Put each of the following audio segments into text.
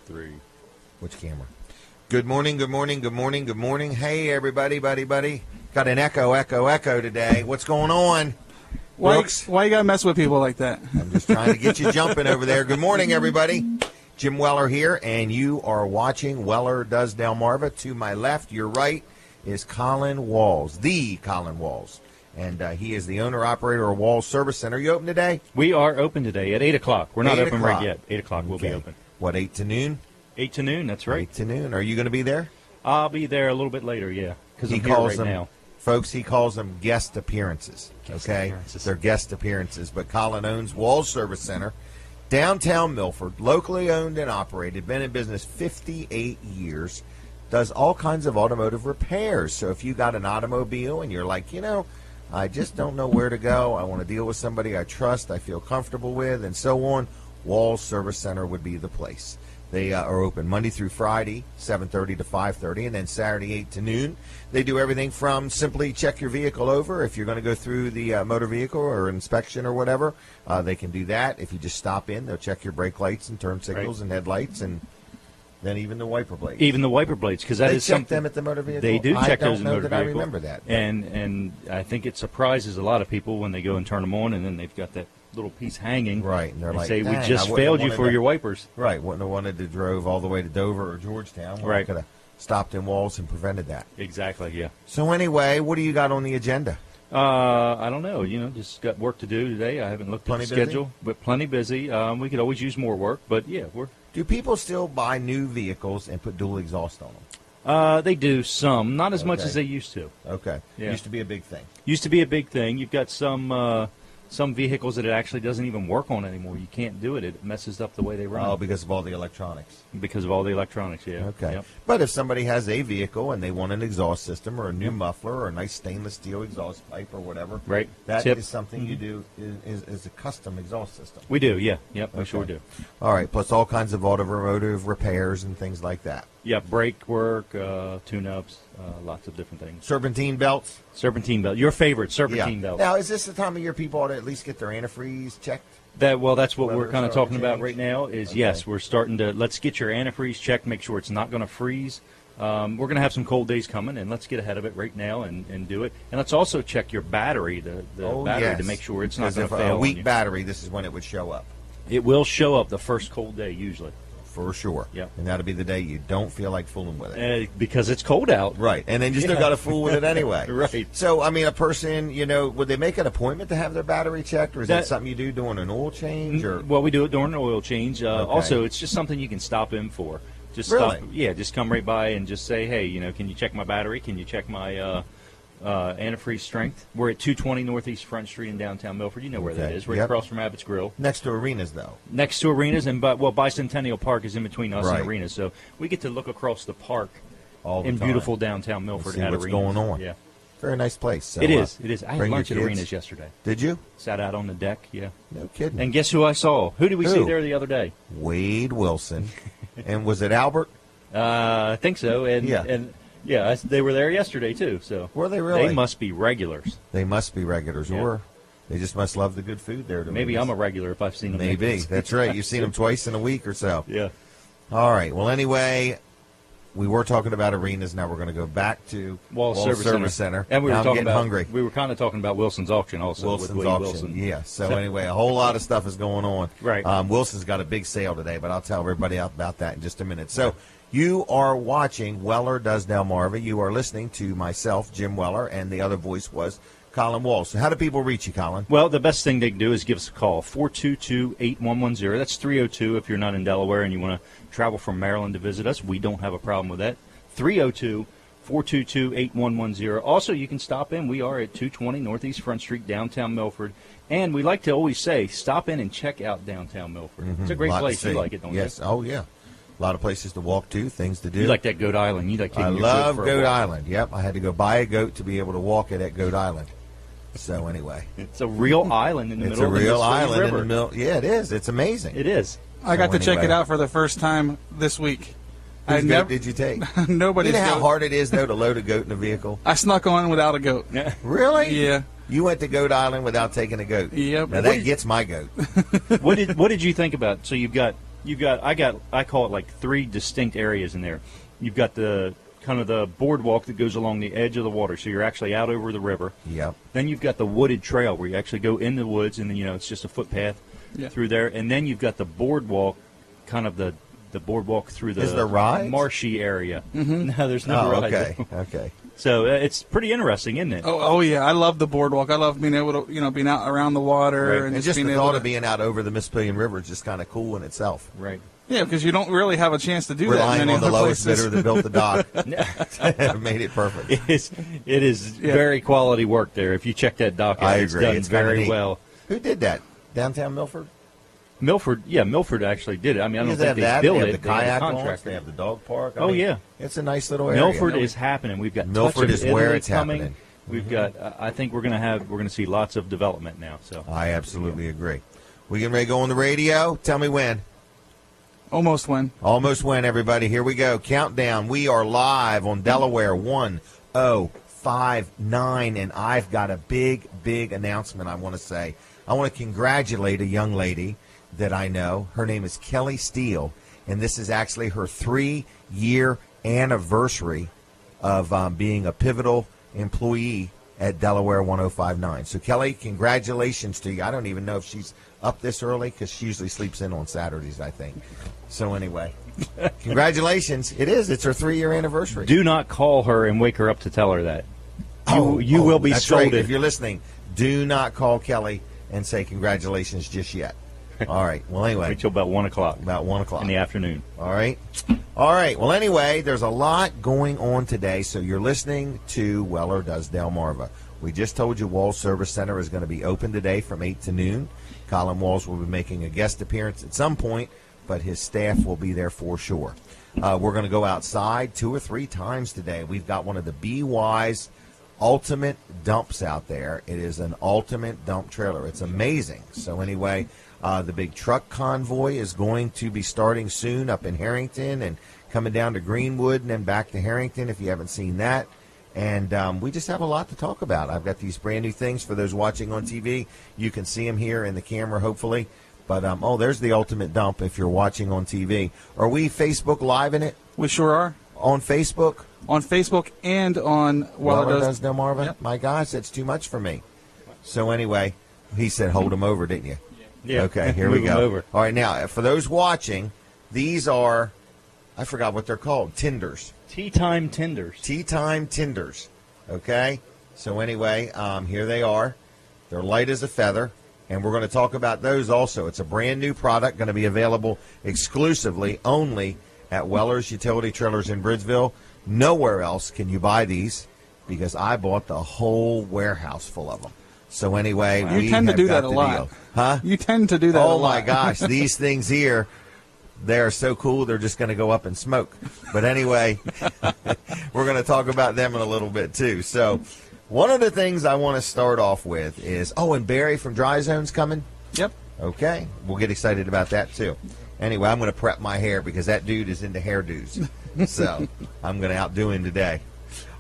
3. Which camera? Good morning, good morning, good morning, good morning. Hey, everybody, buddy. Got an echo today. What's going on? Why you got to mess with people like that? I'm just trying to get you jumping over there. Good morning, everybody. Jim Weller here, and you are watching Weller Does Delmarva. To my left, your right, is Colin Walls, the Colin Walls. And he is the owner-operator of Walls Service Center. You open today? We are open today at 8 o'clock. We're not open right yet. 8 o'clock we'll be open. What, 8 to noon? 8 to noon, that's right. 8 to noon. Are you going to be there? I'll be there a little bit later, yeah, because I'm here right now. Folks, he calls them guest appearances, okay? They're guest appearances. But Colin owns Walls Service Center, downtown Milford, locally owned and operated, been in business 58 years, does all kinds of automotive repairs. So if you got an automobile and you're like, I just don't know where to go, I want to deal with somebody I trust, I feel comfortable with, and so on, Walls Service Center would be the place. They are open Monday through Friday, 7:30 to 5:30, and then Saturday, 8 to noon. They do everything from simply check your vehicle over. If you're going to go through the motor vehicle or inspection or whatever, they can do that. If you just stop in, they'll check your brake lights and turn signals and headlights, and then even the wiper blades. Even the wiper blades, because that is something. They check them at the motor vehicle? They do check those in the motor vehicle. I remember that. And I think it surprises a lot of people when they go and turn them on, and then they've got that little piece hanging. Right. And they're like, say, we just failed you for your wipers. Right. Wouldn't have wanted to drove all the way to Dover or Georgetown. Right. Could have stopped in Walls and prevented that. Exactly, yeah. So anyway, what do you got on the agenda? I don't know. Just got work to do today. I haven't looked at the schedule, but plenty busy. We could always use more work, but yeah, Do people still buy new vehicles and put dual exhaust on them? They do some, not as much as they used to. Okay. Yeah. Used to be a big thing. Used to be a big thing. You've got some vehicles that it actually doesn't even work on anymore. You can't do it. It messes up the way they run. Oh, because of all the electronics. Because of all the electronics, yeah. Okay. Yep. But if somebody has a vehicle and they want an exhaust system or a new muffler or a nice stainless steel exhaust pipe or whatever, right. that is something you do is a custom exhaust system. We do, yeah. Yep, okay. We sure do. All right, plus all kinds of automotive repairs and things like that. Yeah, brake work, tune-ups, lots of different things. Serpentine belts? Serpentine belt. Your favorite, serpentine belt. Now, is this the time of year people ought to at least get their antifreeze checked? That's what we're kind of talking about right now is, yes, we're starting to, let's get your antifreeze checked, make sure it's not going to freeze. We're going to have some cold days coming, and let's get ahead of it right now and do it. And let's also check your battery, the battery, to make sure it's not going to fail. A weak battery, this is when it would show up. It will show up the first cold day, usually. For sure. Yep. And that'll be the day you don't feel like fooling with it. Because it's cold out. Right. And then you still got to fool with it anyway. Right. So, I mean, a person, would they make an appointment to have their battery checked, or is that something you do during an oil change? Or? Well, we do it during an oil change. Okay. Also, it's just something you can stop in for. Just really? Just come right by and just say, hey, can you check my battery? Can you check my antifreeze strength? We're at 220 Northeast Front Street in downtown Milford. You know where that is, right across from Abbott's Grill. Next to Arenas, though. Next to Arenas, and Bicentennial Park is in between us and Arenas, so we get to look across the park all the in time. Beautiful downtown Milford. See at what's Arenas. going on. Yeah, very nice place. So, it is. It is. I had lunch at kids. Arenas yesterday. Did you? Sat out on the deck. Yeah. No kidding. And guess who I saw? Who did we see there the other day? Wade Wilson. And was it Albert? I think so. And they were there yesterday too. So were they really? They must be regulars. They must be regulars, or they just must love the good food there. Maybe I'm a regular if I've seen them. Maybe that's right. You've seen them twice in a week or so. Yeah. All right. Well, anyway, we were talking about Arenas. Now we're going to go back to Walls Service Center. And we were talking about hungry. We were kind of talking about Wilson's auction also. Wilson's with auction. Wilson. Yeah. So anyway, a whole lot of stuff is going on. Right. Wilson's got a big sale today, but I'll tell everybody about that in just a minute. So. You are watching Weller Does Delmarva. You are listening to myself, Jim Weller, and the other voice was Colin Walls. So how do people reach you, Colin? Well, the best thing they can do is give us a call, 422-8110. That's 302 if you're not in Delaware and you want to travel from Maryland to visit us. We don't have a problem with that. 302-422-8110. Also, you can stop in. We are at 220 Northeast Front Street, downtown Milford. And we like to always say, stop in and check out downtown Milford. Mm-hmm. It's a great place. You like it, don't you? Yes. Oh, yeah. A lot of places to walk to, things to do. You like that Goat Island. You like taking your love goat for a Goat walk. Island. Yep, I had to go buy a goat to be able to walk it at Goat Island. So anyway, it's a real island in the middle of the Mississippi island River. In the middle. Yeah, it is. It's amazing. It is. I got to check it out for the first time this week. Whose goat did you take? Nobody's You know how goat. hard it is, though, to load a goat in a vehicle? I snuck on without a goat. Really? Yeah. You went to Goat Island without taking a goat. Yep. Now, that gets my goat. What did you think about? So you've got I call it like 3 distinct areas in there. You've got the kind of the boardwalk that goes along the edge of the water, so you're actually out over the river. Yep. Then you've got the wooded trail where you actually go in the woods, and then it's just a footpath through there. And then you've got the boardwalk, kind of the boardwalk through the Is there rides? marshy area. Mm-hmm. No, there's no rides. Okay. So it's pretty interesting, isn't it? Oh yeah, I love the boardwalk. I love being able to being out around the water Right. And just being the able thought to, of being out over the Mississippian River is just kind of cool in itself. Right. Yeah, because you don't really have a chance to do Relying that. Many on the other lowest places. bidder that built the dock made it perfect. It is very quality work there. If you check that dock out, I it's agree. done It's kinda very neat. well. Who did that? Downtown Milford? Milford actually did it. I mean, I don't think they built they it. have the They had a kayak launch. contractor. They have the dog park. Oh, yeah. It's a nice little area. Milford is happening. We've got Milford Touch of is where Italy it's coming. happening. We've got. I think we're going to see lots of development now. So I absolutely agree. We getting ready to go on the radio? Tell me when. Almost when. Almost when, everybody. Here we go. Countdown. We are live on Delaware 1059, and I've got a big, big announcement I want to say. I want to congratulate a young lady that I know. Her name is Kelly Steele, and this is actually her 3-year anniversary of being a pivotal employee at Delaware 1059. So, Kelly, congratulations to you. I don't even know if she's up this early because she usually sleeps in on Saturdays, I think. So, anyway, congratulations. It is. It's her 3-year anniversary. do not call her and wake her up to tell her that. You will be that's scolded. right. If you're listening, do not call Kelly and say congratulations just yet. All right. Well, anyway. Wait till about 1 o'clock. About 1 o'clock. In the afternoon. All right. All right. Well, anyway, there's a lot going on today, so you're listening to Weller Does Delmarva. We just told you Walls Service Center is going to be open today from 8 to noon. Colin Walls will be making a guest appearance at some point, but his staff will be there for sure. We're going to go outside 2 or 3 times today. We've got one of the BY's ultimate dumps out there. It is an ultimate dump trailer. It's amazing. So anyway, the big truck convoy is going to be starting soon up in Harrington and coming down to Greenwood and then back to Harrington if you haven't seen that. And we just have a lot to talk about. I've got these brand new things for those watching on TV. You can see them here in the camera, hopefully. But, there's the ultimate dump if you're watching on TV. Are we Facebook Live in it? We sure are. On Facebook? On Facebook and on Weller Does Delmarva? Yep. My gosh, that's too much for me. So anyway, he said hold them over, didn't you? Yeah. Okay, here we Move 'em go. over. All right, now, for those watching, these are, I forgot what they're called, tenders. Tea time tenders. Tea time tenders. Okay? So anyway, here they are. They're light as a feather, and we're going to talk about those also. It's a brand new product going to be available exclusively only at Weller's Utility Trailers in Bridgeville. Nowhere else can you buy these because I bought the whole warehouse full of them. So anyway, You tend to do that a lot. deal. Huh? You tend to do that a lot. Oh, my gosh. These things here, they're so cool, they're just going to go up in smoke. But anyway, we're going to talk about them in a little bit, too. So one of the things I want to start off with is, and Barry from Dry Zone's coming? Yep. Okay. We'll get excited about that, too. Anyway, I'm going to prep my hair because that dude is into hairdos. So I'm going to outdo him today.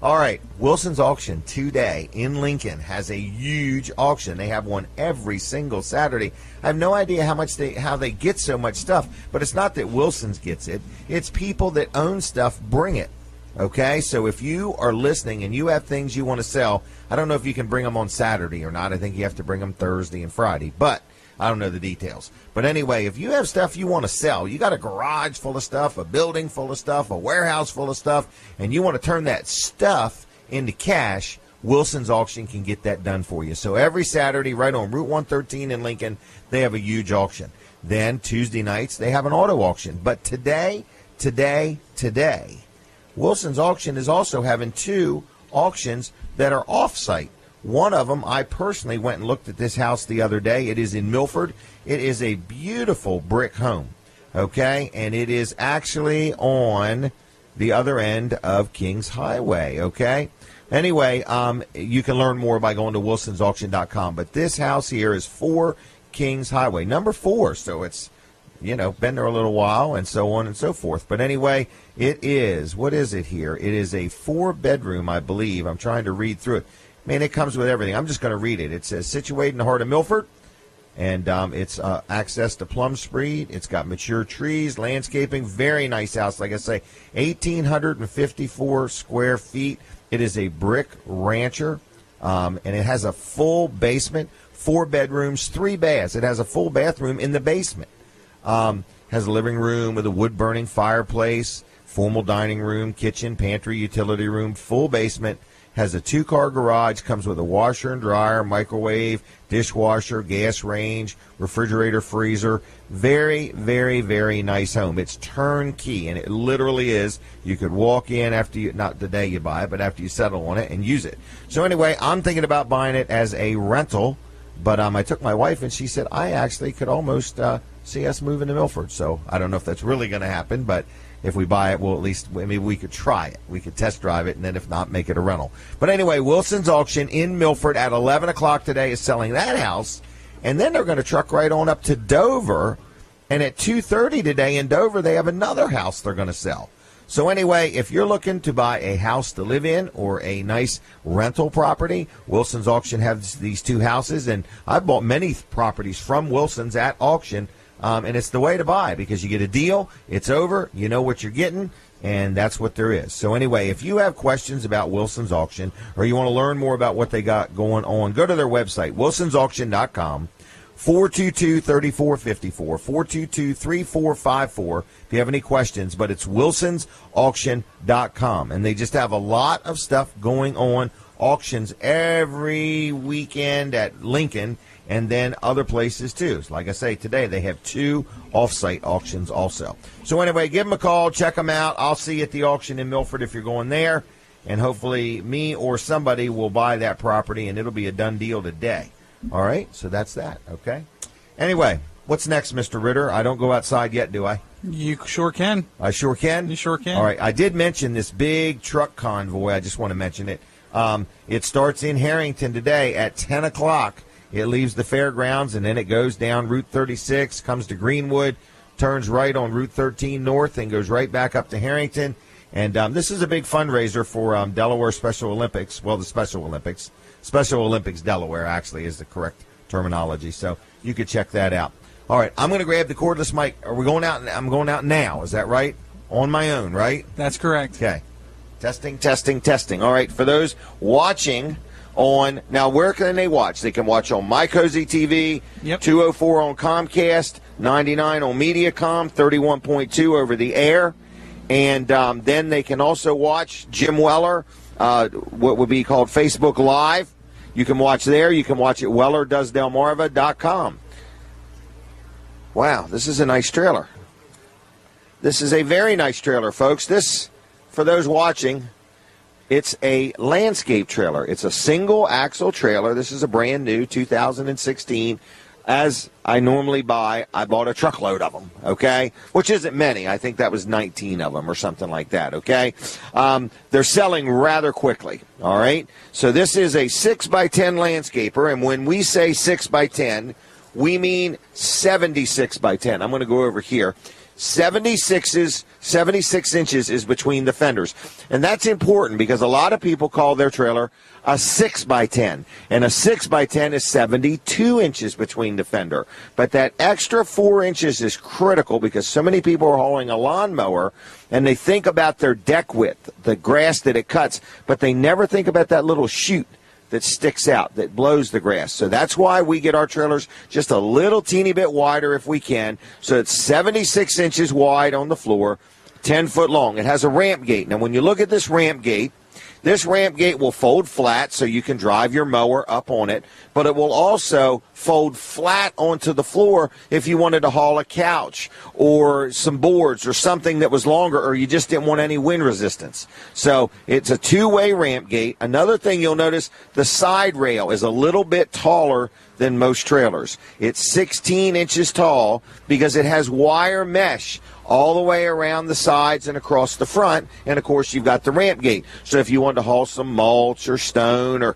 All right, Wilson's Auction today in Lincoln has a huge auction. They have one every single Saturday. I have no idea how they get so much stuff, but it's not that Wilson's gets it. It's people that own stuff bring it. Okay, so if you are listening and you have things you want to sell, I don't know if you can bring them on Saturday or not. I think you have to bring them Thursday and Friday, but I don't know the details. But anyway, if you have stuff you want to sell, you got a garage full of stuff, a building full of stuff, a warehouse full of stuff, and you want to turn that stuff into cash, Wilson's Auction can get that done for you. So every Saturday, right on Route 113 in Lincoln, they have a huge auction. Then Tuesday nights, they have an auto auction. But today, Wilson's Auction is also having 2 auctions that are off-site. One of them, I personally went and looked at this house the other day. It is in Milford. It is a beautiful brick home, okay? And it is actually on the other end of Kings Highway, okay? Anyway, you can learn more by going to wilsonsauction.com. But this house here is 4 Kings Highway, number 4. So it's, been there a little while and so on and so forth. But anyway, it is, what is it here? It is a 4-bedroom, I believe. I'm trying to read through it. Man, it comes with everything. I'm just going to read it. It says, situated in the heart of Milford, And it's access to Plum Street. It's got mature trees, landscaping. Very nice house. Like I say, 1,854 square feet. It is a brick rancher, and it has a full basement, 4 bedrooms, 3 baths. It has a full bathroom in the basement. Has a living room with a wood-burning fireplace, formal dining room, kitchen, pantry, utility room, full basement. Has a 2-car garage, comes with a washer and dryer, microwave, dishwasher, gas range, refrigerator, freezer. Very, very, very nice home. It's turnkey, and it literally is. You could walk in after you, not the day you buy it, but after you settle on it and use it. So anyway, I'm thinking about buying it as a rental, but I took my wife, and she said I actually could almost see us moving to Milford. So I don't know if that's really going to happen, but if we buy it, well, at least maybe we could try it. We could test drive it, and then if not, make it a rental. But anyway, Wilson's Auction in Milford at 11 o'clock today is selling that house, and then they're going to truck right on up to Dover, and at 2:30 today in Dover, they have another house they're going to sell. So anyway, if you're looking to buy a house to live in or a nice rental property, Wilson's Auction has these 2 houses, and I've bought many properties from Wilson's at auction. And it's the way to buy because you get a deal, it's over, you know what you're getting, and that's what there is. So anyway, if you have questions about Wilson's Auction or you want to learn more about what they got going on, go to their website, wilsonsauction.com, 422-3454, 422-3454 if you have any questions. But it's wilsonsauction.com, and they just have a lot of stuff going on, auctions every weekend at Lincoln, and then other places too. So like I say, today they have 2 off-site auctions also. So anyway, give them a call, check them out. I'll see you at the auction in Milford if you're going there, and hopefully me or somebody will buy that property, and it'll be a done deal today. All right, so that's that, okay? Anyway, what's next, Mr. Ritter? I don't go outside yet, do I? You sure can. I sure can? You sure can. All right, I did mention this big truck convoy. I just want to mention it. It starts in Harrington today at 10 o'clock. It leaves the fairgrounds, and then it goes down Route 36, comes to Greenwood, turns right on Route 13 North, and goes right back up to Harrington. And this is a big fundraiser for Delaware Special Olympics. Well, the Special Olympics. Special Olympics Delaware, actually, is the correct terminology. So you could check that out. All right, I'm going to grab the cordless mic. Are we going out? I'm going out now. Is that right? On my own, right? That's correct. Okay. Testing, testing, testing. All right, for those watching on, now where can they watch? They can watch on My Cozy TV, yep. 204 on Comcast, 99 on Mediacom, 31.2 over the air. And then they can also watch Jim Weller, what would be called Facebook Live. You can watch there. You can watch at WellerDoesDelmarva.com. Wow, this is a nice trailer. This is a very nice trailer, folks. This, for those watching, it's a landscape trailer. It's a single axle trailer. This is a brand new 2016. As I normally buy, I bought a truckload of them, okay? Which isn't many. I think that was 19 of them or something like that, okay? They're selling rather quickly, all right? So this is a 6x10 landscaper, and when we say 6x10, we mean 76 by 10. I'm going to go over here. 76 inches is between the fenders. And that's important because a lot of people call their trailer a 6x10. And a 6x10 is 72 inches between the fender. But that extra 4 inches is critical because so many people are hauling a lawnmower and they think about their deck width, the grass that it cuts, but they never think about that little chute that sticks out, that blows the grass. So that's why we get our trailers just a little teeny bit wider if we can. So it's 76 inches wide on the floor, 10 foot long. It has a ramp gate. Now, when you look at this ramp gate will fold flat so you can drive your mower up on it, but it will also fold flat onto the floor if you wanted to haul a couch or some boards or something that was longer or you just didn't want any wind resistance. So it's a two-way ramp gate. Another thing you'll notice, the side rail is a little bit taller than most trailers. It's 16 inches tall because it has wire mesh all the way around the sides and across the front. And, of course, you've got the ramp gate. So if you want to haul some mulch or stone or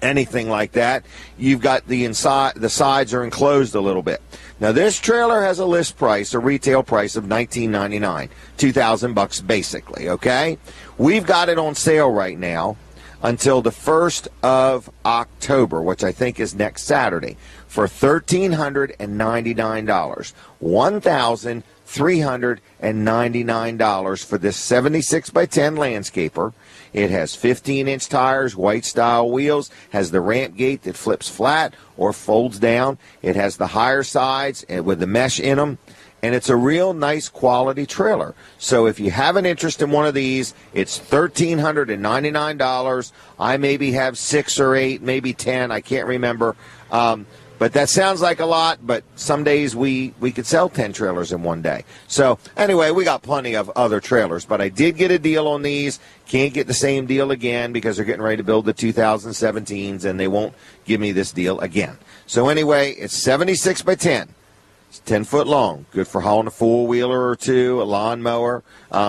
anything like that, you've got the inside. The sides are enclosed a little bit. Now, this trailer has a list price, a retail price of $19.99, $2,000 basically, okay? We've got it on sale right now until the 1st of October, which I think is next Saturday, for $1,399. $1,399 for this 76 by 10 landscaper. It has 15-inch tires, white style wheels, has the ramp gate that flips flat or folds down. It has the higher sides and with the mesh in them. And it's a real nice quality trailer. So if you have an interest in one of these, it's $1,399. I maybe have 6 or 8, maybe 10. I can't remember. But that sounds like a lot, but some days we could sell 10 trailers in one day. So anyway, we got plenty of other trailers. But I did get a deal on these. Can't get the same deal again because they're getting ready to build the 2017s, and they won't give me this deal again. So anyway, it's 76 by 10. It's 10 foot long, good for hauling a four-wheeler or two, a lawnmower,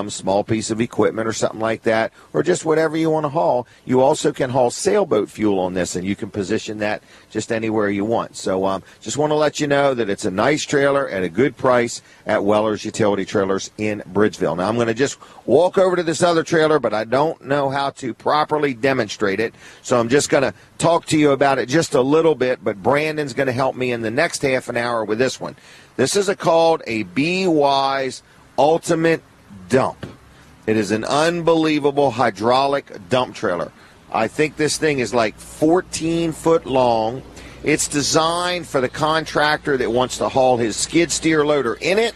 small piece of equipment or something like that, or just whatever you want to haul. You also can haul sailboat fuel on this, and you can position that just anywhere you want. So just want to let you know that it's a nice trailer at a good price at Weller's Utility Trailers in Bridgeville. Now, I'm going to just walk over to this other trailer, but I don't know how to properly demonstrate it, so I'm just going to talk to you about it just a little bit, but Brandon's going to help me in the next half an hour with this one. This is called a B-Wise Ultimate Dump. It is an unbelievable hydraulic dump trailer. I think this thing is like 14 foot long. It's designed for the contractor that wants to haul his skid steer loader in it.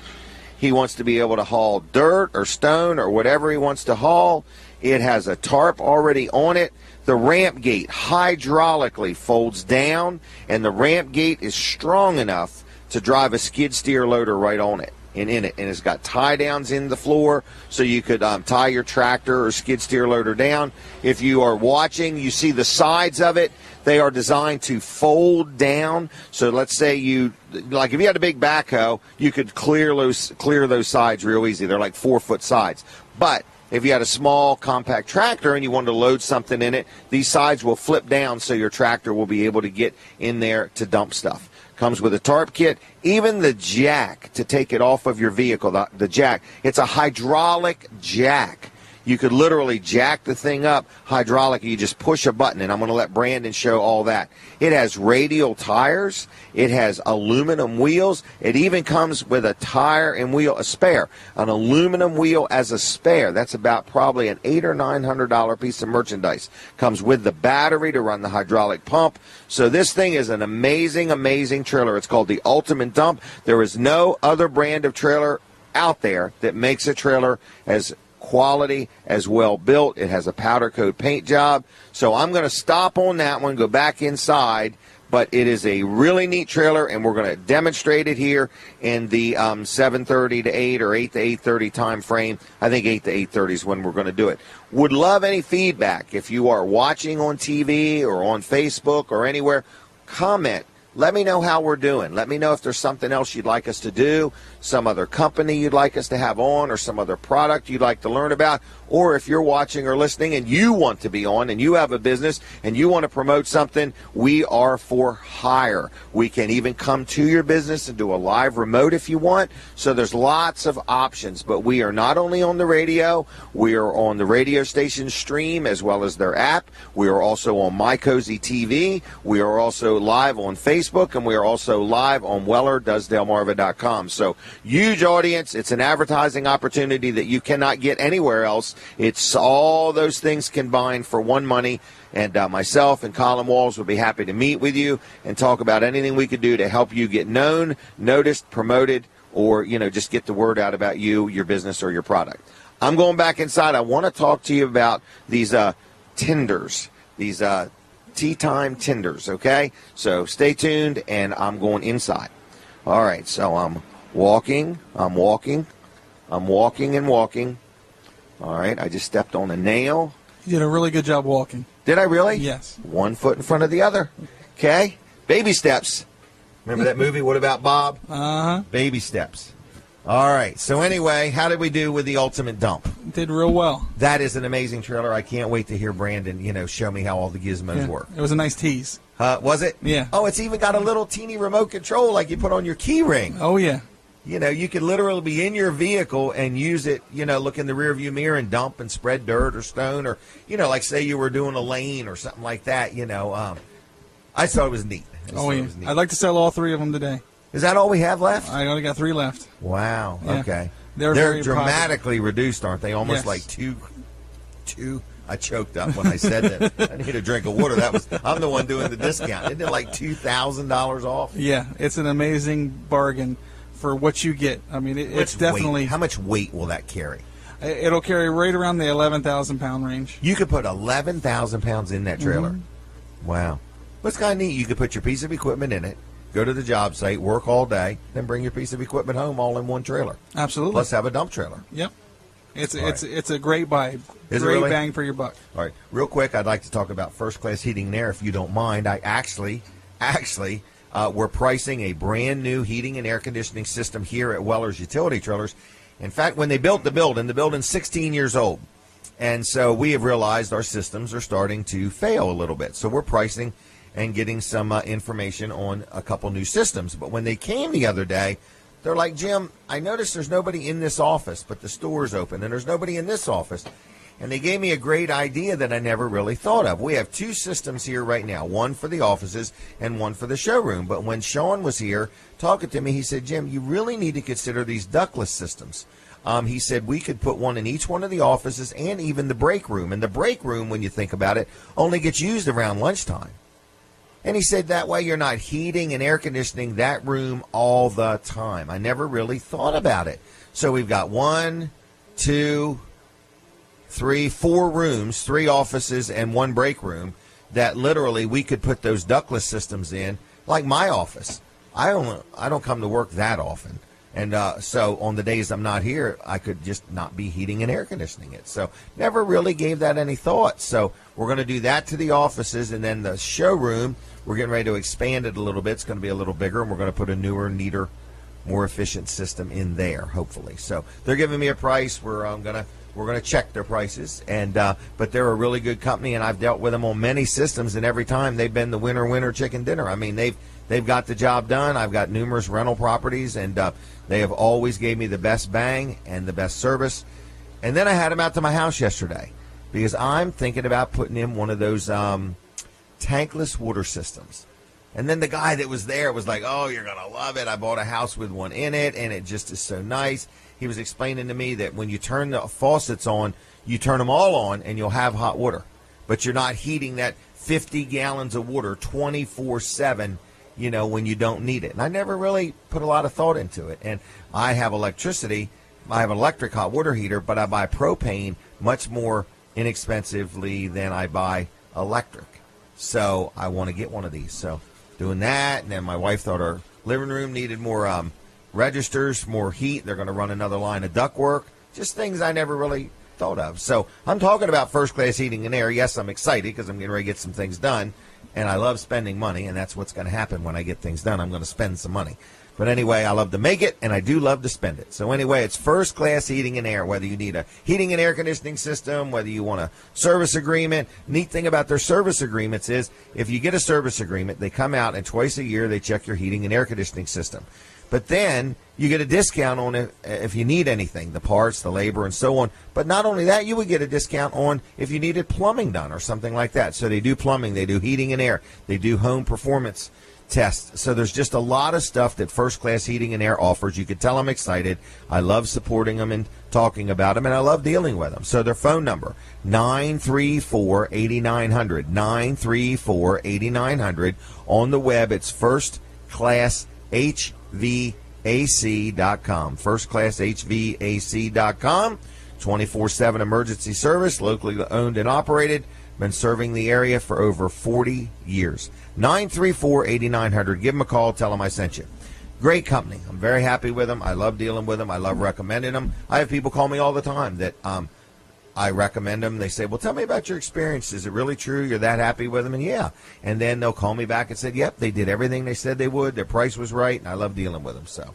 He wants to be able to haul dirt or stone or whatever he wants to haul. It has a tarp already on it. The ramp gate hydraulically folds down, and the ramp gate is strong enough to drive a skid steer loader right on it and in it. And it's got tie downs in the floor so you could tie your tractor or skid steer loader down. If you are watching, you see the sides of it. They are designed to fold down. So let's say if you had a big backhoe, you could clear those sides real easy. They're like 4-foot sides. But if you had a small compact tractor and you wanted to load something in it, these sides will flip down so your tractor will be able to get in there to dump stuff. Comes with a tarp kit, even the jack to take it off of your vehicle, the jack. It's a hydraulic jack. You could literally jack the thing up hydraulic. You just push a button, and I'm going to let Brandon show all that. It has radial tires. It has aluminum wheels. It even comes with a tire and wheel, a spare, an aluminum wheel as a spare. That's about probably an $800 or $900 piece of merchandise. Comes with the battery to run the hydraulic pump. So this thing is an amazing, amazing trailer. It's called the Ultimate Dump. There is no other brand of trailer out there that makes a trailer as quality, as well built. It has a powder coat paint job. So I'm going to stop on that one, go back inside, but it is a really neat trailer, and we're going to demonstrate it here in the 7:30 to 8 or 8 to 8:30 time frame. I think 8 to 8:30 is when we're going to do it. Would love any feedback. If you are watching on TV or on Facebook or anywhere, comment. Let me know how we're doing. Let me know if there's something else you'd like us to do, some other company you'd like us to have on, or some other product you'd like to learn about. Or if you're watching or listening and you want to be on and you have a business and you want to promote something, we are for hire. We can even come to your business and do a live remote if you want. So there's lots of options. But we are not only on the radio, we are on the radio station stream as well as their app. We are also on My Cozy TV. We are also live on Facebook, and we are also live on WellerDoesDelmarva.com. So huge audience. It's an advertising opportunity that you cannot get anywhere else. It's all those things combined for one money. And myself and Colin Walls will be happy to meet with you and talk about anything we could do to help you get known, noticed, promoted, or, just get the word out about you, your business, or your product. I'm going back inside. I want to talk to you about these tenders, these tea time tenders, okay? So stay tuned, and I'm going inside. All right, so I'm walking. All right, I just stepped on a nail. You did a really good job walking. Did I really? Yes. One foot in front of the other. Okay? Baby steps. Remember that movie, What About Bob? Uh-huh. Baby steps. All right, so anyway, how did we do with the Ultimate Dump? Did real well. That is an amazing trailer. I can't wait to hear Brandon, show me how all the gizmos work. It was a nice tease. Was it? Yeah. Oh, it's even got a little teeny remote control like you put on your key ring. Oh, yeah. You could literally be in your vehicle and use it, look in the rearview mirror and dump and spread dirt or stone or, like say you were doing a lane or something like that, I thought it was neat. Yeah. I'd like to sell all 3 of them today. Is that all we have left? I only got 3 left. Wow. Yeah. Okay. They're They're dramatically reduced, aren't they? Almost like two. I choked up when I said that. I need a drink of water. I'm the one doing the discount. Isn't it like $2,000 off? Yeah, it's an amazing bargain for what you get. I mean, it's definitely. How much weight will that carry? It'll carry right around the 11,000 pound range. You could put 11,000 pounds in that trailer. Mm-hmm. Wow. What's kind of neat? You could put your piece of equipment in it, go to the job site, work all day, then bring your piece of equipment home all in one trailer. Absolutely. Plus have a dump trailer. Yep. It's a great buy. Is it great really? Bang for your buck. All right. Real quick, I'd like to talk about First Class Heating and Air, if you don't mind. I actually, we're pricing a brand new heating and air conditioning system here at Weller's Utility Trailers. In fact, when they built the building's 16 years old. And so we have realized our systems are starting to fail a little bit. So we're pricing and getting some information on a couple new systems. But when they came the other day, they're like, Jim, I noticed there's nobody in this office, but the store's open, and there's nobody in this office. And they gave me a great idea that I never really thought of. We have 2 systems here right now, one for the offices and one for the showroom. But when Sean was here talking to me, he said, Jim, you really need to consider these ductless systems. He said we could put one in each one of the offices and even the break room. And the break room, when you think about it, only gets used around lunchtime. And he said that way you're not heating and air conditioning that room all the time. I never really thought about it. So we've got 1, 2, 3, 4 rooms, 3 offices, and 1 break room that literally we could put those ductless systems in, like my office. I don't come to work that often. And so on the days I'm not here, I could just not be heating and air conditioning it. So never really gave that any thought. So we're going to do that to the offices, and then the showroom, we're getting ready to expand it a little bit. It's going to be a little bigger, and we're going to put a newer, neater, more efficient system in there, hopefully. So they're giving me a price. We're going to check their prices, and but they're a really good company, and I've dealt with them on many systems, and every time they've been the winner chicken dinner. I mean, they've got the job done. I've got numerous rental properties, and they have always gave me the best bang and the best service. And then I had them out to my house yesterday because I'm thinking about putting in one of those tankless water systems. And then the guy that was there was like, oh, you're going to love it. I bought a house with one in it, and it just is so nice. He was explaining to me that when you turn the faucets on, you turn them all on, and you'll have hot water. But you're not heating that 50 gallons of water 24/7, when you don't need it. And I never really put a lot of thought into it. And I have electricity. I have an electric hot water heater, but I buy propane much more inexpensively than I buy electric. So I want to get one of these. So doing that, and then my wife thought our living room needed more registers, more heat. They're going to run another line of ductwork. Just things I never really thought of. So I'm talking about First Class Heating and Air. Yes, I'm excited because I'm getting ready to get some things done, and I love spending money, and that's what's going to happen when I get things done. I'm going to spend some money. But anyway, I love to make it, and I do love to spend it. So anyway, it's First Class Heating and Air, whether you need a heating and air conditioning system, whether you want a service agreement. Neat thing about their service agreements is if you get a service agreement, they come out and twice a year they check your heating and air conditioning system. But then you get a discount on it if you need anything, the parts, the labor, and so on. But not only that, you would get a discount on if you needed plumbing done or something like that. So they do plumbing, they do heating and air, they do home performance tests. So there's just a lot of stuff that First Class Heating and Air offers. You can tell I'm excited. I love supporting them and talking about them, and I love dealing with them. So their phone number, 934-8900, 934-8900. On the web, it's firstclasshvac.com, firstclasshvac.com. 24/7 emergency service, locally owned and operated. Been serving the area for over 40 years. 934-8900. Give them a call. Tell them I sent you. Great company. I'm very happy with them. I love dealing with them. I love recommending them. I have people call me all the time that I recommend them. They say, well, tell me about your experience. Is it really true? You're that happy with them? And yeah. And then they'll call me back and say, yep, they did everything they said they would. Their price was right, and I love dealing with them. So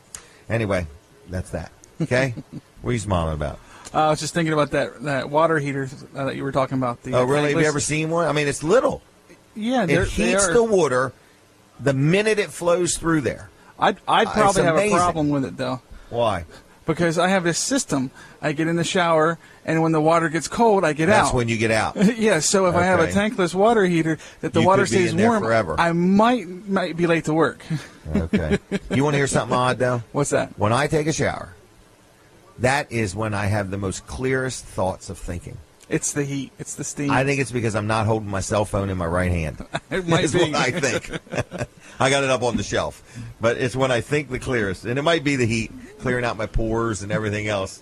anyway, that's that. Okay? What are you smiling about? I was just thinking about that water heater that you were talking about. Oh, really? Have you ever seen one? I mean, it's little. Yeah, it heats the water the minute it flows through there. I'd probably have a problem with it, though. Why? because I have this system. I get in the shower, and when the water gets cold, I get out. That's when you get out. Yeah, so if I have a tankless water heater that the water could be stays in there warm, forever. I might be late to work. Okay. You want to hear something odd, though? What's that? When I take a shower, that is when I have the most clearest thoughts of thinking. It's the heat. It's the steam. I think it's because I'm not holding my cell phone in my right hand. It might That's be. what I think. I got it up on the shelf. But it's when I think the clearest. And it might be the heat, clearing out my pores and everything else.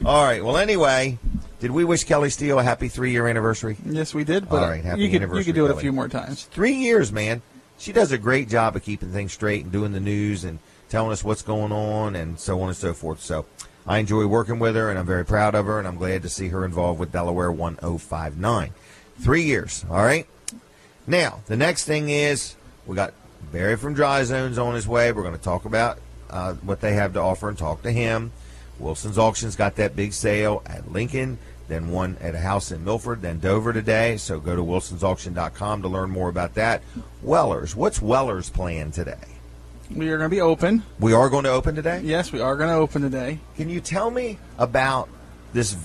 All right. Well, anyway, did we wish Kelly Steele a happy 3-year anniversary? Yes, we did. But All right, happy you could anniversary, do it Kelly. a few more times. 3 years, man. She does a great job of keeping things straight and doing the news and telling us what's going on and so on and so forth. So I enjoy working with her, and I'm very proud of her, and I'm glad to see her involved with Delaware 1059. 3 years, all right? Now, the next thing is we got Barry from Dry Zones on his way. We're going to talk about what they have to offer and talk to him. Wilson's Auctions got that big sale at Lincoln, then one at a house in Milford, then Dover today. So go to wilsonsauction.com to learn more about that. Weller's. What's Weller's plan today? We are going to be open. We are going to open today? Yes, we are going to open today. Can you tell me about this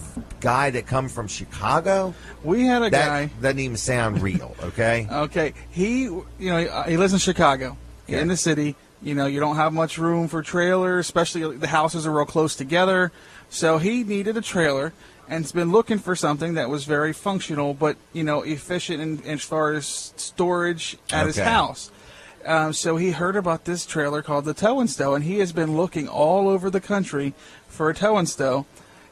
guy that come from Chicago? We had a guy. Doesn't even sound real, okay? Okay, he lives in Chicago, Yeah. in the city. You don't have much room for trailers, especially the houses are real close together. So he needed a trailer and has been looking for something that was very functional, but efficient in as far as storage at his Okay. house. So he heard about this trailer called the Tow and Stow, and he has been looking all over the country for a Tow and Stow,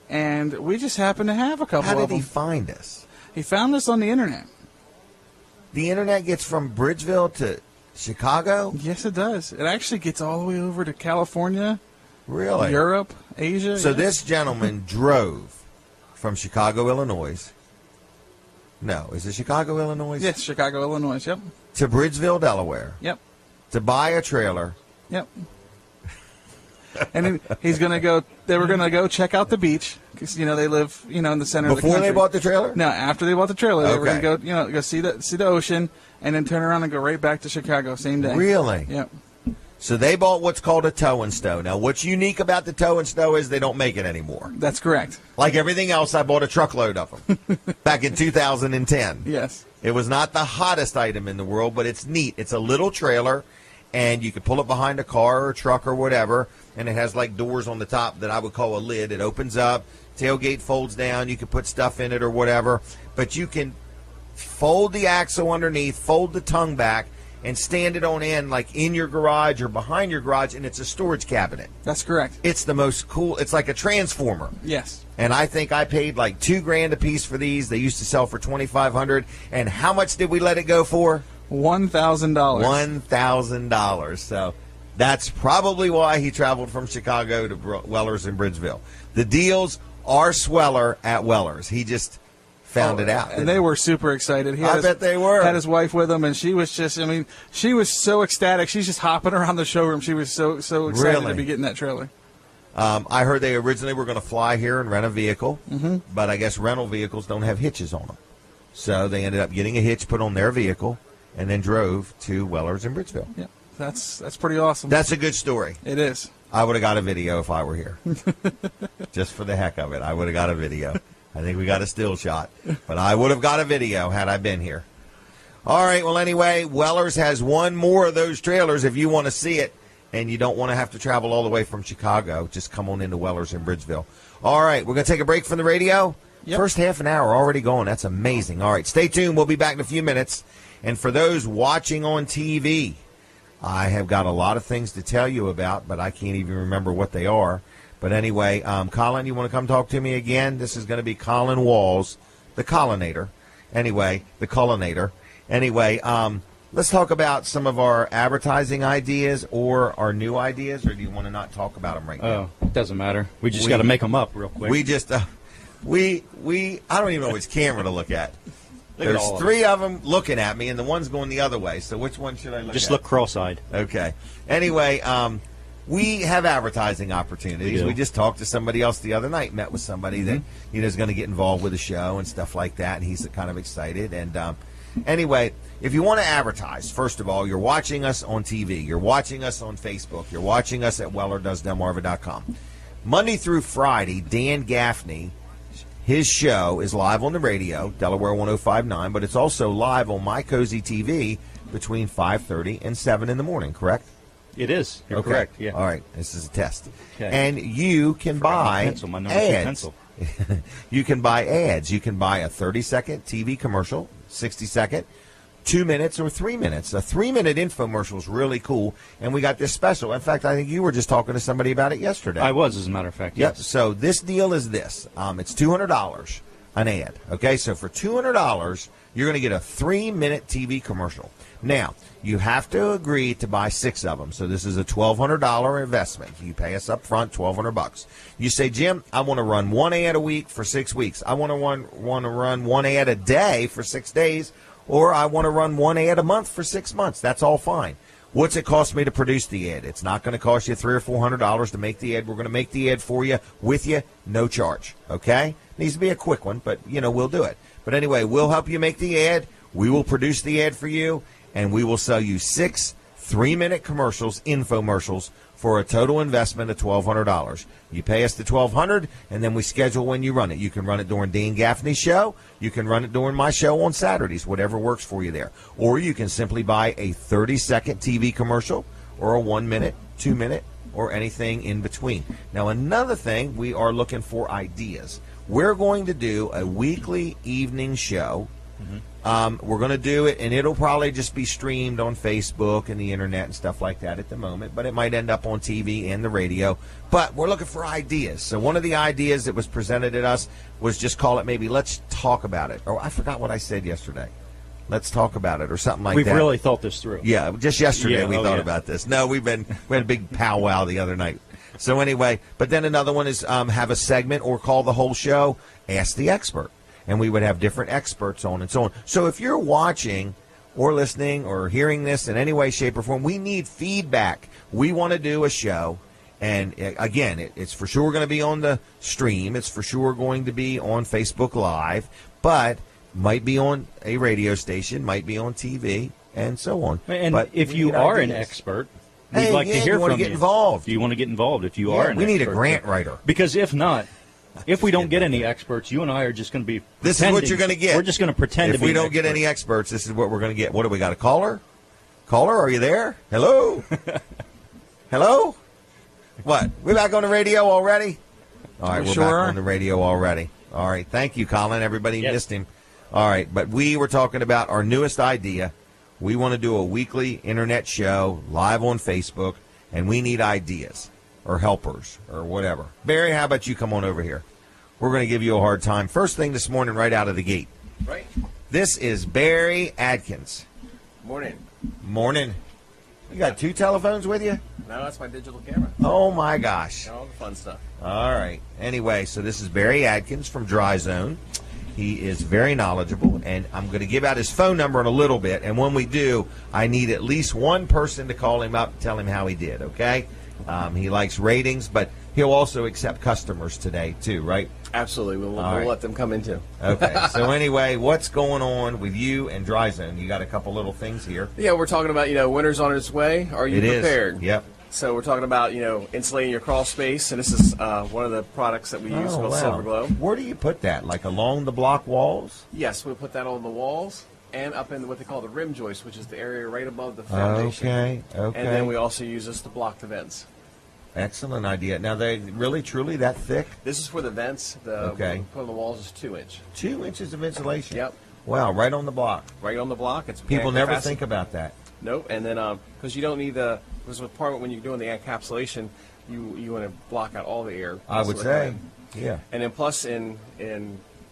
and we just happen to have a couple How of did he them. find us? He found this on the internet. The internet gets from Bridgeville to Chicago? Yes, it does. It actually gets all the way over to California, Really? Europe, Asia. So yeah. this gentleman drove from Chicago, Illinois. No, is it Chicago, Illinois? Yes, Chicago, Illinois. Yep. To Bridgeville, Delaware, Yep. to buy a trailer. Yep. And then he's going to go. They were going to go check out the beach because they live in the center of the Before country. they bought the trailer? No, after they bought the trailer, they were Okay. going to go see the ocean and then turn around and go right back to Chicago same day. Really? Yep. So they bought what's called a Tow and Stow. Now, what's unique about the Tow and Stow is they don't make it anymore. That's correct. Like everything else, I bought a truckload of them back in 2010. Yes. It was not the hottest item in the world, but it's neat. It's a little trailer, and you can pull it behind a car or a truck or whatever, and it has like doors on the top that I would call a lid. It opens up, tailgate folds down, you can put stuff in it or whatever, but you can fold the axle underneath, fold the tongue back, and stand it on end like in your garage or behind your garage, and it's a storage cabinet. That's correct. It's the most cool. It's like a transformer. Yes. And I think I paid like $2,000 a piece for these. They used to sell for $2,500. And how much did we let it go for? $1,000. $1,000. So that's probably why he traveled from Chicago to Weller's in Bridgeville. The deals are sweller at Weller's. He just found it out. And they were super excited. He had I his- bet they were. Had his wife with him, and she was just, she was so ecstatic. She's just hopping around the showroom. She was so excited Really? to be getting that trailer. I heard they originally were going to fly here and rent a vehicle, but I guess rental vehicles don't have hitches on them. So they ended up getting a hitch put on their vehicle and then drove to Weller's in Bridgeville. Yeah, that's pretty awesome. That's a good story. It is. I would have got a video if I were here. Just for the heck of it, I would have got a video. I think we got a still shot, but I would have got a video had I been here. All right, well, anyway, Weller's has one more of those trailers if you want to see it, and you don't want to have to travel all the way from Chicago. Just come on into Weller's in Bridgeville. All right, we're going to take a break from the radio. Yep. First half an hour already going. That's amazing. All right, stay tuned. We'll be back in a few minutes. And for those watching on TV, I have got a lot of things to tell you about, but I can't even remember what they are. But anyway, Colin, you want to come talk to me again? This is going to be Colin Walls, the Collinator. Anyway, the Cullinator. Anyway, let's talk about some of our advertising ideas or our new ideas, or do you want to not talk about them right now? Oh, it doesn't matter. We just got to make them up real quick. We just, I don't even know which camera to look at. Look at There's all of three of them looking at me, and the one's going the other way. So which one should I look at? Just look cross-eyed. Okay. Anyway, we have advertising opportunities. We do. We just talked to somebody else the other night, met with somebody that is going to get involved with the show and stuff like that, and he's kind of excited. And anyway, if you want to advertise, first of all, you're watching us on TV. You're watching us on Facebook. You're watching us at WellerDoesDelmarva.com. Monday through Friday, Dan Gaffney, his show is live on the radio, Delaware 105.9, but it's also live on My Cozy TV between 5:30 and 7 in the morning, correct? It is. You're Okay. correct. Yeah. All right. This is a test. Okay. And you can buy My number 2 ads. pencil. You can buy ads. You can buy a 30-second TV commercial, 60-second, 2 minutes, or 3 minutes. A 3-minute infomercial is really cool, and we got this special. In fact, I think you were just talking to somebody about it yesterday. I was, as a matter of fact. Yep. Yes. So this deal is this. It's $200 an ad. Okay. So for $200, you're going to get a 3-minute TV commercial. Now, you have to agree to buy 6 of them. So this is a $1,200 investment. You pay us up front, $1,200. You say, Jim, I want to run 1 ad a week for 6 weeks. I want to run 1 ad a day for 6 days, or I want to run 1 ad a month for 6 months. That's all fine. What's it cost me to produce the ad? It's not going to cost you $300 or $400 to make the ad. We're going to make the ad for you, with you, no charge. Okay? Needs to be a quick one, but, we'll do it. But anyway, we'll help you make the ad. We will produce the ad for you, and we will sell you 6 3-minute commercials, infomercials, for a total investment of $1,200. You pay us the $1,200, and then we schedule when you run it. You can run it during Dan Gaffney's show. You can run it during my show on Saturdays, whatever works for you there. Or you can simply buy a 30-second TV commercial, or a 1-minute, 2-minute, or anything in between. Now, another thing, we are looking for ideas. We're going to do a weekly evening show. We're going to do it, and it'll probably just be streamed on Facebook and the internet and stuff like that at the moment, but it might end up on TV and the radio. But we're looking for ideas. So one of the ideas that was presented at us was just call it maybe Let's Talk About It. Or I forgot what I said yesterday. Let's talk about it, or something like that. We've really thought this through. Yeah, just yesterday we thought yeah. about this. No, we had a big powwow the other night. So anyway, but then another one is have a segment or call the whole show, Ask the Expert. And we would have different experts on and so on. So if you're watching or listening or hearing this in any way, shape, or form, we need feedback. We want to do a show. And again, it's for sure going to be on the stream. It's for sure going to be on Facebook Live, but might be on a radio station, might be on TV, and so on. And but if you are an expert, we'd hey, like to hear you want from to get involved. Do you want to get involved if you Yeah, are an we need a expert? grant writer. Because if not, if we don't get any experts, you and I are just going to be This is pretending. what you're going to get. We're just going to pretend If to be we don't get any experts, this is what we're going to get. What do we got? A caller? Caller, are you there? Hello? Hello? What? We're back on the radio already? All right, we're sure back are. on the radio already. All right, thank you, Colin. Everybody Yes. missed him. All right, but we were talking about our newest idea. We want to do a weekly internet show live on Facebook, and we need ideas or helpers or whatever. Barry, how about you come on over here? We're going to give you a hard time. First thing this morning, right out of the gate. Right. This is Barry Adkins. Morning. Morning. You got 2 telephones with you? No, that's my digital camera. Oh, my gosh. All the fun stuff. All right. Anyway, so this is Barry Adkins from Dry Zone. He is very knowledgeable, and I'm going to give out his phone number in a little bit. And when we do, I need at least one person to call him up and tell him how he did, okay? He likes ratings, but he'll also accept customers today, too, right? Absolutely. We'll right. let them come in, too. Okay. So anyway, what's going on with you and Dry Zone? You got a couple little things here. Yeah, we're talking about, winter's on its way. Are you It is. prepared? Yep. So we're talking about, insulating your crawl space, and this is one of the products that we use called Silver Glow. Where do you put that? Like along the block walls? Yes, we put that on the walls and up in what they call the rim joist, which is the area right above the foundation. Okay. And then we also use this to block the vents. Excellent idea. Now, they really, truly that thick? This is for the vents. Okay. What we put on the walls is 2 inch. 2 inches of insulation? Yep. Wow, right on the block. Right on the block. It's People mechanical never capacity. think about that. Nope, and then because you don't need because with part when you're doing the encapsulation, you want to block out all the air. I would So say, yeah. And then plus in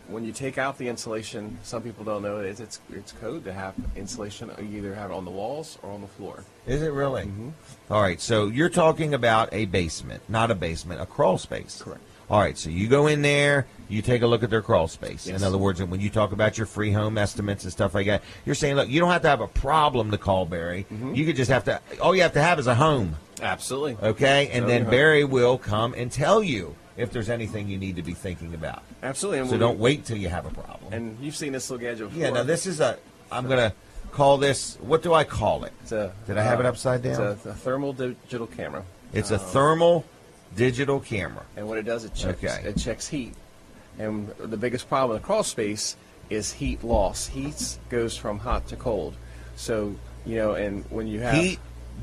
when you take out the insulation, some people don't know it's code to have insulation. You either have it on the walls or on the floor. Is it really? Mm-hmm. All right, so you're talking about a basement, not a basement, a crawl space. Correct. All right, so you go in there, you take a look at their crawl space. Yes. In other words, when you talk about your free home estimates and stuff like that, you're saying, look, you don't have to have a problem to call Barry. Mm-hmm. You could just have to, all you have to have is a home, Absolutely. okay? And Show then your home. Barry will come and tell you if there's anything you need to be thinking about. Absolutely. And So don't wait till you have a problem. And you've seen this little gadget before. Yeah, now this is I'm going to call this, what do I call it? It's a, Did I have it upside down? It's a thermal digital camera. It's a thermal Digital camera. And what it does, it checks heat. And the biggest problem in the crawl space is heat loss. Heat goes from hot to cold. So, and when you have... Heat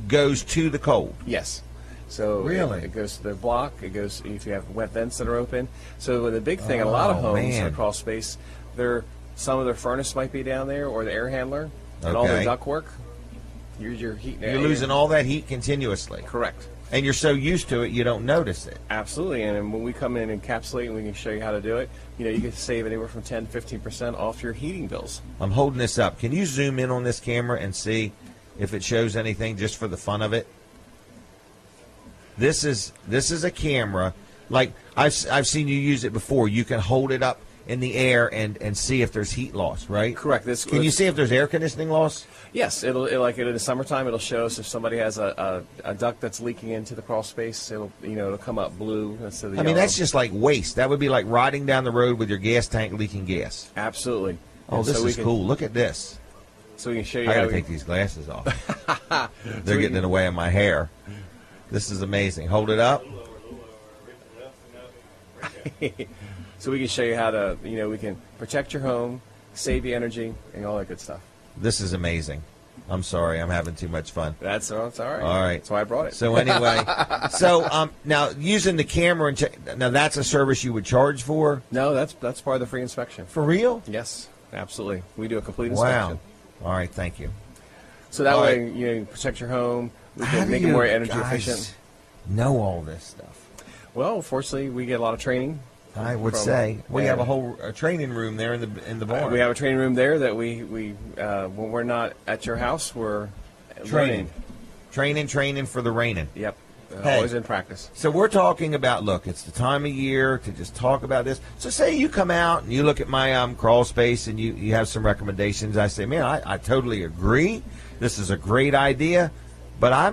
goes to the cold. Yes. So really? It goes to the block. It goes if you have wet vents that are open. So the big thing, a lot of homes in the crawl space, some of their furnace might be down there or the air handler and all their duct work. Your heat. You're losing all that heat continuously. Correct. And you're so used to it, you don't notice it. Absolutely. And when we come in and encapsulate and we can show you how to do it, you can save anywhere from 10 to 15% off your heating bills. I'm holding this up. Can you zoom in on this camera and see if it shows anything just for the fun of it? This is a camera. Like I've seen you use it before. You can hold it up in the air and see if there's heat loss, right? Correct. Can you see if there's air conditioning loss? Yes, it'll like in the summertime. It'll show us if somebody has a duct that's leaking into the crawl space. It'll come up blue instead of the yellow. That's just like waste. That would be like riding down the road with your gas tank leaking gas. Absolutely. Oh, this is cool. Look at this. So we can show you. I got to take these glasses off. They're getting in the way of my hair. This is amazing. Hold it up. So we can show you how to, we can protect your home, save you energy, and all that good stuff. This is amazing. I'm sorry. I'm having too much fun. That's all right. All right. That's why I brought it. So anyway, now using the camera now that's a service you would charge for? No, that's part of the free inspection. For real? Yes, absolutely. We do a complete inspection. Wow. All right. Thank you. So that way, you protect your home. We can make it more energy efficient. Know all this stuff? Well, fortunately, we get a lot of training. I would say we have a whole training room there in the barn. We have a training room there that we when we're not at your house, we're training for the raining. Yep, always in practice. So we're talking about. Look, it's the time of year to just talk about this. So say you come out and you look at my crawl space and you have some recommendations. I say, man, I totally agree. This is a great idea, but I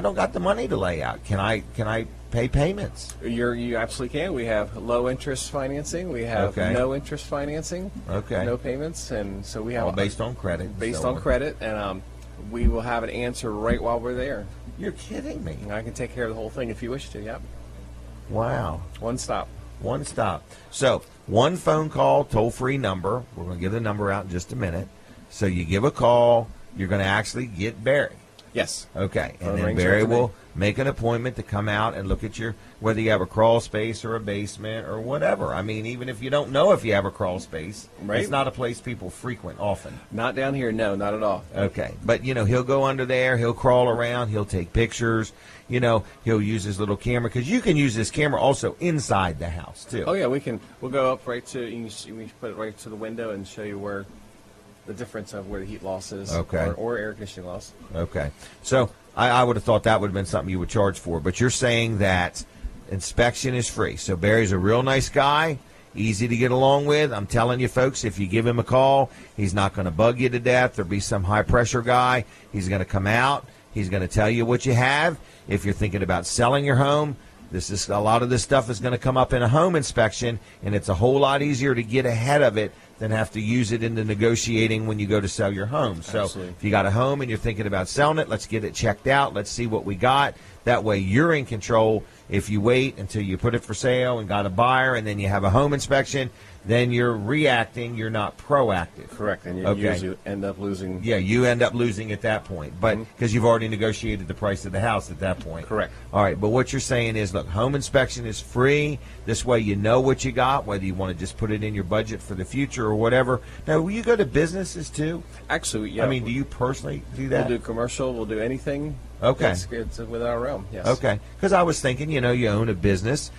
don't got the money to lay out. Can I pay payments? You absolutely can. We have low interest financing. We have no interest financing. Okay. No payments, and so we have all based on credit. Based on credit, and we will have an answer right while we're there. You're kidding me. I can take care of the whole thing if you wish to. Yep. Wow. One stop. So one phone call, toll-free number. We're going to give the number out in just a minute. So you give a call. You're going to actually get Barry. Yes. Okay. And then Barry will make an appointment to come out and look at whether you have a crawl space or a basement or whatever. Even if you don't know if you have a crawl space, it's not a place people frequent often. Not down here, no, not at all. Okay. But, he'll go under there, he'll crawl around, he'll take pictures, he'll use his little camera, because you can use this camera also inside the house, too. Oh, yeah, we'll go up right to, we put it right to the window and show you where the difference of where the heat loss is or air conditioning loss. Okay. So I would have thought that would have been something you would charge for, but you're saying that inspection is free. So Barry's a real nice guy, easy to get along with. I'm telling you, folks, if you give him a call, he's not going to bug you to death. There'll be some high-pressure guy. He's going to come out. He's going to tell you what you have. If you're thinking about selling your home, a lot of this stuff is going to come up in a home inspection, and it's a whole lot easier to get ahead of it than have to use it in the negotiating when you go to sell your home. So if you got a home and you're thinking about selling it, let's get it checked out. Let's see what we got. That way you're in control. If you wait until you put it for sale and got a buyer and then you have a home inspection, then you're reacting. You're not proactive. Correct. And you end up losing. Yeah, you end up losing at that point. But because you've already negotiated the price of the house at that point. Correct. All right. But what you're saying is, look, home inspection is free. This way you know what you got, whether you want to just put it in your budget for the future or whatever. Now, will you go to businesses too? Actually, yeah. Do you personally do that? We'll do commercial. We'll do anything. Okay. It's within our realm, yes. Okay. Because I was thinking, you own a business.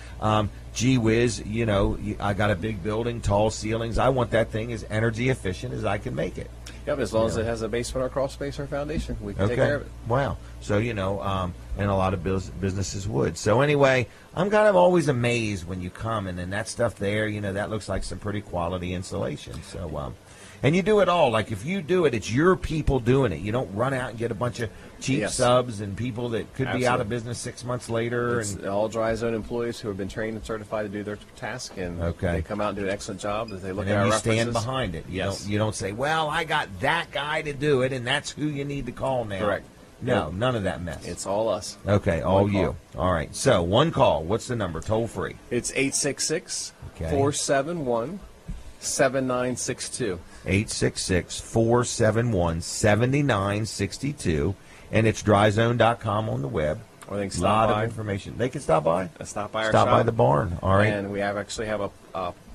Gee whiz, I got a big building, tall ceilings. I want that thing as energy efficient as I can make it. Yep, as long as it has a basement or crawl space or foundation, we can take care of it. Wow. So, and a lot of businesses would. So anyway, I'm kind of always amazed when you come and then that stuff there, that looks like some pretty quality insulation. So, and you do it all. Like if you do it, it's your people doing it. You don't run out and get a bunch of cheap subs and people that could be out of business 6 months later. It's all dry zone employees who have been trained and certified to do their task, and they come out and do an excellent job. As they look at our references, stand behind it. You don't say, "Well, I got that guy to do it, and that's who you need to call now." Correct. No, none of that mess. It's all us. Okay, all you. All right. So, one call. What's the number? Toll free. It's 866-471-7962. 866-471-7962. And it's dryzone.com on the web. Or they can a lot stop by. Of information. They can stop by? Stop by our Stop shop. by the barn. All right. And we actually have a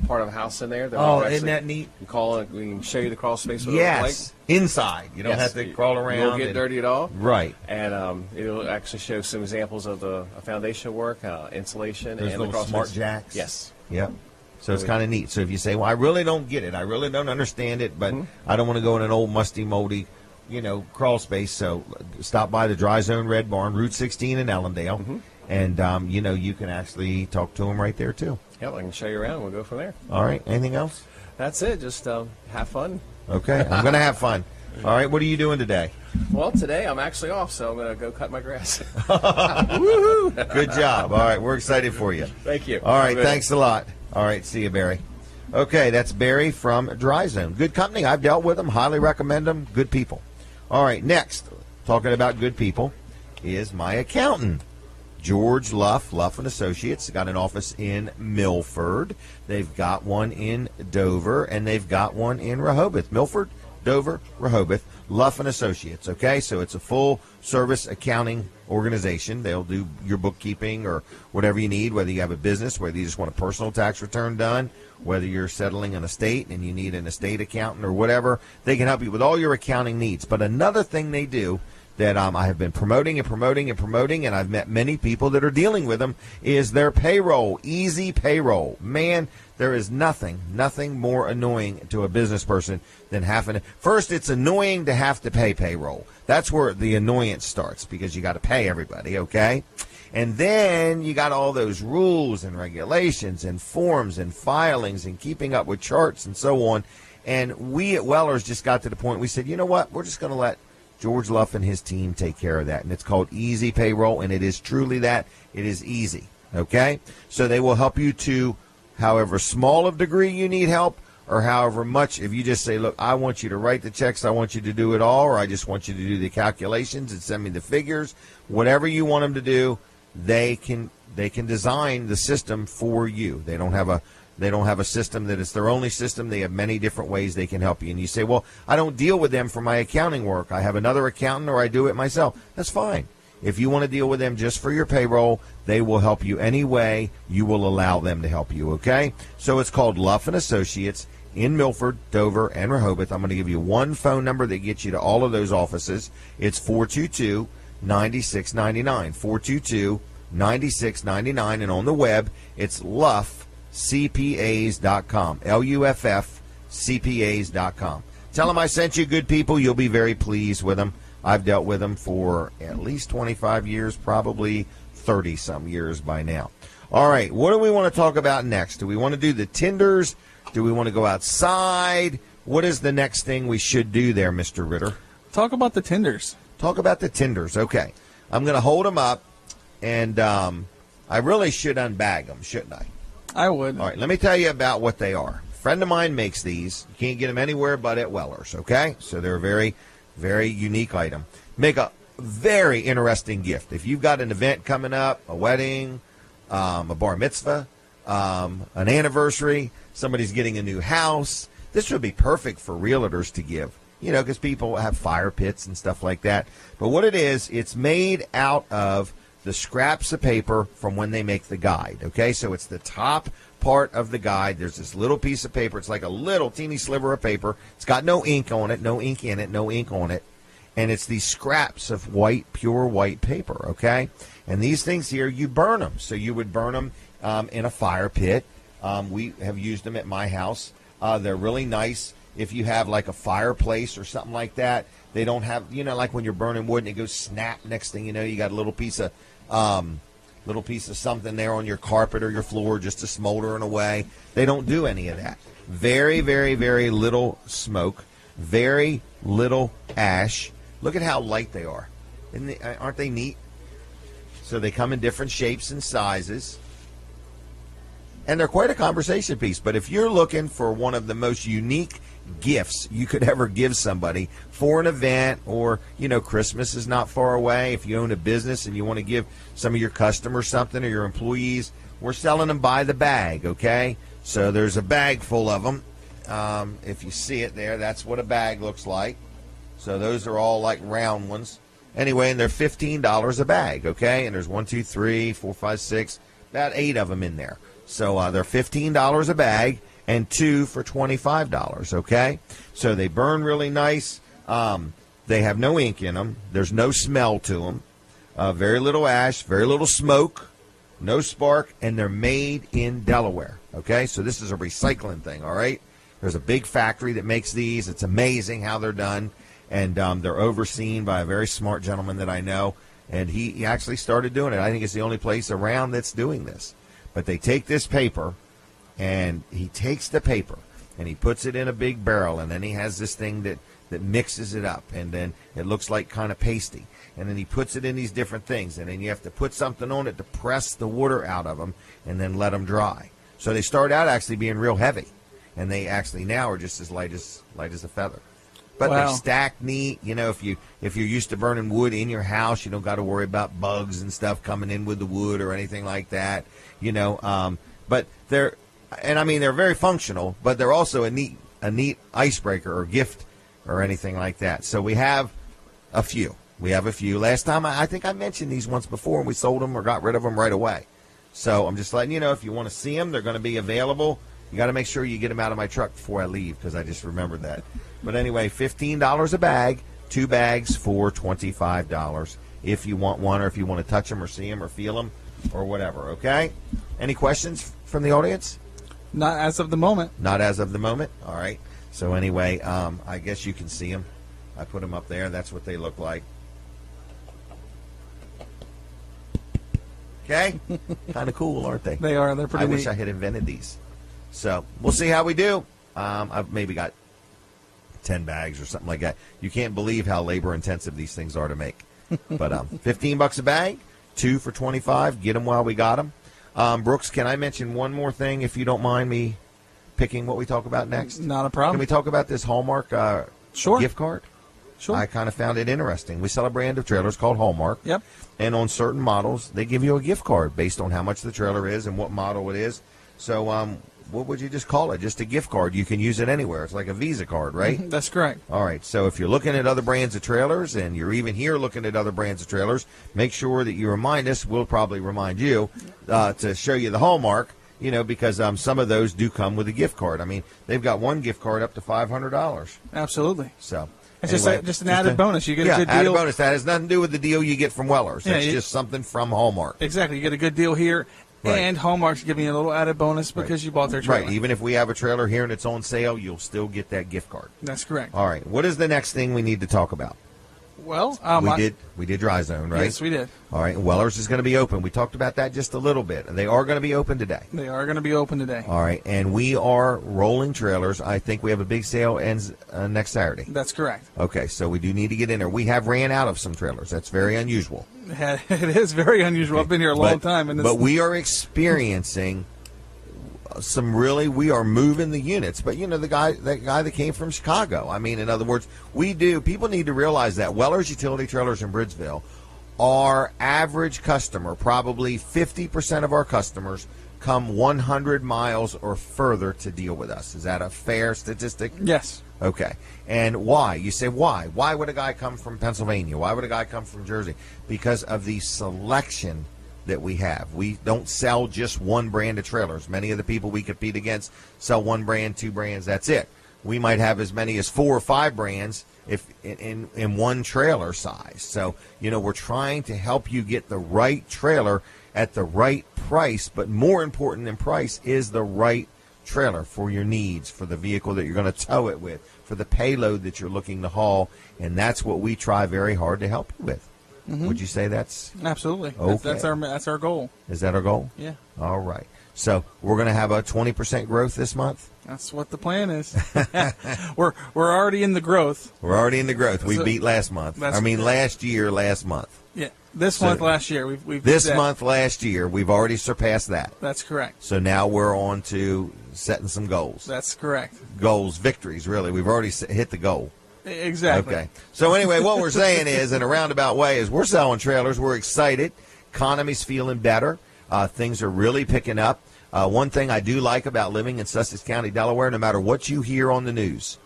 part of a house in there. That isn't that neat? You call it, we can show you the crawl space. With Yes. Inside. You don't have to crawl around. You won't get dirty at all. Right. And it'll actually show some examples of the foundation work, insulation, There's and little the crawl smart space. jacks. Yes. Yep. So it's kind of neat. So if you say, well, I really don't get it. I really don't understand it, but I don't want to go in an old musty, moldy, crawl space. So stop by the Dry Zone Red Barn, Route 16 in Ellendale. And, you can actually talk to them right there, too. Yep, I can show you around. We'll go from there. All right. Anything else? That's it. Just have fun. Okay. I'm going to have fun. All right. What are you doing today? Well, today I'm actually off, so I'm going to go cut my grass. Woohoo! Good job. All right. We're excited for you. Thank you. All right. Thanks a lot. All right. See you, Barry. Okay. That's Barry from Dry Zone. Good company. I've dealt with them. Highly recommend them. Good people. All right. Next, talking about good people, is my accountant. George Luff & Associates. Got an office in Milford. They've got one in Dover, and they've got one in Rehoboth. Milford, Dover, Rehoboth, Luff & Associates. Okay, so it's a full-service accounting organization. They'll do your bookkeeping or whatever you need, whether you have a business, whether you just want a personal tax return done, whether you're settling an estate and you need an estate accountant or whatever. They can help you with all your accounting needs. But another thing they do that I have been promoting, and I've met many people that are dealing with them, is their payroll, easy payroll. Man, there is nothing more annoying to a business person than having first, it's annoying to have to pay payroll. That's where the annoyance starts, because you got to pay everybody, okay? And then you got all those rules and regulations and forms and filings and keeping up with charts and so on. And we at Weller's just got to the point, we said, you know what, we're just going to let George Luff and his team take care of that. And it's called Easy Payroll, and it is truly that. It is easy, okay? So they will help you to however small of degree you need help, or however much. If you just say, look, I want you to write the checks, I want you to do it all, or I just want you to do the calculations and send me the figures, whatever you want them to do, they can design the system for you. They don't have a system that is their only system. They have many different ways they can help you. And you say, well, I don't deal with them for my accounting work. I have another accountant, or I do it myself. That's fine. If you want to deal with them just for your payroll, they will help you any way you will allow them to help you, okay? So it's called Luff & Associates in Milford, Dover, and Rehoboth. I'm going to give you one phone number that gets you to all of those offices. It's 422-9699, 422-9699. And on the web, it's luffcpas.com, LUFF CPAs.com. Tell them I sent you, good people. You'll be very pleased with them. I've dealt with them for at least 25 years, probably 30-some years by now. All right, what do we want to talk about next? Do we want to do the tenders? Do we want to go outside? What is the next thing we should do there, Mr. Ritter? Talk about the tenders. Talk about the tenders. Okay. I'm going to hold them up, and I really should unbag them, shouldn't I? I would. All right, let me tell you about what they are. A friend of mine makes these. You can't get them anywhere but at Weller's, okay? So they're a very, very unique item. Make a very interesting gift. If you've got an event coming up, a wedding, a bar mitzvah, an anniversary, somebody's getting a new house, this would be perfect for realtors to give, because people have fire pits and stuff like that. But what it is, it's made out of the scraps of paper from when they make the guide, okay? So it's the top part of the guide. There's this little piece of paper. It's like a little teeny sliver of paper. It's got no ink on it, no ink in it, no ink on it. And it's these scraps of white, pure white paper, okay? And these things here, you burn them. So you would burn them in a fire pit. We have used them at my house. They're really nice if you have like a fireplace or something like that. They don't have, like when you're burning wood and it goes snap, next thing you know, you got a little piece of something there on your carpet or your floor just to smoldering away. They don't do any of that. Very, very, very little smoke, very little ash. Look at how light they are. Aren't they neat? So they come in different shapes and sizes. And they're quite a conversation piece. But if you're looking for one of the most unique gifts you could ever give somebody for an event, or, Christmas is not far away. If you own a business and you want to give some of your customers something or your employees, we're selling them by the bag, okay? So there's a bag full of them. If you see it there, that's what a bag looks like. So those are all like round ones. Anyway, and they're $15 a bag, okay? And there's 1, 2, 3, 4, 5, 6, about 8 of them in there. So they're $15 a bag, and 2 for $25, okay? So they burn really nice. They have no ink in them. There's no smell to them. Very little ash, very little smoke, no spark, and they're made in Delaware, okay? So this is a recycling thing, all right? There's a big factory that makes these. It's amazing how they're done. And they're overseen by a very smart gentleman that I know, and he actually started doing it. I think it's the only place around that's doing this. But they take this paper, and he takes the paper, and he puts it in a big barrel, and then he has this thing that mixes it up, and then it looks like kind of pasty. And then he puts it in these different things, and then you have to put something on it to press the water out of them and then let them dry. So they start out actually being real heavy, and they actually now are just as light as a feather. But wow. They stack neat. If you're used to burning wood in your house, you don't got to worry about bugs and stuff coming in with the wood or anything like that. But they're very functional, but they're also a neat icebreaker or gift or anything like that. So we have a few. Last time I think I mentioned these once before, and we sold them or got rid of them right away. So I'm just letting you know, if you want to see them, they're going to be available. You got to make sure you get them out of my truck before I leave, because I just remembered that. But anyway, $15 a bag, 2 bags for $25 if you want one, or if you want to touch them or see them or feel them or whatever, okay? Any questions from the audience? Not as of the moment. Not as of the moment? All right. So anyway, I guess you can see them. I put them up there. That's what they look like. Okay? Kind of cool, aren't they? They are. They're pretty neat. I wish I had invented these. So we'll see how we do. I've maybe got 10 bags or something like that. You can't believe how labor intensive these things are to make. But $15 a bag, 2 for $25. Get them while we got them. Brooks, can I mention one more thing, if you don't mind me picking what we talk about next? Not a problem. Can we talk about this Hallmark sure. gift card? Sure. I kind of found it interesting. We sell a brand of trailers called Hallmark. Yep. And on certain models, they give you a gift card based on how much the trailer is and what model it is. So what would you just call it? Just a gift card. You can use it anywhere. It's like a Visa card, right? That's correct. All right. So if you're looking at other brands of trailers, and you're even here looking at other brands of trailers, make sure that you remind us. We'll probably remind you to show you the Hallmark, because some of those do come with a gift card. I mean, they've got one gift card up to $500. Absolutely. So it's anyway, just an added bonus. You get a good deal. added bonus. That has nothing to do with the deal you get from Weller's. That's just something from Hallmark. Exactly. You get a good deal here. Right. And Hallmark's giving you a little added bonus because you bought their trailer. Right. Even if we have a trailer here and it's on sale, you'll still get that gift card. That's correct. All right. What is the next thing we need to talk about? Well, we did Dry Zone, right? Yes, we did. All right. Weller's is going to be open. We talked about that just a little bit. They are going to be open today. They are going to be open today. All right. And we are rolling trailers. I think we have a big sale ends next Saturday. That's correct. Okay. So we do need to get in there. We have ran out of some trailers. That's very unusual. It is very unusual. Okay. I've been here a long time. But we are experiencing we are moving the units. But, that guy that came from Chicago. I mean, in other words, people need to realize that Weller's Utility Trailers in Bridgeville, our average customer, probably 50% of our customers, come 100 miles or further to deal with us. Is that a fair statistic? Yes. Okay. And why? You say, why? Why would a guy come from Pennsylvania? Why would a guy come from Jersey? Because of the selection that we have. We don't sell just one brand of trailers. Many of the people we compete against sell one brand, 2 brands, that's it. We might have as many as 4 or 5 brands if in one trailer size. So, we're trying to help you get the right trailer at the right price, but more important than price is the right trailer for your needs, for the vehicle that you're going to tow it with, for the payload that you're looking to haul, and that's what we try very hard to help you with. Mm-hmm. Would you say that's absolutely? Okay. That's our goal. Is that our goal? Yeah. All right. So we're going to have a 20% growth this month. That's what the plan is. We're already in the growth. We're already in the growth. We beat last month. Last year, last month. Yeah. This month, last year. We've this month, last year, we've already surpassed that. That's correct. So now we're on to setting some goals. That's correct. Goals, victories, really. We've already hit the goal. Exactly. Okay. So anyway, what we're saying is, in a roundabout way, is we're selling trailers. We're excited. Economy's feeling better. Things are really picking up. One thing I do like about living in Sussex County, Delaware, no matter what you hear on the news,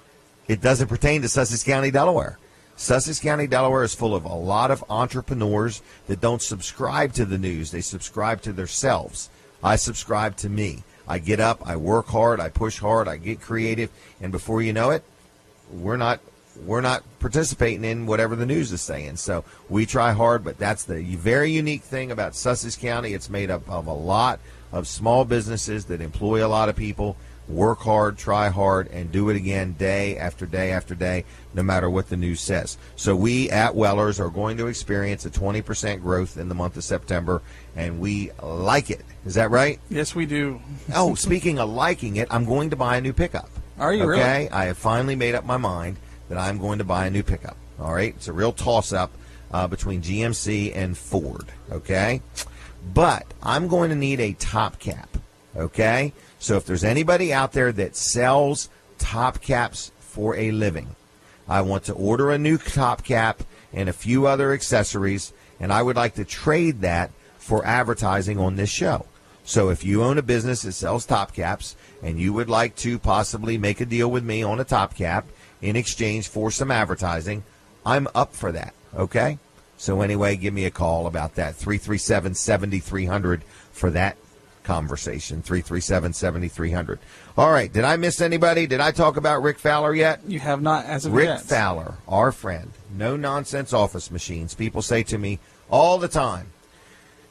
it doesn't pertain to Sussex County, Delaware. Sussex County, Delaware is full of a lot of entrepreneurs that don't subscribe to the news. They subscribe to themselves. I subscribe to me. I get up, I work hard, I push hard, I get creative, and before you know it, we're not participating in whatever the news is saying. So we try hard, but that's the very unique thing about Sussex County. It's made up of a lot of small businesses that employ a lot of people, work hard, try hard, and do it again day after day after day, no matter what the news says. So we at Wellers are going to experience a 20% growth in the month of September, and we like it. Is that right? Yes, we do. Oh, speaking of liking it, I'm going to buy a new pickup. Are you okay? really? I have finally made up my mind that I'm going to buy a new pickup. All right? It's a real toss-up between GMC and Ford. Okay? But I'm going to need a top cap. Okay? So if there's anybody out there that sells top caps for a living, I want to order a new top cap and a few other accessories, and I would like to trade that for advertising on this show. So if you own a business that sells top caps and you would like to possibly make a deal with me on a top cap in exchange for some advertising, I'm up for that, okay? So anyway, give me a call about that, 337-7300 for that conversation, 337-7300. All right, did I miss anybody? Did I talk about Rick Fowler yet? You have not as of Rick yet. Fowler, our friend, no-nonsense office machines. People say to me all the time,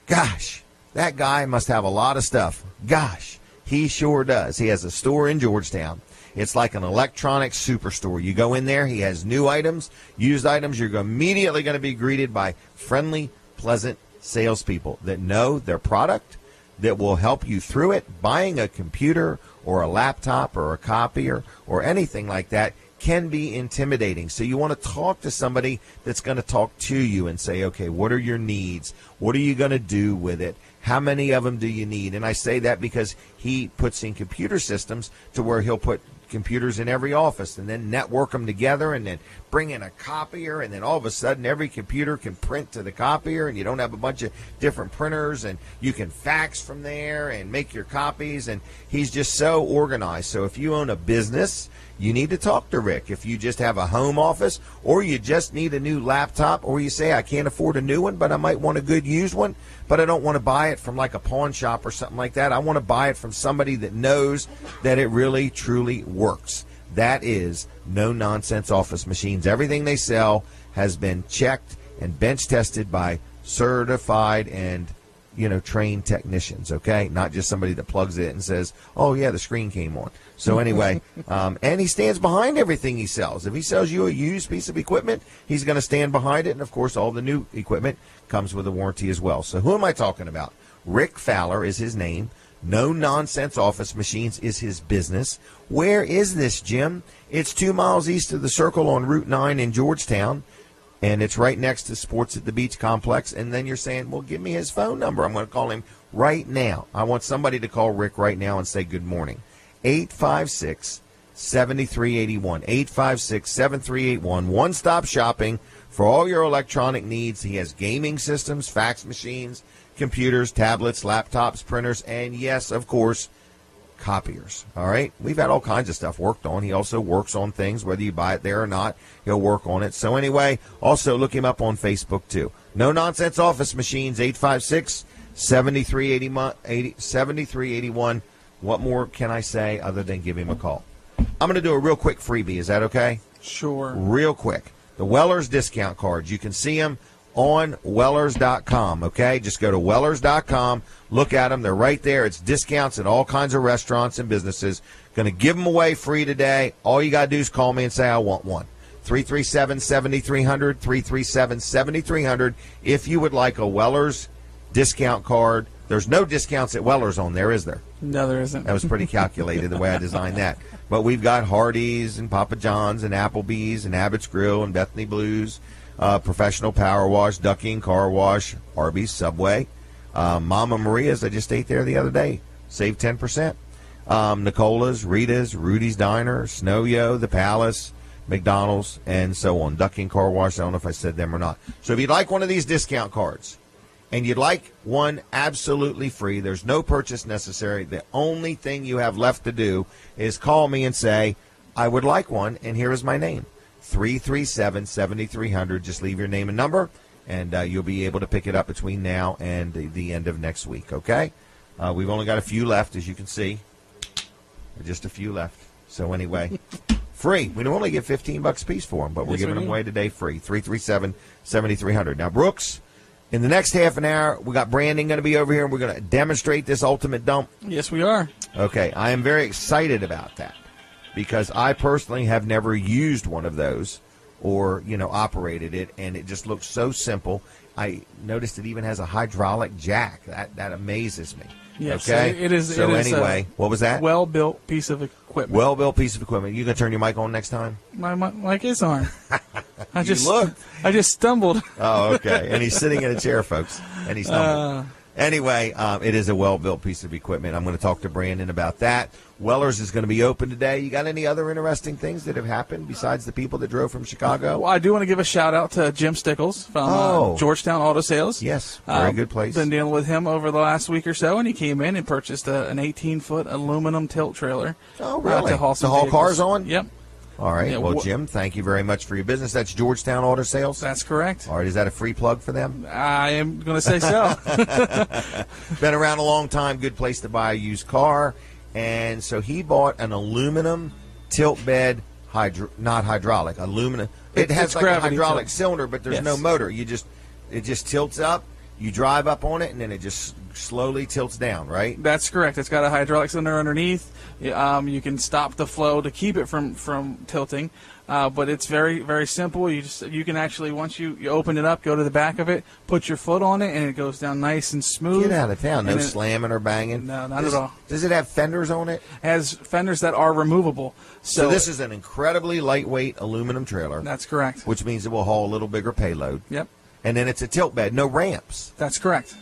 gosh, that guy must have a lot of stuff. Gosh, he sure does. He has a store in Georgetown. It's like an electronics superstore. You go in there, he has new items, used items. You're immediately going to be greeted by friendly, pleasant salespeople that know their product, that will help you through it. Buying a computer or a laptop or a copier or anything like that can be intimidating. So you want to talk to somebody that's going to talk to you and say, okay, what are your needs? What are you going to do with it? How many of them do you need? And I say that because he puts in computer systems to where he'll put computers in every office and then network them together and then bring in a copier, and then all of a sudden every computer can print to the copier, and you don't have a bunch of different printers, and you can fax from there and make your copies, and he's just so organized. So if you own a business, you need to talk to Rick. If you just have a home office, or you just need a new laptop, or you say, I can't afford a new one, but I might want a good used one, but I don't want to buy it from like a pawn shop or something like that. I want to buy it from somebody that knows that it really, truly works. That is no-nonsense office machines. Everything they sell has been checked and bench tested by certified and trained technicians, okay? Not just somebody that plugs it and says, oh, yeah, the screen came on. So anyway, and he stands behind everything he sells. If he sells you a used piece of equipment, he's going to stand behind it. And, of course, all the new equipment comes with a warranty as well. So who am I talking about? Rick Fowler is his name. No-nonsense office machines is his business. Where is this, Jim? It's 2 miles east of the Circle on Route 9 in Georgetown. And it's right next to Sports at the Beach Complex. And then you're saying, well, give me his phone number. I'm going to call him right now. I want somebody to call Rick right now and say good morning. 856-7381. 856-7381. One-stop shopping for all your electronic needs. He has gaming systems, fax machines, computers, tablets, laptops, printers, and, yes, of course, copiers. All right? We've had all kinds of stuff worked on. He also works on things, whether you buy it there or not. He'll work on it. So anyway, also look him up on Facebook, too. No Nonsense Office Machines, 856-7381. What more can I say other than give him a call? I'm going to do a real quick freebie. Is that okay? Sure. Real quick. The Wellers discount cards. You can see them on Wellers.com, okay? Just go to Wellers.com. Look at them. They're right there. It's discounts at all kinds of restaurants and businesses. Going to give them away free today. All you got to do is call me and say, I want one. 337-7300, 337-7300. If you would like a Wellers discount card. There's no discounts at Wellers on there, is there? No, there isn't. That was pretty calculated the way I designed that. But we've got Hardee's and Papa John's and Applebee's and Abbott's Grill and Bethany Blues, Professional Power Wash, Ducky and Car Wash, Arby's, Subway, Mama Maria's. I just ate there the other day. Saved 10%. Nicola's, Rita's, Rudy's Diner, Snow Yo, The Palace, McDonald's, and so on. Duck Inn Car Wash, I don't know if I said them or not. So if you'd like one of these discount cards, and you'd like one absolutely free, there's no purchase necessary. The only thing you have left to do is call me and say, I would like one, and here is my name. 337-7300. Just leave your name and number, and you'll be able to pick it up between now and the end of next week, okay? We've only got a few left, as you can see. Just a few left. So anyway, free. We normally get $15 a piece for them, but we're giving them away today free. 337-7300. Now, Brooks, in the next half an hour, we got Brandon going to be over here, and we're going to demonstrate this ultimate dump. Yes, we are. Okay, I am very excited about that because I personally have never used one of those or, operated it, and it just looks so simple. I noticed it even has a hydraulic jack. That amazes me. Yes, okay. It is. So it is anyway, what was that? Well-built piece of equipment. Well-built piece of equipment. You gonna turn your mic on next time? My mic is on. I just stumbled. Oh, okay. And he's sitting in a chair, folks, and he stumbled. Anyway, it is a well-built piece of equipment. I'm going to talk to Brandon about that. Weller's is going to be open today. You got any other interesting things that have happened besides the people that drove from Chicago? Well, I do want to give a shout-out to Jim Stickles from Georgetown Auto Sales. Yes, very good place. Been dealing with him over the last week or so, and he came in and purchased an 18-foot aluminum tilt trailer. Oh, really? To haul some haul vehicles. cars on? Yep. All right. Well, Jim, thank you very much for your business. That's Georgetown Auto Sales? That's correct. All right. Is that a free plug for them? I am going to say so. Been around a long time. Good place to buy a used car. And so he bought an aluminum tilt bed, not hydraulic, aluminum. It has like a hydraulic cylinder, but there's no motor. It just tilts up. You drive up on it, and then it just slowly tilts down, right? That's correct. It's got a hydraulic cylinder underneath. You can stop the flow to keep it from tilting, but it's very, very simple. You can actually, once you open it up, go to the back of it, put your foot on it, and it goes down nice and smooth. Get out of town. No slamming or banging. No, not at all. Does it have fenders on it? It has fenders that are removable. So this is an incredibly lightweight aluminum trailer. That's correct. Which means it will haul a little bigger payload. Yep. And then it's a tilt bed, no ramps. That's correct.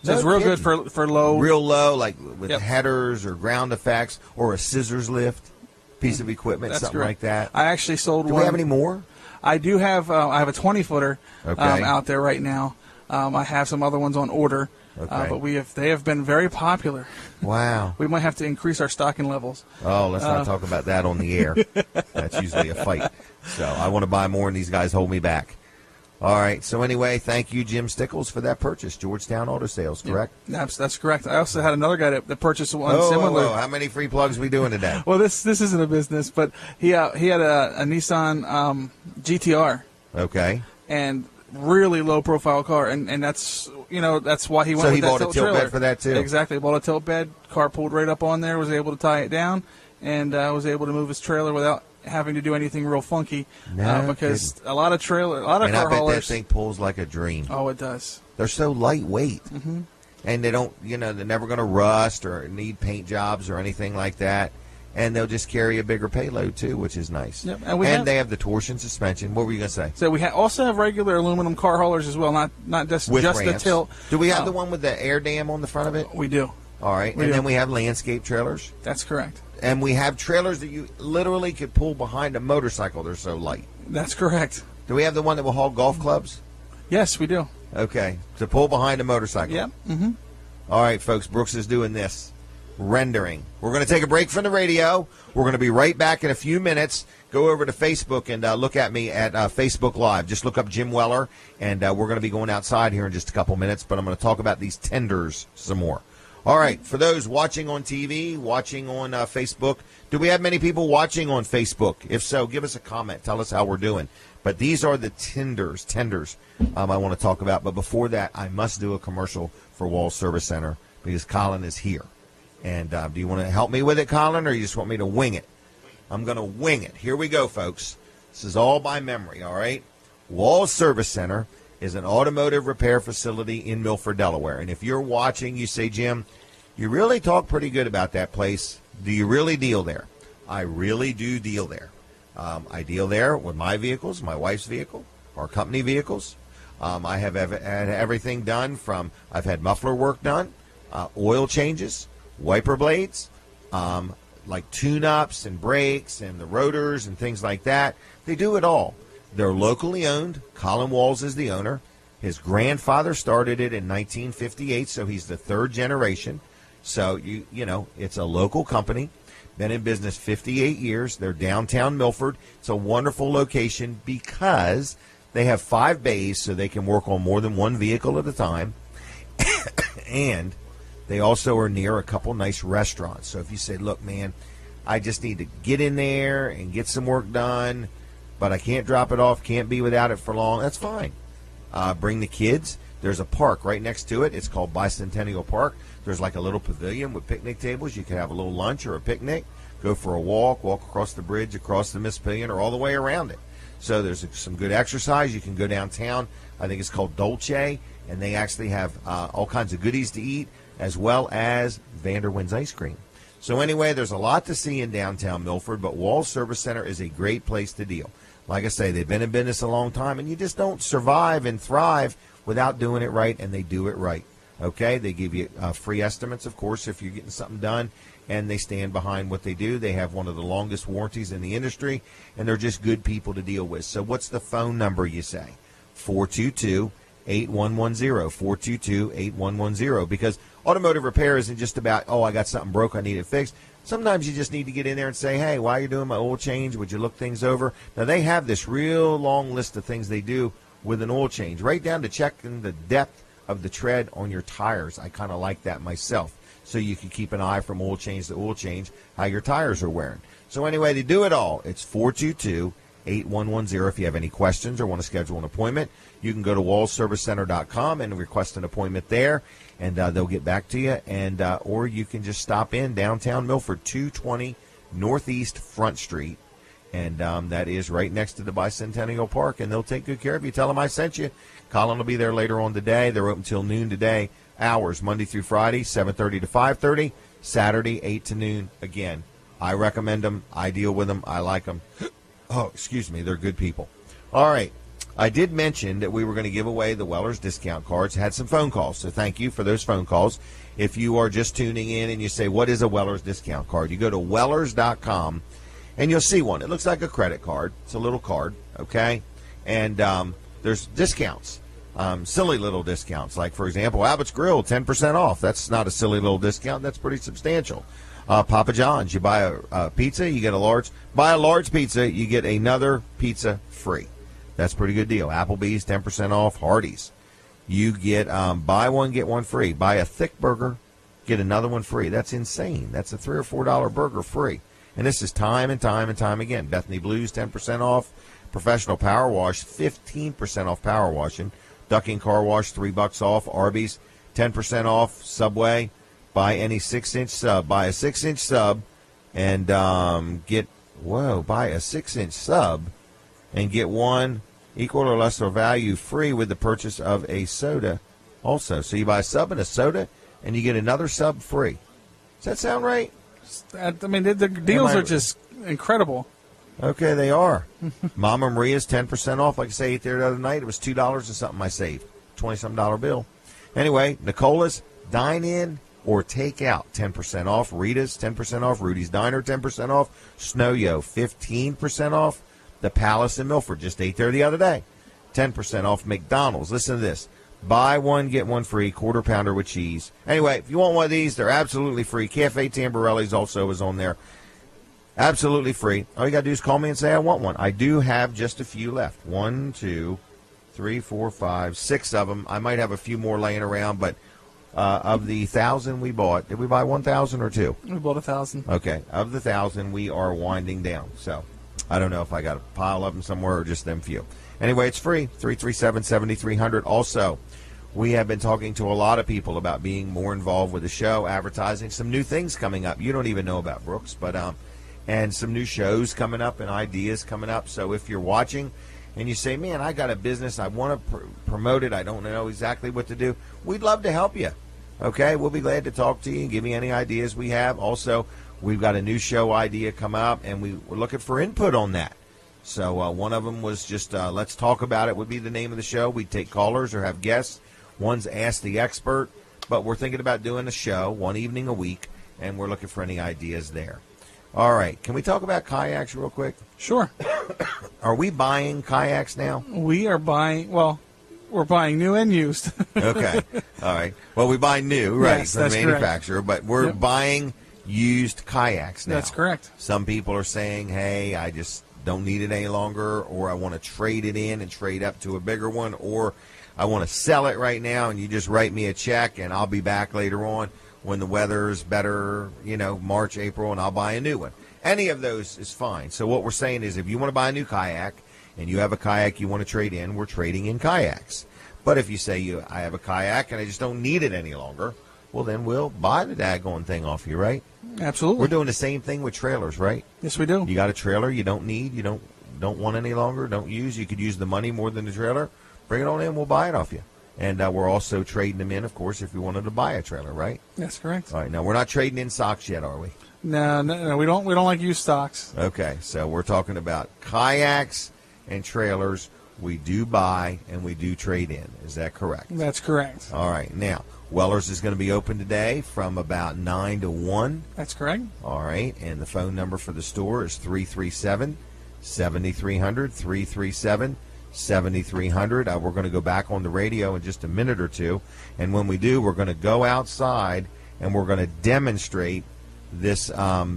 So it's real good for low. Real low, like with headers or ground effects or a scissors lift piece of equipment, something like that. I actually sold one. Do we have any more? I do have. I have a 20-footer out there right now. I have some other ones on order, but they have been very popular. Wow. We might have to increase our stocking levels. Oh, let's not talk about that on the air. That's usually a fight. So I want to buy more, and these guys hold me back. All right. So anyway, thank you, Jim Stickles, for that purchase. Georgetown Auto Sales, correct? Yeah, that's correct. I also had another guy that purchased one similar. How many free plugs are we doing today? Well, this isn't a business, but he had a Nissan GTR. Okay. And really low profile car, and that's why he went. So with he bought a tilt bed for that too. Exactly. Bought a tilt bed. Car pulled right up on there. Was able to tie it down, and was able to move his trailer without having to do anything real funky, because kidding. a lot of car haulers. I bet that thing pulls like a dream. Oh, it does. They're so lightweight, and they don't, they're never going to rust or need paint jobs or anything like that. And they'll just carry a bigger payload too, which is nice. Yep. And they have the torsion suspension. What were you going to say? So we also have regular aluminum car haulers as well, not just the tilt. Do we have the one with the air dam on the front of it? We do. All right. Then we have landscape trailers. That's correct. And we have trailers that you literally could pull behind a motorcycle. They're so light. That's correct. Do we have the one that will haul golf clubs? Yes, we do. Okay. To pull behind a motorcycle. Yep. All right, folks. Brooks is doing this. Rendering. We're going to take a break from the radio. We're going to be right back in a few minutes. Go over to Facebook and look at me at Facebook Live. Just look up Jim Weller, and we're going to be going outside here in just a couple minutes, but I'm going to talk about these tenders some more. All right, for those watching on TV, watching on Facebook, do we have many people watching on Facebook? If so, give us a comment. Tell us how we're doing. But these are the tenders I want to talk about. But before that, I must do a commercial for Wall Service Center because Colin is here. And do you want to help me with it, Colin, or you just want me to wing it? I'm going to wing it. Here we go, folks. This is all by memory, all right? Wall Service Center is an automotive repair facility in Milford, Delaware. And if you're watching, you say, Jim, you really talk pretty good about that place. Do you really deal there? I really do deal there. I deal there with my vehicles, my wife's vehicle, our company vehicles. I have had everything done from, I've had muffler work done, oil changes, wiper blades, like tune-ups and brakes and the rotors and things like that. They do it all. They're locally owned. Colin Walls is the owner. His grandfather started it in 1958, so he's the third generation. So, you know, it's a local company. Been in business 58 years. They're downtown Milford. It's a wonderful location because they have 5 bays, so they can work on more than one vehicle at a time. And they also are near a couple nice restaurants. So if you say, look, man, I just need to get in there and get some work done, but I can't drop it off, can't be without it for long, that's fine. Bring the kids. There's a park right next to it. It's called Bicentennial Park. There's like a little pavilion with picnic tables. You can have a little lunch or a picnic, go for a walk across the bridge, across the Mississippian, or all the way around it. So there's some good exercise. You can go downtown. I think it's called Dolce, and they actually have all kinds of goodies to eat, as well as Vanderwin's ice cream. So anyway, there's a lot to see in downtown Milford, but Walls Service Center is a great place to deal. Like I say, they've been in business a long time, and you just don't survive and thrive without doing it right, and they do it right. Okay, they give you free estimates, of course, if you're getting something done, and they stand behind what they do. They have one of the longest warranties in the industry, and they're just good people to deal with. So what's the phone number, you say? 422-8110, 422-8110, because automotive repair isn't just about, oh, I got something broke, I need it fixed. Sometimes you just need to get in there and say, hey, while you're doing my oil change, would you look things over? Now, they have this real long list of things they do with an oil change, right down to checking the depth of the tread on your tires. I kind of like that myself, so you can keep an eye from oil change to oil change, how your tires are wearing. So anyway, they do it all. It's 422-8110. If you have any questions or want to schedule an appointment, you can go to wallservicecenter.com and request an appointment there, and they'll get back to you. And or you can just stop in downtown Milford, 220 Northeast Front Street, and that is right next to the Bicentennial Park, and they'll take good care of you. Tell them I sent you. Colin will be there later on today. They're open till noon today, hours Monday through Friday, 7:30 to 5:30, Saturday 8 to noon. Again, I recommend them. I deal with them. I like them. Oh, excuse me. They're good people. All right. I did mention that we were going to give away the Weller's discount cards. Had some phone calls, so thank you for those phone calls. If you are just tuning in and you say, what is a Weller's discount card? You go to wellers.com, and you'll see one. It looks like a credit card. It's a little card, okay? And there's discounts, silly little discounts. Like, for example, Abbott's Grill, 10% off. That's not a silly little discount. That's pretty substantial. Papa John's, you buy a pizza, you get a large. Buy a large pizza, you get another pizza free. That's a pretty good deal. Applebee's, 10% off. Hardee's, you get buy one, get one free. Buy a thick burger, get another one free. That's insane. That's a $3 or $4 burger free. And this is time and time and time again. Bethany Blues, 10% off. Professional Power Wash, 15% off power washing. Ducking Car Wash, $3 off. Arby's, 10% off. Subway, buy any 6-inch sub. Buy a 6-inch sub and buy a 6-inch sub and get one equal or lesser value free with the purchase of a soda also. So you buy a sub and a soda, and you get another sub free. Does that sound right? I mean, the deals are just incredible. Okay, they are. Mama Maria's 10% off. Like I say, there the other night, it was $2 and something I saved. $20-some bill. Anyway, Nicola's, dine in or take out, 10% off. Rita's, 10% off. Rudy's Diner, 10% off. Snow-Yo, 15% off. The Palace in Milford, just ate there the other day, 10% off. McDonald's, listen to this. Buy one, get one free, quarter pounder with cheese. Anyway, if you want one of these, they're absolutely free. Cafe Tamborelli's also is on there. Absolutely free. All you got to do is call me and say I want one. I do have just a few left. 1, 2, 3, 4, 5, 6 of them. I might have a few more laying around, but of the 1,000 we bought, did we buy 1,000 or 2? We bought 1,000. Okay, of the 1,000, we are winding down. So I don't know if I got a pile of them somewhere or just them few. Anyway, it's free, 337-7300. Also, we have been talking to a lot of people about being more involved with the show, advertising, some new things coming up. You don't even know about, Brooks, but and some new shows coming up and ideas coming up. So if you're watching and you say, man, I got a business, I want to promote it, I don't know exactly what to do, we'd love to help you. Okay, we'll be glad to talk to you and give you any ideas we have. Also, we've got a new show idea come up, and we're looking for input on that. So one of them was just Let's Talk About It would be the name of the show. We'd take callers or have guests. One's Ask the Expert, but we're thinking about doing a show one evening a week, and we're looking for any ideas there. All right. Can we talk about kayaks real quick? Sure. Are we buying kayaks now? We are buying, well, we're buying new and used. Okay. All right. Well, we buy new, right, Yes, from the that's manufacturer, but we're buying used kayaks now. That's correct. Some people are saying, hey, I just don't need it any longer, or I want to trade it in and trade up to a bigger one, or I want to sell it right now and you just write me a check and I'll be back later on when the weather's better, March, April, and I'll buy a new one. Any of those is fine. So what we're saying is if you want to buy a new kayak and you have a kayak you want to trade in, we're trading in kayaks. But if you say I have a kayak and I just don't need it any longer, well, then we'll buy the daggone thing off you, right? Absolutely. We're doing the same thing with trailers, right? Yes, we do. You got a trailer you don't need, you don't want any longer, don't use. You could use the money more than the trailer. Bring it on in, we'll buy it off you. And we're also trading them in, of course, if you wanted to buy a trailer, right? That's correct. All right. Now, we're not trading in socks yet, are we? No, we don't like used stocks. Okay. So we're talking about kayaks and trailers. We do buy and we do trade in. Is that correct? That's correct. All right. Now, Weller's is going to be open today from about 9 to 1. That's correct. All right. And the phone number for the store is 337-7300, 337-7300. We're going to go back on the radio in just a minute or two. And when we do, we're going to go outside and we're going to demonstrate this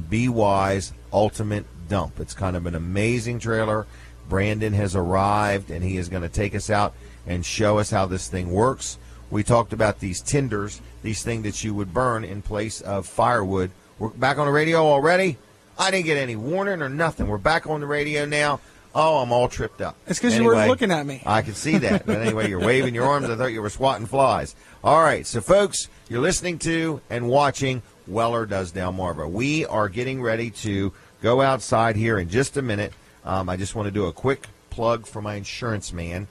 Be Wise Ultimate Dump. It's kind of an amazing trailer. Brandon has arrived, and he is going to take us out and show us how this thing works. We talked about these tinders, these things that you would burn in place of firewood. We're back on the radio already? I didn't get any warning or nothing. We're back on the radio now. Oh, I'm all tripped up. It's because you weren't looking at me. I can see that. But anyway, you're waving your arms. I thought you were swatting flies. All right. So, folks, you're listening to and watching Weller Does Delmarva. We are getting ready to go outside here in just a minute. I just want to do a quick plug for my insurance man.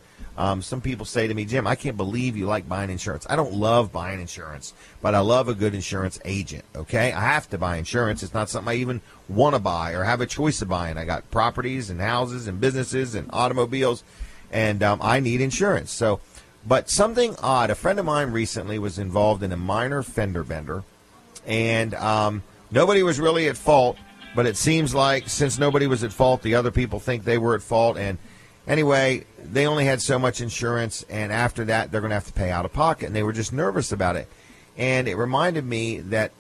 Some people say to me, Jim, I can't believe you like buying insurance. I don't love buying insurance, but I love a good insurance agent, okay? I have to buy insurance. It's not something I even want to buy or have a choice of buying. I got properties and houses and businesses and automobiles, and I need insurance. But something odd, a friend of mine recently was involved in a minor fender bender, and nobody was really at fault, but it seems like since nobody was at fault, the other people think they were at fault, and anyway, they only had so much insurance, and after that, they're going to have to pay out of pocket, and they were just nervous about it. And it reminded me that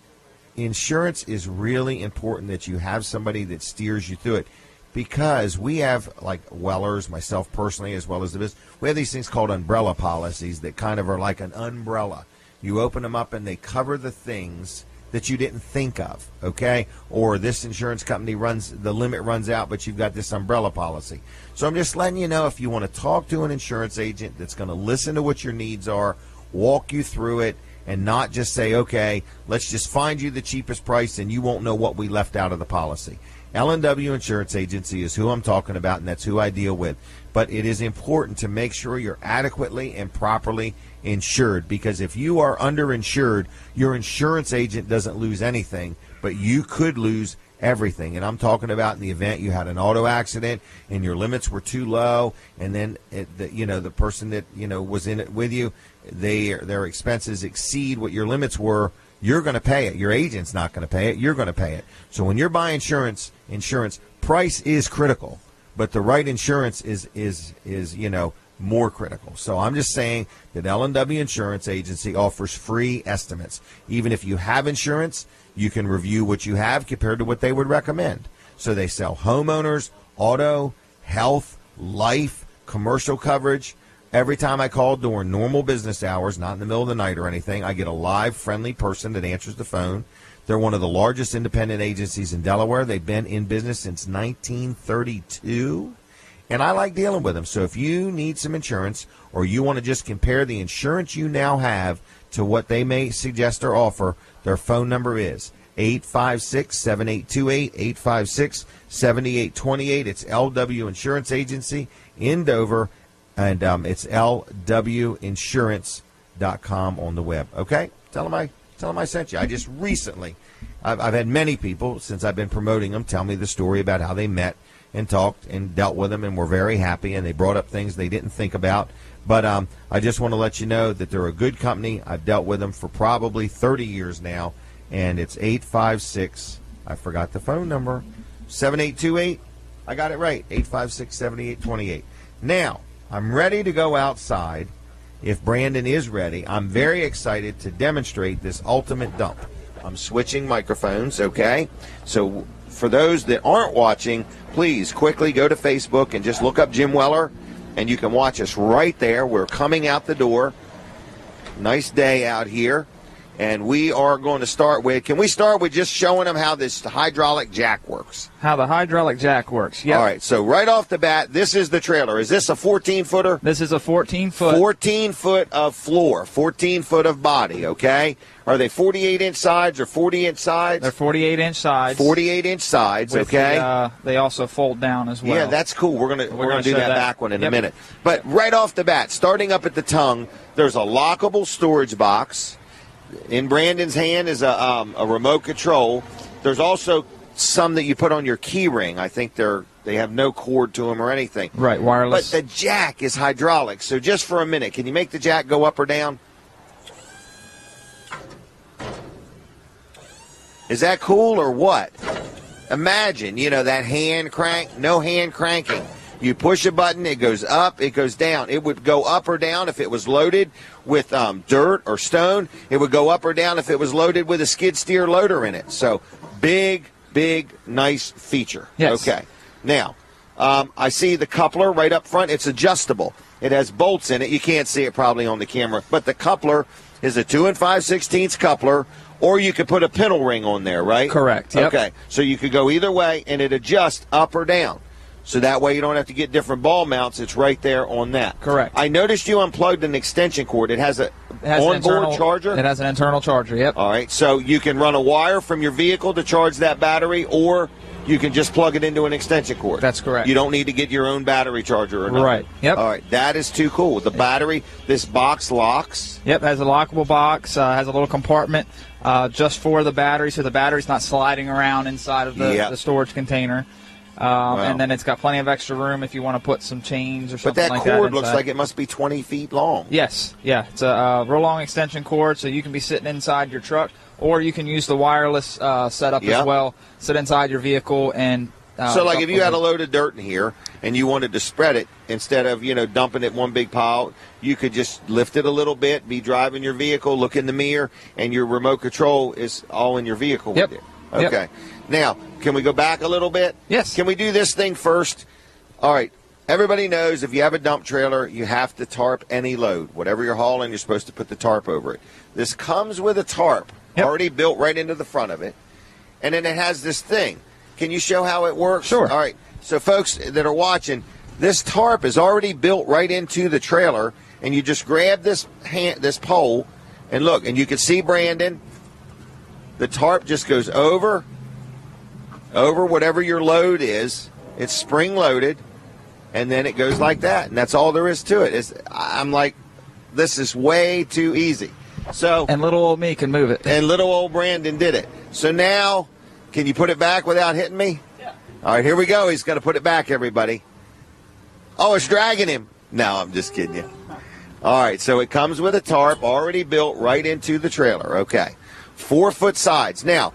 insurance is really important, that you have somebody that steers you through it, because we have, like Weller's, myself personally, as well as the business, we have these things called umbrella policies that kind of are like an umbrella. You open them up, and they cover the things that you didn't think of, okay? Or this insurance company the limit runs out, but you've got this umbrella policy. So I'm just letting you know, if you want to talk to an insurance agent that's going to listen to what your needs are, walk you through it, and not just say, okay, let's just find you the cheapest price and you won't know what we left out of the policy. L&W Insurance Agency is who I'm talking about, and that's who I deal with. But it is important to make sure you're adequately and properly insured, because if you are underinsured, your insurance agent doesn't lose anything, but you could lose everything. And I'm talking about in the event you had an auto accident and your limits were too low, and then the person that was in it with you, their expenses exceed what your limits were. You're going to pay it. Your agent's not going to pay it. You're going to pay it. So when you're buying insurance, price is critical, but the right insurance is more critical. So I'm just saying that L&W Insurance Agency offers free estimates. Even if you have insurance, you can review what you have compared to what they would recommend. So they sell homeowners, auto, health, life, commercial coverage. Every time I call during normal business hours, not in the middle of the night or anything, I get a live, friendly person that answers the phone. They're one of the largest independent agencies in Delaware. They've been in business since 1932, and I like dealing with them. So if you need some insurance, or you want to just compare the insurance you now have to what they may suggest or offer, their phone number is 856-7828, 856-7828. It's LW Insurance Agency in Dover. And it's lwinsurance.com on the web. Okay? Tell them I sent you. I just recently, I've had many people, since I've been promoting them, tell me the story about how they met and talked and dealt with them and were very happy, and they brought up things they didn't think about. But I just want to let you know that they're a good company. I've dealt with them for probably 30 years now, and it's 856. I forgot the phone number. 7828. I got it right. 856-7828. Now, I'm ready to go outside. If Brandon is ready, I'm very excited to demonstrate this ultimate dump. I'm switching microphones, okay? So for those that aren't watching, please quickly go to Facebook and just look up Jim Weller, and you can watch us right there. We're coming out the door. Nice day out here. And we are going to start with, can we start with just showing them how this hydraulic jack works? How the hydraulic jack works, yeah. All right, so right off the bat, this is the trailer. Is this a 14-footer? This is a 14-foot. 14-foot of floor, 14-foot of body, okay? Are they 48-inch sides or 40-inch sides? They're 48-inch sides. 48-inch sides, okay? They also fold down as well. Yeah, that's cool. We're gonna do that back one in a minute. But right off the bat, starting up at the tongue, there's a lockable storage box. In Brandon's hand is a remote control. There's also some that you put on your key ring. I think they have no cord to them or anything. Right, wireless. But the jack is hydraulic. So just for a minute, can you make the jack go up or down? Is that cool or what? Imagine, that hand crank, no hand cranking. You push a button, it goes up, it goes down. It would go up or down if it was loaded with dirt or stone. It would go up or down if it was loaded with a skid steer loader in it. So big, nice feature. Yes. Okay. Now, I see the coupler right up front. It's adjustable. It has bolts in it. You can't see it probably on the camera, but the coupler is a 2 5/16 coupler, or you could put a pintle ring on there, right? Correct. Yep. Okay. So you could go either way, and it adjusts up or down. So that way you don't have to get different ball mounts. It's right there on that. Correct. I noticed you unplugged an extension cord. It has an onboard charger? It has an internal charger, yep. All right. So you can run a wire from your vehicle to charge that battery, or you can just plug it into an extension cord. That's correct. You don't need to get your own battery charger or nothing. Right. Yep. All right. That is too cool. The battery, this box locks. Yep, has a lockable box, has a little compartment just for the battery, so the battery's not sliding around inside of the storage container. Wow. And then it's got plenty of extra room if you want to put some chains or something like that. But that cord inside. looks like it must be 20 feet long. Yes, yeah. It's a real long extension cord, so you can be sitting inside your truck, or you can use the wireless setup as well. Sit inside your vehicle and. So, like, if you had a load of dirt in here and you wanted to spread it instead of, dumping it one big pile, you could just lift it a little bit, be driving your vehicle, look in the mirror, and your remote control is all in your vehicle with you. Okay. Yep. Now, can we go back a little bit? Yes. Can we do this thing first? All right. Everybody knows if you have a dump trailer, you have to tarp any load. Whatever you're hauling, you're supposed to put the tarp over it. This comes with a tarp already built right into the front of it, and then it has this thing. Can you show how it works? Sure. All right. So, folks that are watching, this tarp is already built right into the trailer, and you just grab this pole, and look, and you can see Brandon. The tarp just goes over whatever your load is. It's spring-loaded, and then it goes like that, and that's all there is to it. I'm like, this is way too easy. So, and little old me can move it. And little old Brandon did it. So now, can you put it back without hitting me? Yeah. All right, here we go. He's going to put it back, everybody. Oh, it's dragging him. No, I'm just kidding you. All right, so it comes with a tarp already built right into the trailer. Okay. 4-foot sides. Now,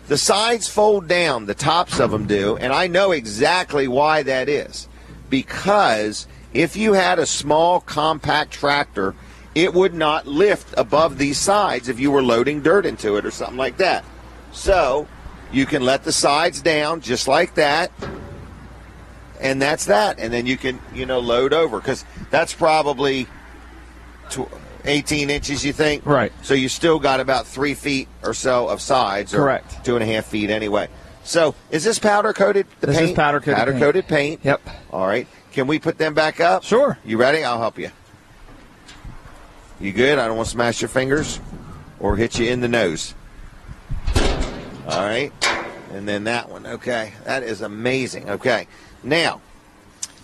the sides fold down. The tops of them do, and I know exactly why that is. Because if you had a small, compact tractor, it would not lift above these sides if you were loading dirt into it or something like that. So you can let the sides down just like that, and that's that. And then you can, load over, because that's probably 18 inches, you think? Right. So you still got about 3 feet or so of sides. Correct. Or 2.5 feet anyway. So is this powder-coated This paint? is powder-coated paint. Powder-coated paint. Yep. All right. Can we put them back up? Sure. You ready? I'll help you. You good? I don't want to smash your fingers or hit you in the nose. All right. And then that one. Okay. That is amazing. Okay. Now,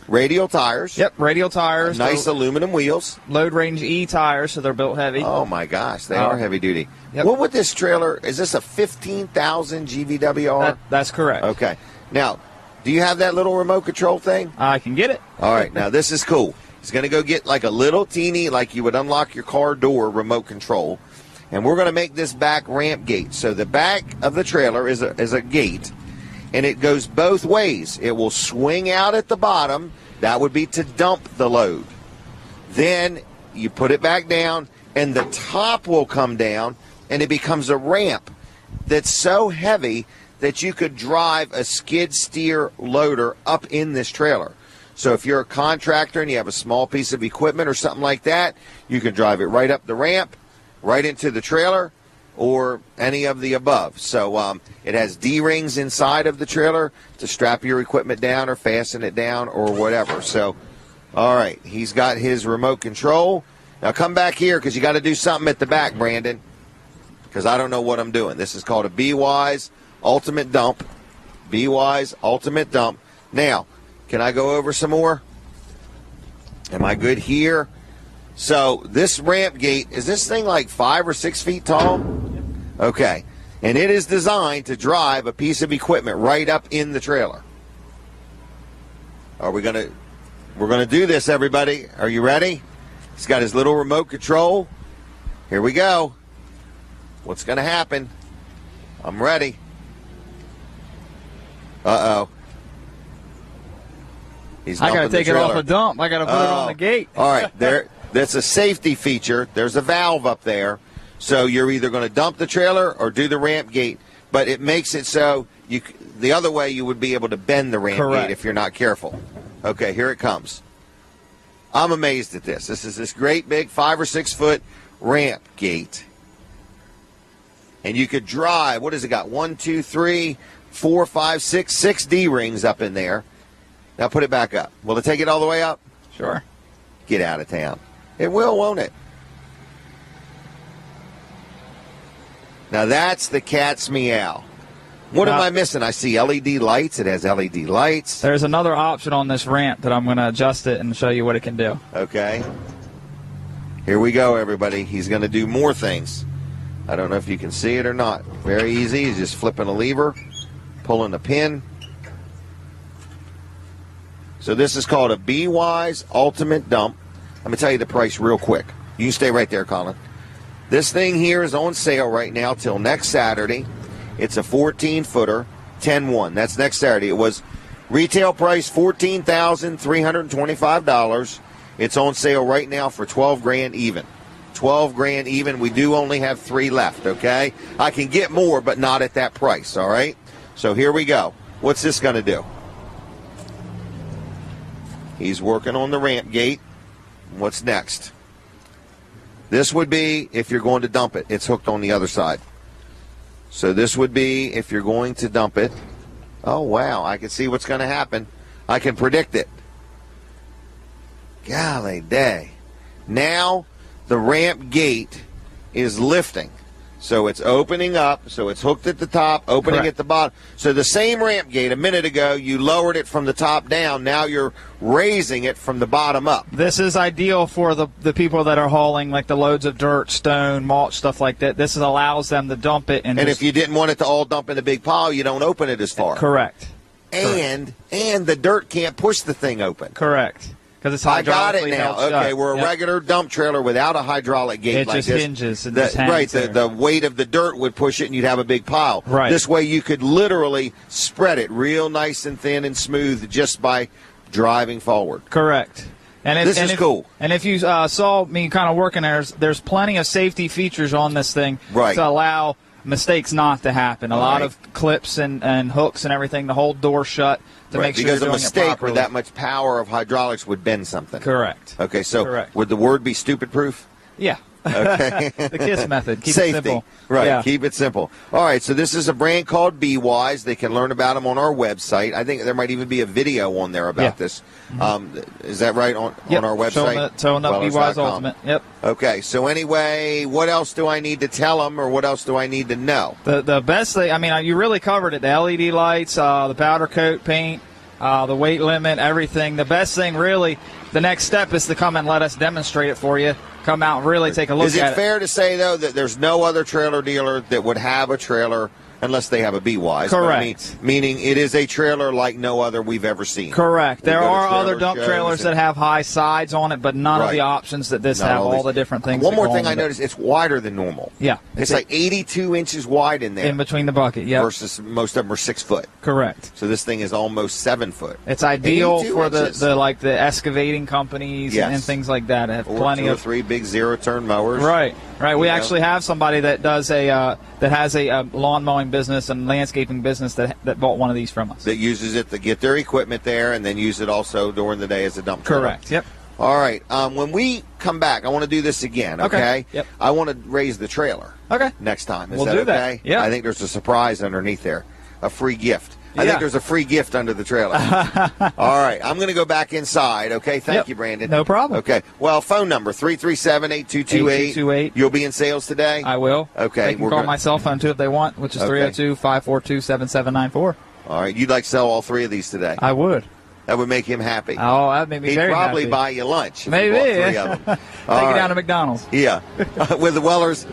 radial tires. Yep, radial tires. Nice aluminum wheels. Load range E tires, so they're built heavy. Oh, my gosh. They are heavy duty. Yep. What would this trailer, is this a 15,000 GVWR? That's correct. Okay. Now, do you have that little remote control thing? I can get it. All right. Now, this is cool. He's going to go get like a little teeny, like you would unlock your car door remote control. And we're going to make this back ramp gate. So the back of the trailer is a gate, and it goes both ways. It will swing out at the bottom. That would be to dump the load. Then you put it back down, and the top will come down, and it becomes a ramp that's so heavy that you could drive a skid steer loader up in this trailer. So if you're a contractor and you have a small piece of equipment or something like that, you can drive it right up the ramp, right into the trailer, or any of the above. So it has D-rings inside of the trailer to strap your equipment down or fasten it down or whatever. So, all right, he's got his remote control. Now come back here because you got to do something at the back, Brandon, because I don't know what I'm doing. This is called a B-Wise Ultimate Dump. B-Wise Ultimate Dump. Now, can I go over some more? Am I good here? So this ramp gate, is this thing like 5 or 6 feet tall? Okay. And it is designed to drive a piece of equipment right up in the trailer. We're going to do this, everybody. Are you ready? He's got his little remote control. Here we go. What's going to happen? I'm ready. Uh-oh. I got to take it off a dump. I got to put it on the gate. All right. That's a safety feature. There's a valve up there. So you're either going to dump the trailer or do the ramp gate. But it makes it so the other way you would be able to bend the ramp gate if you're not careful. Okay, here it comes. I'm amazed at this. This is this great big 5 or 6 foot ramp gate. And you could drive, what has it got? 1, 2, 3, 4, 5, 6 D-rings up in there. Now put it back up. Will it take it all the way up? Sure. Get out of town. It will, won't it? Now that's the cat's meow. What am I missing? I see LED lights. It has LED lights. There's another option on this ramp that I'm going to adjust it and show you what it can do. Okay. Here we go, everybody. He's going to do more things. I don't know if you can see it or not. Very easy. He's just flipping a lever, pulling a pin. So this is called a B-Wise Ultimate Dump. Let me tell you the price real quick. You can stay right there, Colin. This thing here is on sale right now till next Saturday. It's a 14-footer, 10-1. That's next Saturday. It was retail price $14,325. It's on sale right now for $12,000 even. $12,000 even. We do only have 3 left, okay? I can get more, but not at that price, all right? So here we go. What's this going to do? He's working on the ramp gate. What's next? This would be if you're going to dump it. It's hooked on the other side. So this would be if you're going to dump it. Oh, wow. I can see what's going to happen. I can predict it. Golly day. Now the ramp gate is lifting. So it's opening up. So it's hooked at the top, opening at the bottom. So the same ramp gate, a minute ago, you lowered it from the top down. Now you're raising it from the bottom up. This is ideal for the people that are hauling like the loads of dirt, stone, mulch, stuff like that. This allows them to dump it. And if you didn't want it to all dump in a big pile, you don't open it as far. Correct. And the dirt can't push the thing open. Correct. Because it's I got it hydraulically now. held Okay, shut. we're a regular dump trailer without a hydraulic gate It like just this. hinges and just hangs right, there. the weight of the dirt would push it, and you'd have a big pile. Right. This way, you could literally spread it real nice and thin and smooth just by driving forward. Correct. And This is cool. And if you saw me kind of working there, there's plenty of safety features on this thing to allow mistakes not to happen. A lot of clips and hooks and everything to hold doors shut to make sure because you're a doing mistake it properly. with that much power of hydraulics would bend something. Correct. Okay, so would the word be stupid proof? Yeah. Okay. The KISS method. Keep Safety. it simple. Right. Yeah. Keep it simple. All right. So this is a brand called B-Wise. They can learn about them on our website. I think there might even be a video on there about this. Is that right on our website? Showing up B-Wise Ultimate. Yep. Okay. So anyway, what else do I need to tell them, or what else do I need to know? The best thing, I mean, you really covered it. The LED lights, the powder coat paint, the weight limit, everything. The best thing, really, the next step is to come and let us demonstrate it for you. Come out and really take a look at it. Is it fair to say, though, that there's no other trailer dealer that would have a trailer unless they have a B-Wise. Correct. Meaning it is a trailer like no other we've ever seen. Correct. There are other dump trailers that have high sides on it, but none of the options that this have, all the different things. One more thing I noticed, it's wider than normal. Yeah. It's like 82 inches wide in there. In between the bucket, yeah. Versus most of them are 6 foot. Correct. So this thing is almost 7 foot. It's ideal for the excavating companies and things like that. Have plenty of 3 big zero-turn mowers. Right. We actually have somebody that does that has a lawn mowing business and landscaping business that bought one of these from us. That uses it to get their equipment there and then use it also during the day as a dump trailer. Correct. Yep. All right. When we come back, I want to do this again, okay? Yep. I want to raise the trailer next time. Is we'll that do okay? That. Yeah. I think there's a surprise underneath there, a free gift. I think there's a free gift under the trailer. All right. I'm going to go back inside, okay? Thank you, Brandon. No problem. Okay. Well, phone number, 337-8228. You'll be in sales today? I will. Okay. They can call my cell phone, too, if they want, which is 302-542-7794. All right. You'd like to sell all 3 of these today? I would. That would make him happy. Oh, that would make me very happy. He'd probably buy you lunch if Maybe. you bought 3 of them. Take you down to McDonald's. Yeah. with the Wellers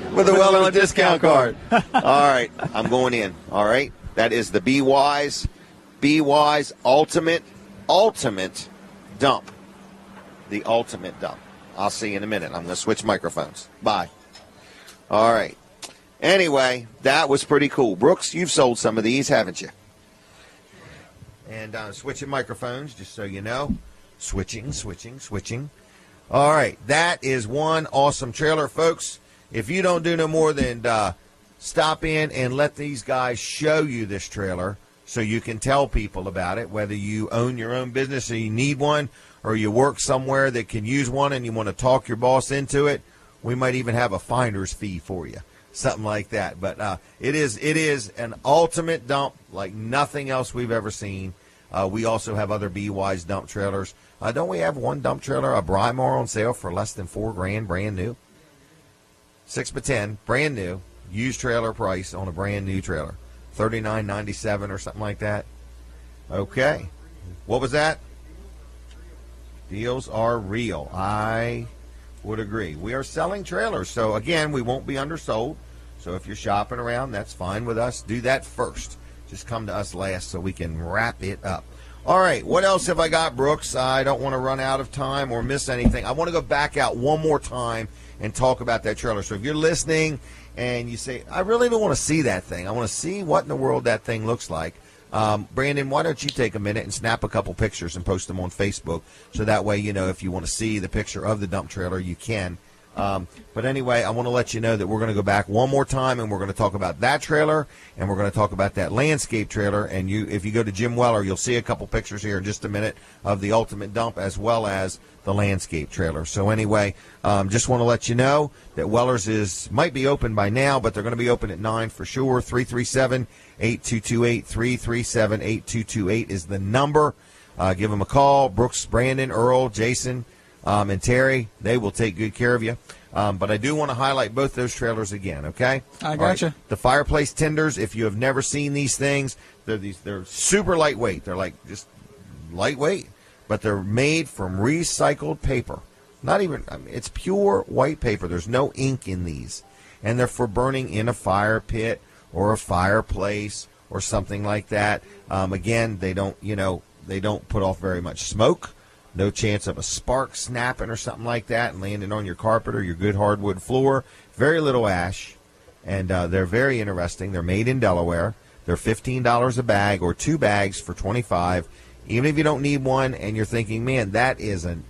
discount card. All right. I'm going in. All right. That is the B-Wise Ultimate Dump. The Ultimate Dump. I'll see you in a minute. I'm going to switch microphones. Bye. All right. Anyway, that was pretty cool. Brooks, you've sold some of these, haven't you? And switching microphones, just so you know. Switching. All right. That is one awesome trailer, folks. If you don't do no more than stop in and let these guys show you this trailer so you can tell people about it, whether you own your own business and you need one or you work somewhere that can use one and you want to talk your boss into it, we might even have a finder's fee for you, something like that. But it is an ultimate dump like nothing else we've ever seen. We also have other B-Wise dump trailers. Don't we have one dump trailer, a Brymar, on sale for less than $4,000, brand new? 6x10, brand new, used trailer price on a brand new trailer, $39.97 or something like that. Okay, what was that? Deals are real. I would agree. We are selling trailers, so again, we won't be undersold. So if you're shopping around, that's fine with us. Do that first. Just come to us last so we can wrap it up. All right, what else have I got, Brooks? I don't want to run out of time or miss anything. I want to go back out one more time and talk about that trailer. So if you're listening and you say, I really don't want to see that thing. I want to see what in the world that thing looks like. Brandon, why don't you take a minute and snap a couple pictures and post them on Facebook so that way, if you want to see the picture of the dump trailer, you can. But anyway, I want to let you know that we're going to go back one more time and we're going to talk about that trailer and we're going to talk about that landscape trailer. And if you go to Jim Weller, you'll see a couple pictures here in just a minute of the ultimate dump as well as the landscape trailer. So anyway, just want to let you know that Weller's might be open by now, but they're going to be open at 9 for sure. 337-8228, 337-8228 is the number. Give them a call. Brooks, Brandon, Earl, Jason, and Terry, they will take good care of you. But I do want to highlight both those trailers again, okay? I gotcha. Right. The fireplace tenders, if you have never seen these things, they're super lightweight. They're like just lightweight, but they're made from recycled paper. It's pure white paper. There's no ink in these. And they're for burning in a fire pit or a fireplace or something like that. Again, they don't put off very much smoke. No chance of a spark snapping or something like that and landing on your carpet or your good hardwood floor. Very little ash, and they're very interesting. They're made in Delaware. They're $15 a bag or 2 bags for $25. Even if you don't need one and you're thinking, man, that is an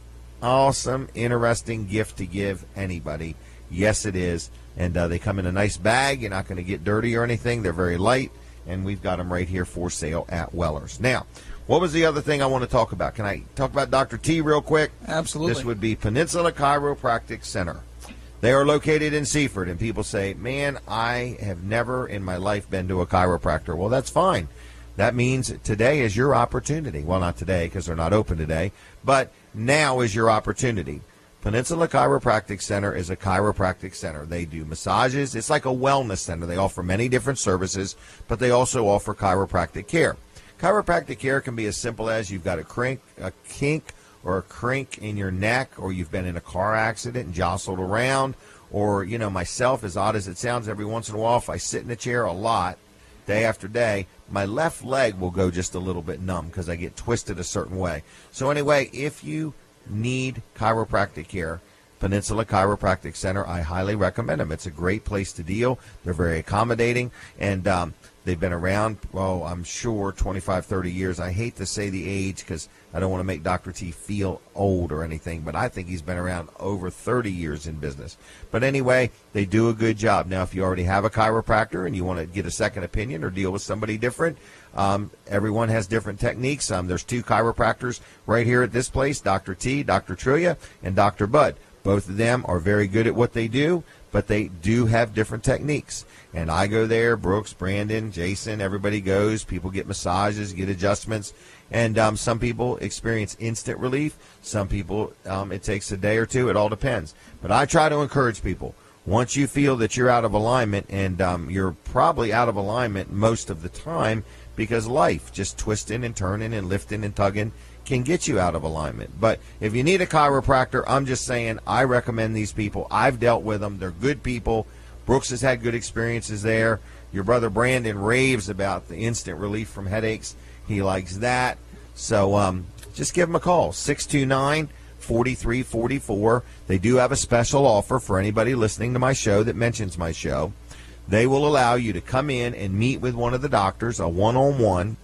awesome, interesting gift to give anybody. Yes, it is. And they come in a nice bag. You're not going to get dirty or anything. They're very light, and we've got them right here for sale at Weller's. Now, what was the other thing I want to talk about? Can I talk about Dr. T real quick? Absolutely. This would be Peninsula Chiropractic Center. They are located in Seaford, and people say, man, I have never in my life been to a chiropractor. Well, that's fine. That means today is your opportunity. Well, not today because they're not open today, but now is your opportunity. Peninsula Chiropractic Center is a chiropractic center. They do massages. It's like a wellness center. They offer many different services, but they also offer chiropractic care. Chiropractic care can be as simple as you've got a kink or a crink in your neck, or you've been in a car accident and jostled around, or, myself, as odd as it sounds, every once in a while, if I sit in a chair a lot day after day, my left leg will go just a little bit numb because I get twisted a certain way. So anyway, if you need chiropractic care, Peninsula Chiropractic Center, I highly recommend them. It's a great place to deal. They're very accommodating, and they've been around, well, I'm sure 25, 30 years. I hate to say the age because I don't want to make Dr. T feel old or anything, but I think he's been around over 30 years in business. But anyway, they do a good job. Now, if you already have a chiropractor and you want to get a second opinion or deal with somebody different, everyone has different techniques. There's 2 chiropractors right here at this place, Dr. T, Dr. Trillia, and Dr. Bud. Both of them are very good at what they do, but they do have different techniques. And I go there, Brooks, Brandon, Jason, everybody goes. People get massages, get adjustments. And some people experience instant relief. Some people, it takes a day or two. It all depends. But I try to encourage people. Once you feel that you're out of alignment, and you're probably out of alignment most of the time because life, just twisting and turning and lifting and tugging, can get you out of alignment. But if you need a chiropractor, I'm just saying I recommend these people. I've dealt with them. They're good people. Brooks has had good experiences there. Your brother Brandon raves about the instant relief from headaches. He likes that. So just give him a call, 629-4344. They do have a special offer for anybody listening to my show that mentions my show. They will allow you to come in and meet with one of the doctors, a one-on-one,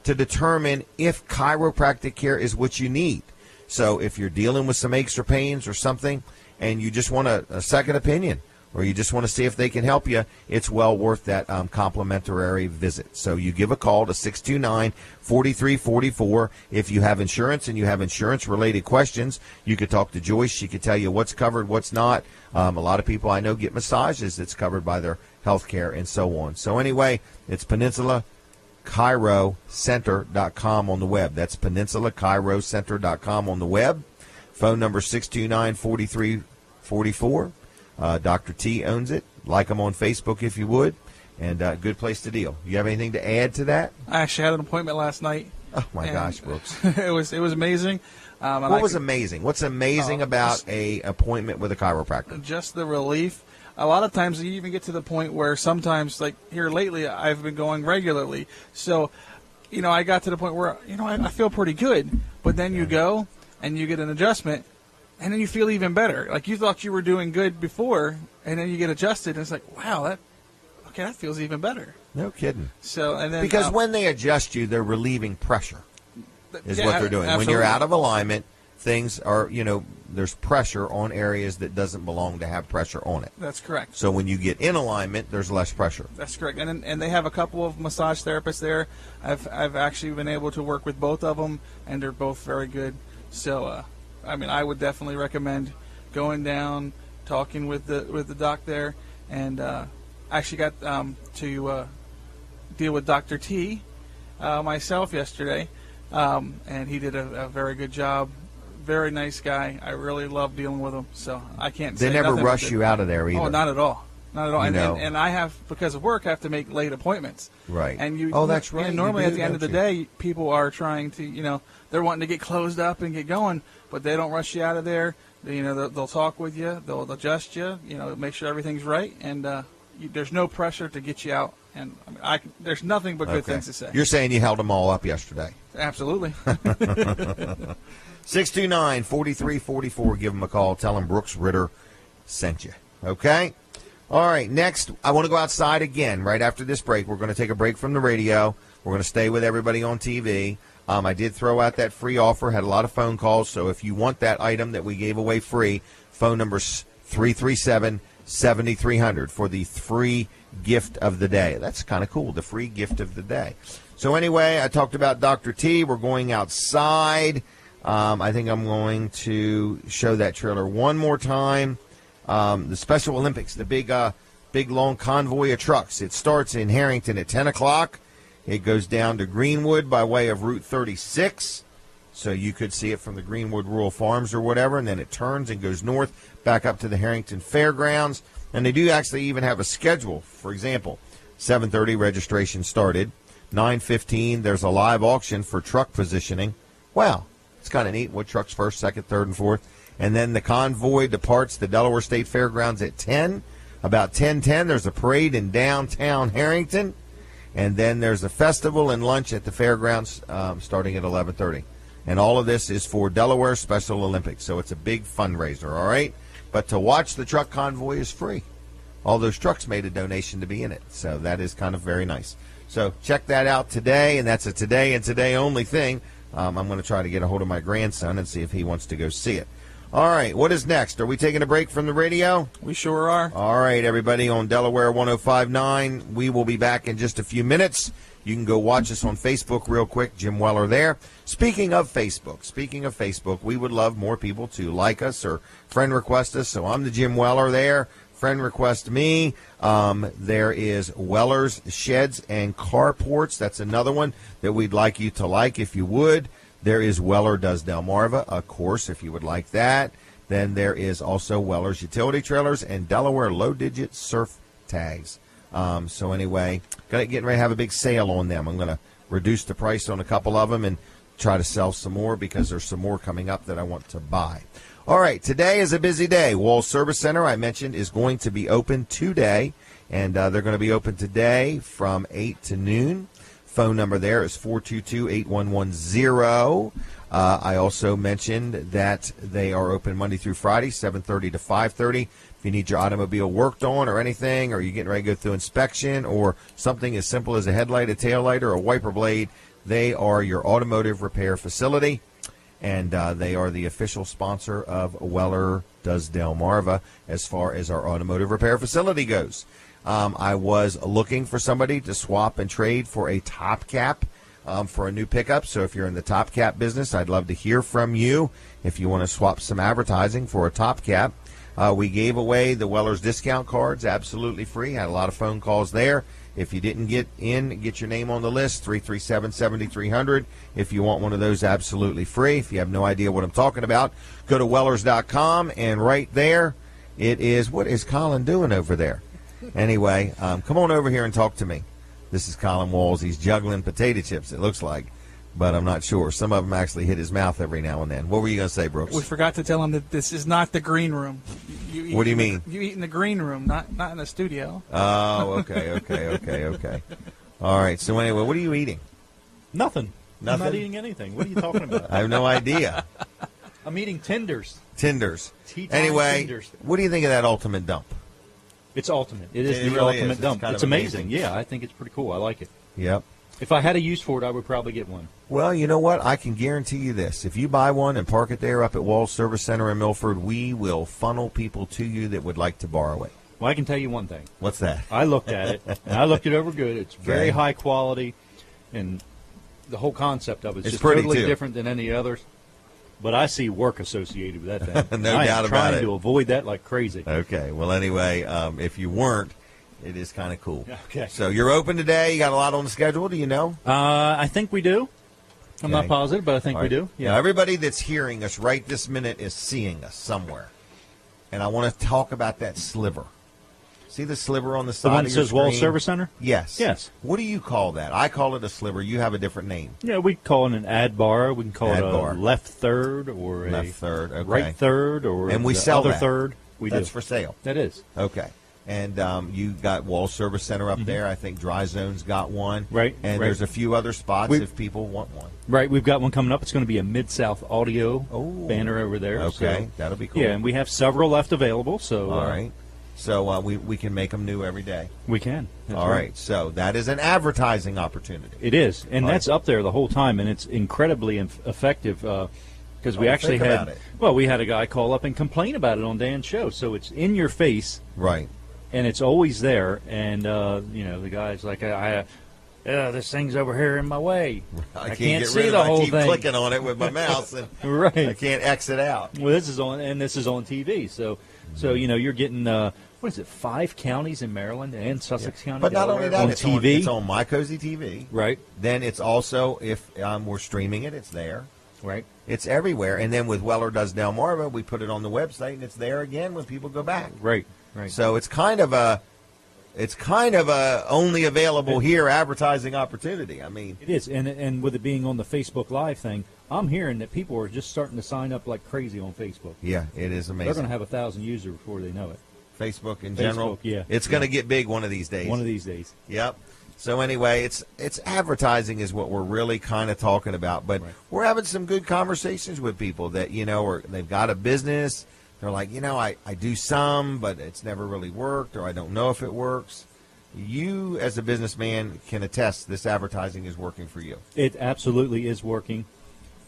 to determine if chiropractic care is what you need. So if you're dealing with some aches or pains or something and you just want a second opinion or you just want to see if they can help you, it's well worth that complimentary visit. So you give a call to 629-4344. If you have insurance and you have insurance-related questions, you could talk to Joyce. She could tell you what's covered, what's not. A lot of people I know get massages that's covered by their health care and so on. So anyway, it's Peninsula ChiroCenter.com on the web. That's PeninsulaChiroCenter.com on the web. Phone number 629-4344. Dr. T owns it. Like him on Facebook if you would. And good place to deal. You have anything to add to that? I actually had an appointment last night. Oh, my gosh, Brooks. it was amazing. What was amazing? What's amazing about a appointment with a chiropractor? Just the relief. A lot of times you even get to the point where sometimes, like here lately, I've been going regularly. So, I got to the point where, I feel pretty good. But then you go and you get an adjustment, and then you feel even better. Like you thought you were doing good before, and then you get adjusted, and it's like, wow, that feels even better. No kidding. So, and then because when they adjust you, they're relieving pressure, is what they're doing. Absolutely. When you're out of alignment, things are, there's pressure on areas that doesn't belong to have pressure on it. That's correct. So when you get in alignment, there's less pressure. That's correct. And they have a couple of massage therapists there. I've actually been able to work with both of them, and they're both very good. So, I would definitely recommend going down, talking with the doc there, and actually got to deal with Dr. T myself yesterday, and he did a very good job. Very nice guy. I really love dealing with him, so I can't say They never nothing rush you out of there either. Oh, not at all. Not at all. You And I have, because of work, I have to make late appointments. Right. And that's right. Normally You at the end of the day, people are trying to, they're wanting to get closed up and get going, but they don't rush you out of there. They'll talk with you. They'll adjust you, make sure everything's right. And there's no pressure to get you out. And there's nothing but good things to say. You're saying you held them all up yesterday. Absolutely. 629-4344. Give them a call. Tell them Brooks Ritter sent you. Okay? All right. Next, I want to go outside again right after this break. We're going to take a break from the radio. We're going to stay with everybody on TV. I did throw out that free offer. Had a lot of phone calls. So if you want that item that we gave away free, phone number's 337-7300 for the free gift of the day. That's kind of cool, the free gift of the day. So anyway, I talked about Dr. T. We're going outside. I think I'm going to show that trailer one more time. The Special Olympics, the big long convoy of trucks. It starts in Harrington at 10 o'clock. It goes down to Greenwood by way of Route 36. So you could see it from the Greenwood Rural Farms or whatever, and then it turns and goes north back up to the Harrington Fairgrounds. And they do actually even have a schedule. For example, 7:30 registration started. 9:15 there's a live auction for truck positioning. Wow, it's kind of neat. What trucks first, second, third, and fourth. And then the convoy departs the Delaware State Fairgrounds at 10. About 10:10 there's a parade in downtown Harrington. And then there's a festival and lunch at the fairgrounds starting at 11:30. And all of this is for Delaware Special Olympics. So it's a big fundraiser, all right? But to watch the truck convoy is free. All those trucks made a donation to be in it. So that is kind of very nice. So check that out today, and that's a today and today only thing. I'm going to try to get a hold of my grandson and see if he wants to go see it. All right, what is next? Are we taking a break from the radio? We sure are. All right, everybody on Delaware 105.9. We will be back in just a few minutes. You can go watch us on Facebook real quick. Jim Weller there. Speaking of Facebook, we would love more people to like us or friend request us. So I'm the Jim Weller there. Friend request me. There is Weller's Sheds and Carports. That's another one that we'd like you to like if you would. There is Weller Does Delmarva, of course, if you would like that. Then there is also Weller's Utility Trailers and Delaware Low-Digit Surf Tags. So anyway, getting ready to have a big sale on them. I'm going to reduce the price on a couple of them and try to sell some more because there's some more coming up that I want to buy. All right, today is a busy day. Wall Service Center, I mentioned, is going to be open today, and they're going to be open today from 8 to noon. Phone number there is 422-8110. I also mentioned that they are open Monday through Friday, 7:30 to 5:30. If you need your automobile worked on or anything, or you're getting ready to go through inspection, or something as simple as a headlight, a tail light, or a wiper blade, they are your automotive repair facility. And they are the official sponsor of Weller Does Delmarva as far as our automotive repair facility goes. I was looking for somebody to swap and trade for a top cap for a new pickup. So if you're in the top cap business, I'd love to hear from you if you want to swap some advertising for a top cap. We gave away the Weller's discount cards absolutely free. Had a lot of phone calls there. If you didn't get your name on the list, 337-7300. If you want one of those absolutely free. If you have no idea what I'm talking about, go to Wellers.com, and right there it is. What is Colin doing over there? Anyway, come on over here and talk to me. This is Colin Walls. He's juggling potato chips, it looks like, but I'm not sure. Some of them actually hit his mouth every now and then. What were you going to say, Brooks? We forgot to tell him that this is not the green room. What do you mean? You eat in the green room, not in the studio. Oh, okay. All right, so anyway, what are you eating? Nothing. I'm not eating anything. What are you talking about? I have no idea. I'm eating tenders. Anyway, tenders. What do you think of that ultimate dump? It's ultimate. It is the really ultimate dump. It's amazing. Yeah, I think it's pretty cool. I like it. Yep. If I had a use for it, I would probably get one. Well, you know what? I can guarantee you this. If you buy one and park it there up at Walls Service Center in Milford, we will funnel people to you that would like to borrow it. Well, I can tell you one thing. What's that? I looked at it, and I looked it over good. It's very high quality, and the whole concept of it is just totally different than any others. But I see work associated with that thing. No doubt about it. I am trying to avoid that like crazy. Okay. Well, anyway, if you weren't, it is kind of cool. Okay. So you're open today. You got a lot on the schedule. Do you know? I think we do. Okay. I'm not positive, but I think we do. Yeah. Now, everybody that's hearing us right this minute is seeing us somewhere. And I want to talk about that sliver. See the sliver on the side of your screen? The one that says Wall Service Center? Yes. Yes. What do you call that? I call it a sliver. You have a different name. Yeah, we call it an ad bar. We can call it a left third or a left third, okay. Right third or and we the sell other that. third. That's for sale. That is. Okay. And you got Wall Service Center up there. I think Dry Zone's got one. Right. And there's a few other spots if people want one. Right. We've got one coming up. It's going to be a Mid-South audio banner over there. Okay. So, that'll be cool. Yeah, and we have several left available. So all right. So we can make them new every day. We can. All right. So that is an advertising opportunity. It is. And that's up there the whole time, and it's incredibly effective because we actually had we had a guy call up and complain about it on Dan's show. So it's in your face. Right. And it's always there. And, the guy's like, this thing's over here in my way. I can't see the whole thing. I keep clicking on it with my mouse, and right. I can't exit out. Well, this is on TV. So you're getting, 5 counties in Maryland and Sussex County, but not only that, on it's TV. It's on My Cozy TV. Right. Then it's also, if we're streaming it, it's there. Right. It's everywhere. And then with Weller Does Delmarva, we put it on the website, and it's there again when people go back. Right. Right. So it's kind of a only available here advertising opportunity. I mean, it is, and with it being on the Facebook Live thing, I'm hearing that people are just starting to sign up like crazy on Facebook. Yeah, it is amazing. They're going to have 1,000 users before they know it. Facebook in general, yeah, it's going to get big one of these days. One of these days. Yep. So anyway, it's advertising is what we're really kind of talking about. But we're having some good conversations with people that, or they've got a business. They're like, I do some, but it's never really worked, or I don't know if it works. You, as a businessman, can attest this advertising is working for you. It absolutely is working.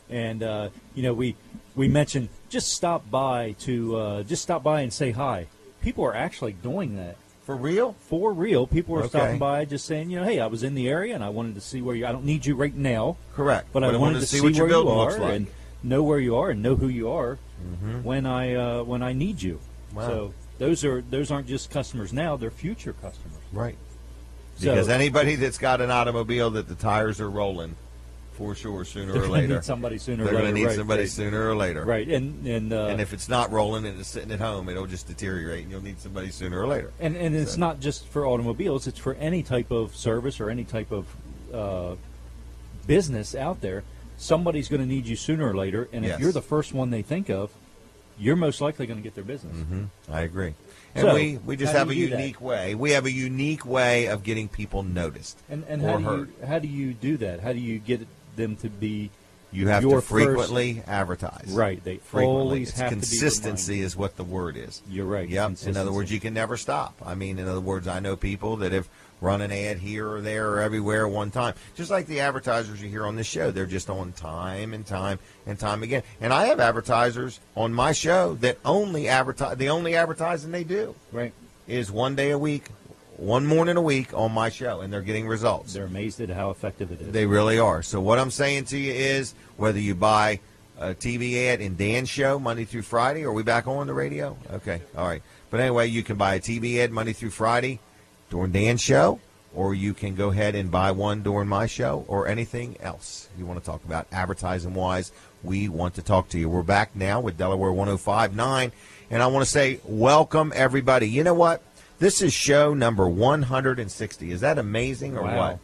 And, we mentioned just stop by and say hi. People are actually doing that. For real? For real. People are stopping by just saying, hey, I was in the area and I wanted to see where I don't need you right now. Correct. But I wanted to see what your where you building are looks like. And know where you are and know who you are when I need you. Wow. So those aren't just customers now, they're future customers. Right. Because anybody that's got an automobile that the tires are rolling, for sure, sooner or later. Need somebody sooner or later. They're going to need somebody right. sooner or later. Right. And if it's not rolling and it's sitting at home, it'll just deteriorate, and you'll need somebody sooner or later. And it's not just for automobiles. It's for any type of service or any type of business out there. Somebody's going to need you sooner or later. And if you're the first one they think of, you're most likely going to get their business. Mm-hmm. I agree. And so, we just have a unique way. We have a unique way of getting people noticed and or how do you do that? How do you get them to be You have to frequently advertise. Right. They frequently. always have to be consistency is what the word is. You're right. Yep. In other words, you can never stop. I mean, in other words, I know people that have run an ad here or there or everywhere one time. Just like the advertisers you hear on this show. They're just on time and time and time again. And I have advertisers on my show that only advertise. The only advertising they do is one day a week, one morning a week on my show, and they're getting results. They're amazed at how effective it is. They really are. So what I'm saying to you is, whether you buy a TV ad in Dan's show Monday through Friday, are we back on the radio? Okay, all right. But anyway, you can buy a TV ad Monday through Friday during Dan's show, or you can go ahead and buy one during my show, or anything else you want to talk about advertising-wise. We want to talk to you. We're back now with Delaware 105.9, and I want to say welcome, everybody. You know what? This is show number 160. Is that amazing or what?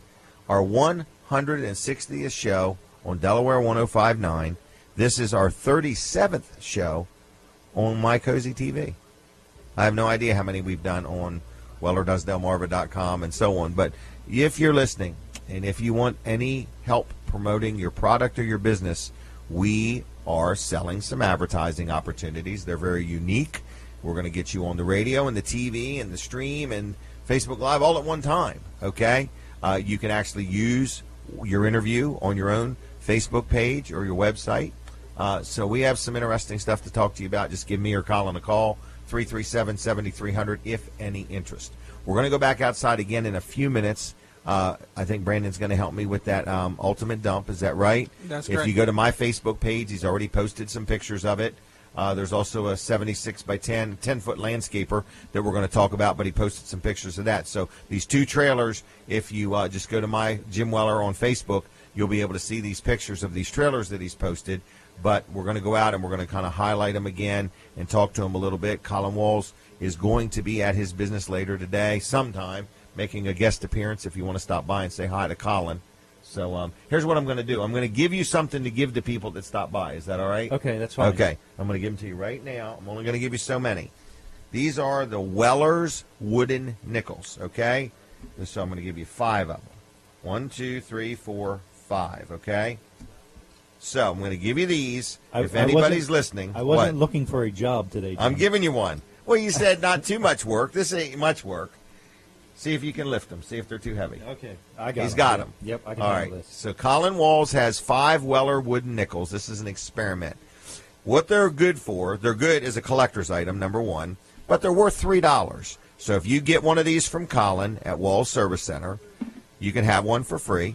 Our 160th show on Delaware 105.9. This is our 37th show on My Cozy TV. I have no idea how many we've done on WellerDoesDelmarva.com and so on. But if you're listening and if you want any help promoting your product or your business, we are selling some advertising opportunities. They're very unique. We're going to get you on the radio and the TV and the stream and Facebook Live all at one time, okay? You can actually use your interview on your own Facebook page or your website. So we have some interesting stuff to talk to you about. Just give me or Colin a call, 337-7300, if any interest. We're going to go back outside again in a few minutes. I think Brandon's going to help me with that ultimate dump. Is that right? That's correct. If you go to my Facebook page, he's already posted some pictures of it. There's also a 76 by 10-foot landscaper that we're going to talk about, but he posted some pictures of that. So these two trailers, if you just go to my Jim Weller on Facebook, you'll be able to see these pictures of these trailers that he's posted. But we're going to go out and we're going to kind of highlight them again and talk to him a little bit. Colin Walls is going to be at his business later today sometime, making a guest appearance if you want to stop by and say hi to Colin. So here's what I'm going to do. I'm going to give you something to give to people that stop by. Is that all right? Okay, that's fine. Okay. I'm going to give them to you right now. I'm only going to give you so many. These are the Weller's wooden nickels, okay? So I'm going to give you 5 of them. 1, 2, 3, 4, 5, okay? So I'm going to give you these. If anybody's listening. I wasn't looking for a job today, John. I'm giving you one. Well, you said not too much work. This ain't much work. See if you can lift them. See if they're too heavy. Okay, I got He's them. got them. Yep, I can All handle right. this. So Colin Walls has 5 Weller wooden nickels. This is an experiment. What they're good for, they're good as a collector's item, number one, but they're worth $3. So if you get one of these from Colin at Walls Service Center, you can have one for free.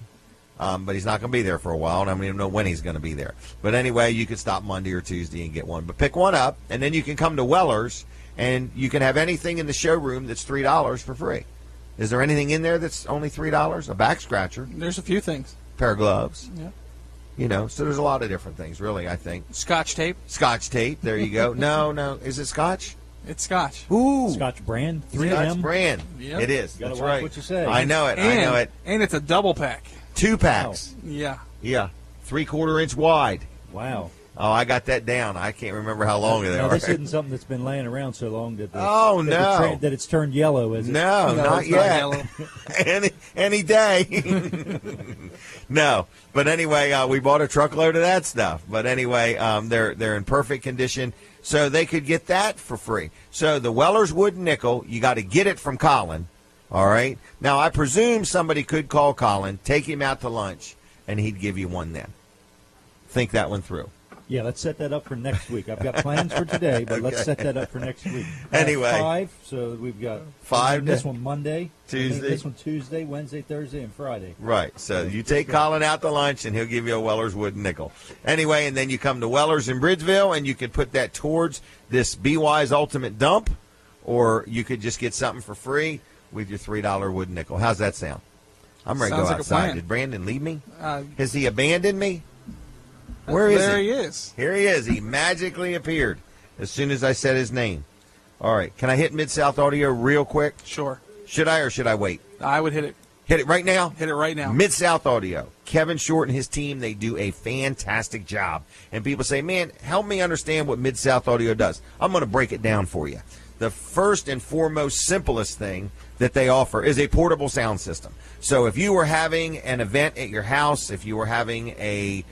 But he's not going to be there for a while, and I don't even know when he's going to be there. But anyway, you can stop Monday or Tuesday and get one. But pick one up, and then you can come to Weller's, and you can have anything in the showroom that's $3 for free. Is there anything in there that's only $3? A back scratcher. There's a few things. Pair of gloves. Yeah. You know, so there's a lot of different things, really, I think. Scotch tape. Scotch tape. There you go. No. Is it Scotch? It's Scotch. Ooh. Scotch brand. 3 of Scotch them. brand. Yep. It is. You gotta That's watch right. what you say. I know it. I know it. And it's a double pack. 2 packs. Yeah. Yeah. 3/4 inch wide. Wow. Oh, I got that down. I can't remember how long they are. This isn't something that's been laying around so long that that it's turned yellow, is it? No, not yet. any day. No, but anyway, we bought a truckload of that stuff. But anyway, they're in perfect condition, so they could get that for free. So the Weller's wooden nickel, you got to get it from Colin. All right. Now I presume somebody could call Colin, take him out to lunch, and he'd give you one then. Think that one through. Yeah, let's set that up for next week. I've got plans for today, but let's set that up for next week. Anyway. 5, so we've got 5. This one Monday, Tuesday. This one Tuesday, Wednesday, Thursday, and Friday. Right. So you take Colin out to lunch, and he'll give you a Weller's wooden nickel. Anyway, and then you come to Weller's in Bridgeville, and you can put that towards this BY's Ultimate Dump, or you could just get something for free with your $3 wooden nickel. How's that sound? I'm ready to go outside. Did Brandon leave me? Has he abandoned me? Where is he? There he is. Here he is. He magically appeared as soon as I said his name. All right. Can I hit Mid-South Audio real quick? Sure. Should I or should I wait? I would hit it. Hit it right now? Hit it right now. Mid-South Audio. Kevin Short and his team, they do a fantastic job. And people say, man, help me understand what Mid-South Audio does. I'm going to break it down for you. The first and foremost simplest thing that they offer is a portable sound system. So if you were having an event at your house, if you were having a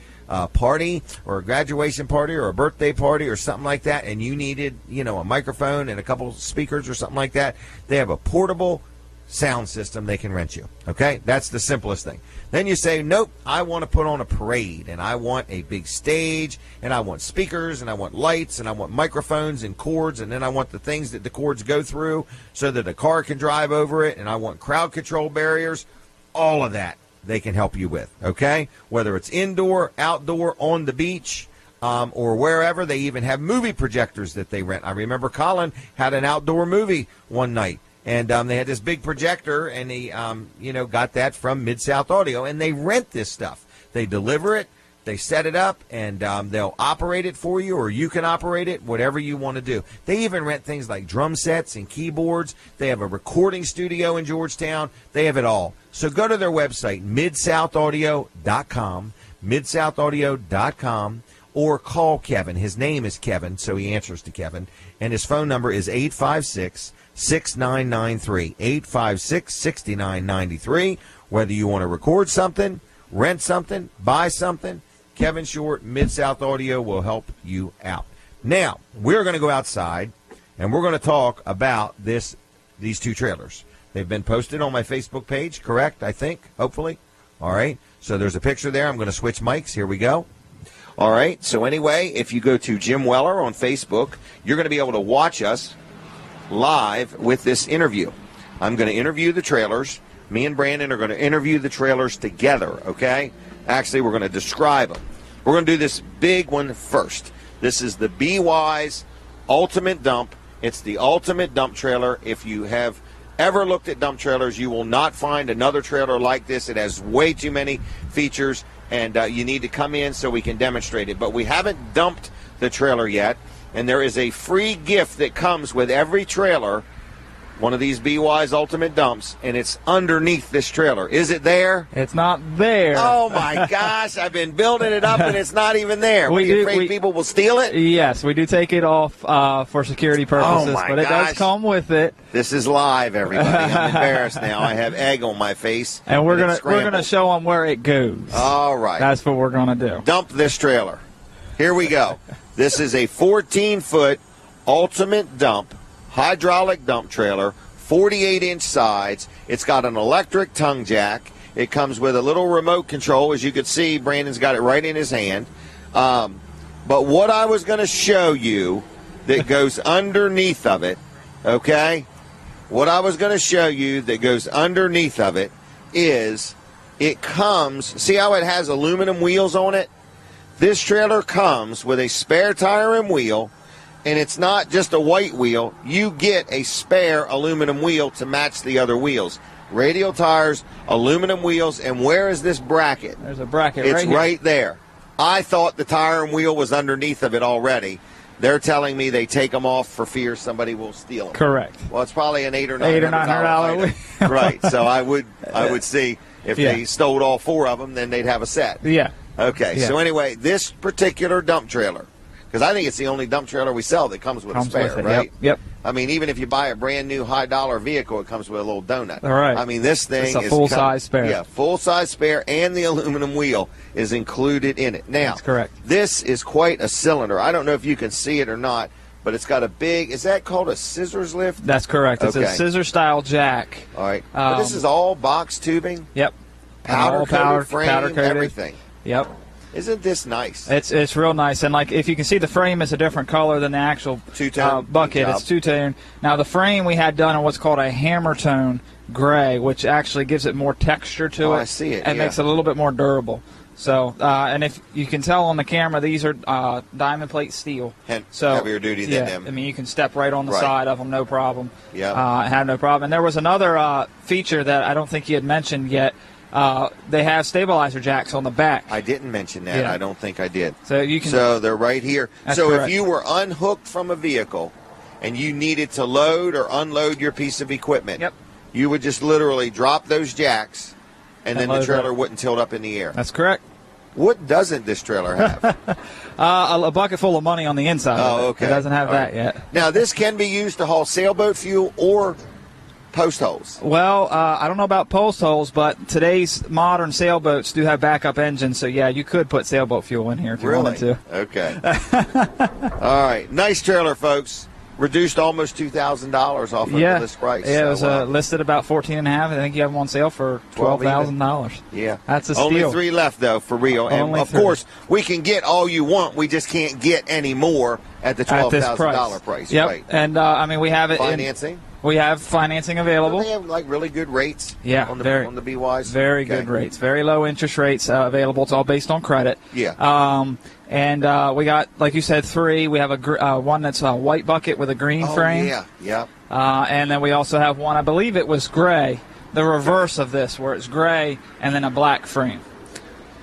party or a graduation party or a birthday party or something like that, and you needed, a microphone and a couple speakers or something like that, they have a portable sound system they can rent you. Okay? That's the simplest thing. Then you say, nope, I want to put on a parade, and I want a big stage, and I want speakers, and I want lights, and I want microphones and cords, and then I want the things that the cords go through so that a car can drive over it, and I want crowd control barriers. All of that they can help you with, okay? Whether it's indoor, outdoor, on the beach, or wherever. They even have movie projectors that they rent. I remember Colin had an outdoor movie one night, and they had this big projector, and he, got that from Mid-South Audio, and they rent this stuff. They deliver it, they set it up, and they'll operate it for you, or you can operate it, whatever you want to do. They even rent things like drum sets and keyboards. They have a recording studio in Georgetown. They have it all. So go to their website, midsoutaudio.com, midsoutaudio.com, or call Kevin. His name is Kevin, so he answers to Kevin, and his phone number is 856-6993, 856-6993. Whether you want to record something, rent something, buy something, Kevin Short, Mid-South Audio will help you out. Now, we're going to go outside, and we're going to talk about these two trailers. They've been posted on my Facebook page, correct, I think, hopefully? All right, so there's a picture there. I'm going to switch mics. Here we go. All right, so anyway, if you go to Jim Weller on Facebook, you're going to be able to watch us live with this interview. I'm going to interview the trailers. Me and Brandon are going to interview the trailers together, okay? Actually, we're going to describe them. We're going to do this big one first. This is the BY's Ultimate Dump. It's the Ultimate Dump Trailer. If you have ever looked at dump trailers, you will not find another trailer like this. It has way too many features, and you need to come in so we can demonstrate it. But we haven't dumped the trailer yet, and there is a free gift that comes with every trailer, one of these BY's Ultimate Dumps, and it's underneath this trailer. Is it there? It's not there. Oh, my gosh. I've been building it up, and it's not even there. Are you afraid people will steal it? Yes, we do take it off for security purposes, but it does come with it. This is live, everybody. I'm embarrassed now. I have egg on my face. And we're gonna show them where it goes. All right. That's what we're going to do. Dump this trailer. Here we go. This is a 14-foot Ultimate Dump hydraulic dump trailer, 48-inch sides. It's got an electric tongue jack. It comes with a little remote control. As you can see, Brandon's got it right in his hand. But what I was going to show you that goes underneath of it, okay? What I was going to show you that goes underneath of it is it comes, see how it has aluminum wheels on it? This trailer comes with a spare tire and wheel, and it's not just a white wheel. You get a spare aluminum wheel to match the other wheels. Radial tires, aluminum wheels, and where is this bracket? There's a bracket right here. It's right there. I thought the tire and wheel was underneath of it already. They're telling me they take them off for fear somebody will steal them. Correct. Well, it's probably an $800 or $900 wheel. Right, so I would see if they stole all four of them, then they'd have a set. Yeah. Okay, so anyway, this particular dump trailer, because I think it's the only dump trailer we sell that comes with a spare, right? Yep. I mean, even if you buy a brand new high-dollar vehicle, it comes with a little donut. All right. I mean, this thing is a full-size spare. Yeah, full-size spare, and the aluminum wheel is included in it. Now, that's correct. This is quite a cylinder. I don't know if you can see it or not, but it's got a big, is that called a scissors lift? That's correct. It's a scissor-style jack. All right. But this is all box tubing? Yep. Powder-coated frame, powder-coated. everything. Yep. Isn't this nice? It's real nice, and like if you can see, the frame is a different color than the actual bucket. It's two-tone. Now the frame we had done in what's called a hammer tone gray, which actually gives it more texture to it. I see it. And makes it a little bit more durable. So, and if you can tell on the camera, these are diamond plate steel. So heavier duty than them. I mean, you can step right on the side of them, no problem. Yeah. Had no problem. And there was another feature that I don't think you had mentioned yet. They have stabilizer jacks on the back. I didn't mention that. Yeah. I don't think I did. So you can. So they're right here. That's so correct. if you were unhooked from a vehicle and you needed to load or unload your piece of equipment, you would just literally drop those jacks, and then the trailer wouldn't tilt up in the air. That's correct. What doesn't this trailer have? A bucket full of money on the inside. Oh, okay. It doesn't have that yet. Now this can be used to haul sailboat fuel or post holes. Well, I don't know about post holes, but today's modern sailboats do have backup engines, so yeah, you could put sailboat fuel in here if you wanted to. Okay. All right. Nice trailer, folks. Reduced almost $2,000 off of the list price. Yeah, it was listed about $14.5. I think you have them on sale for $12,000. Yeah. That's a steal. Only 3 left, though, for real. And, of course, we can get all you want. We just can't get any more at the $12,000 price. Yep. Right. And, I mean, we have it financing. We have financing available. Do they have like really good rates? Yeah, on the BYs. Very good rates, very low interest rates available. It's all based on credit. Yeah. And we got, like you said, 3. We have a one that's a white bucket with a green frame. Yeah. And then we also have one, I believe it was gray, the reverse of this, where it's gray and then a black frame.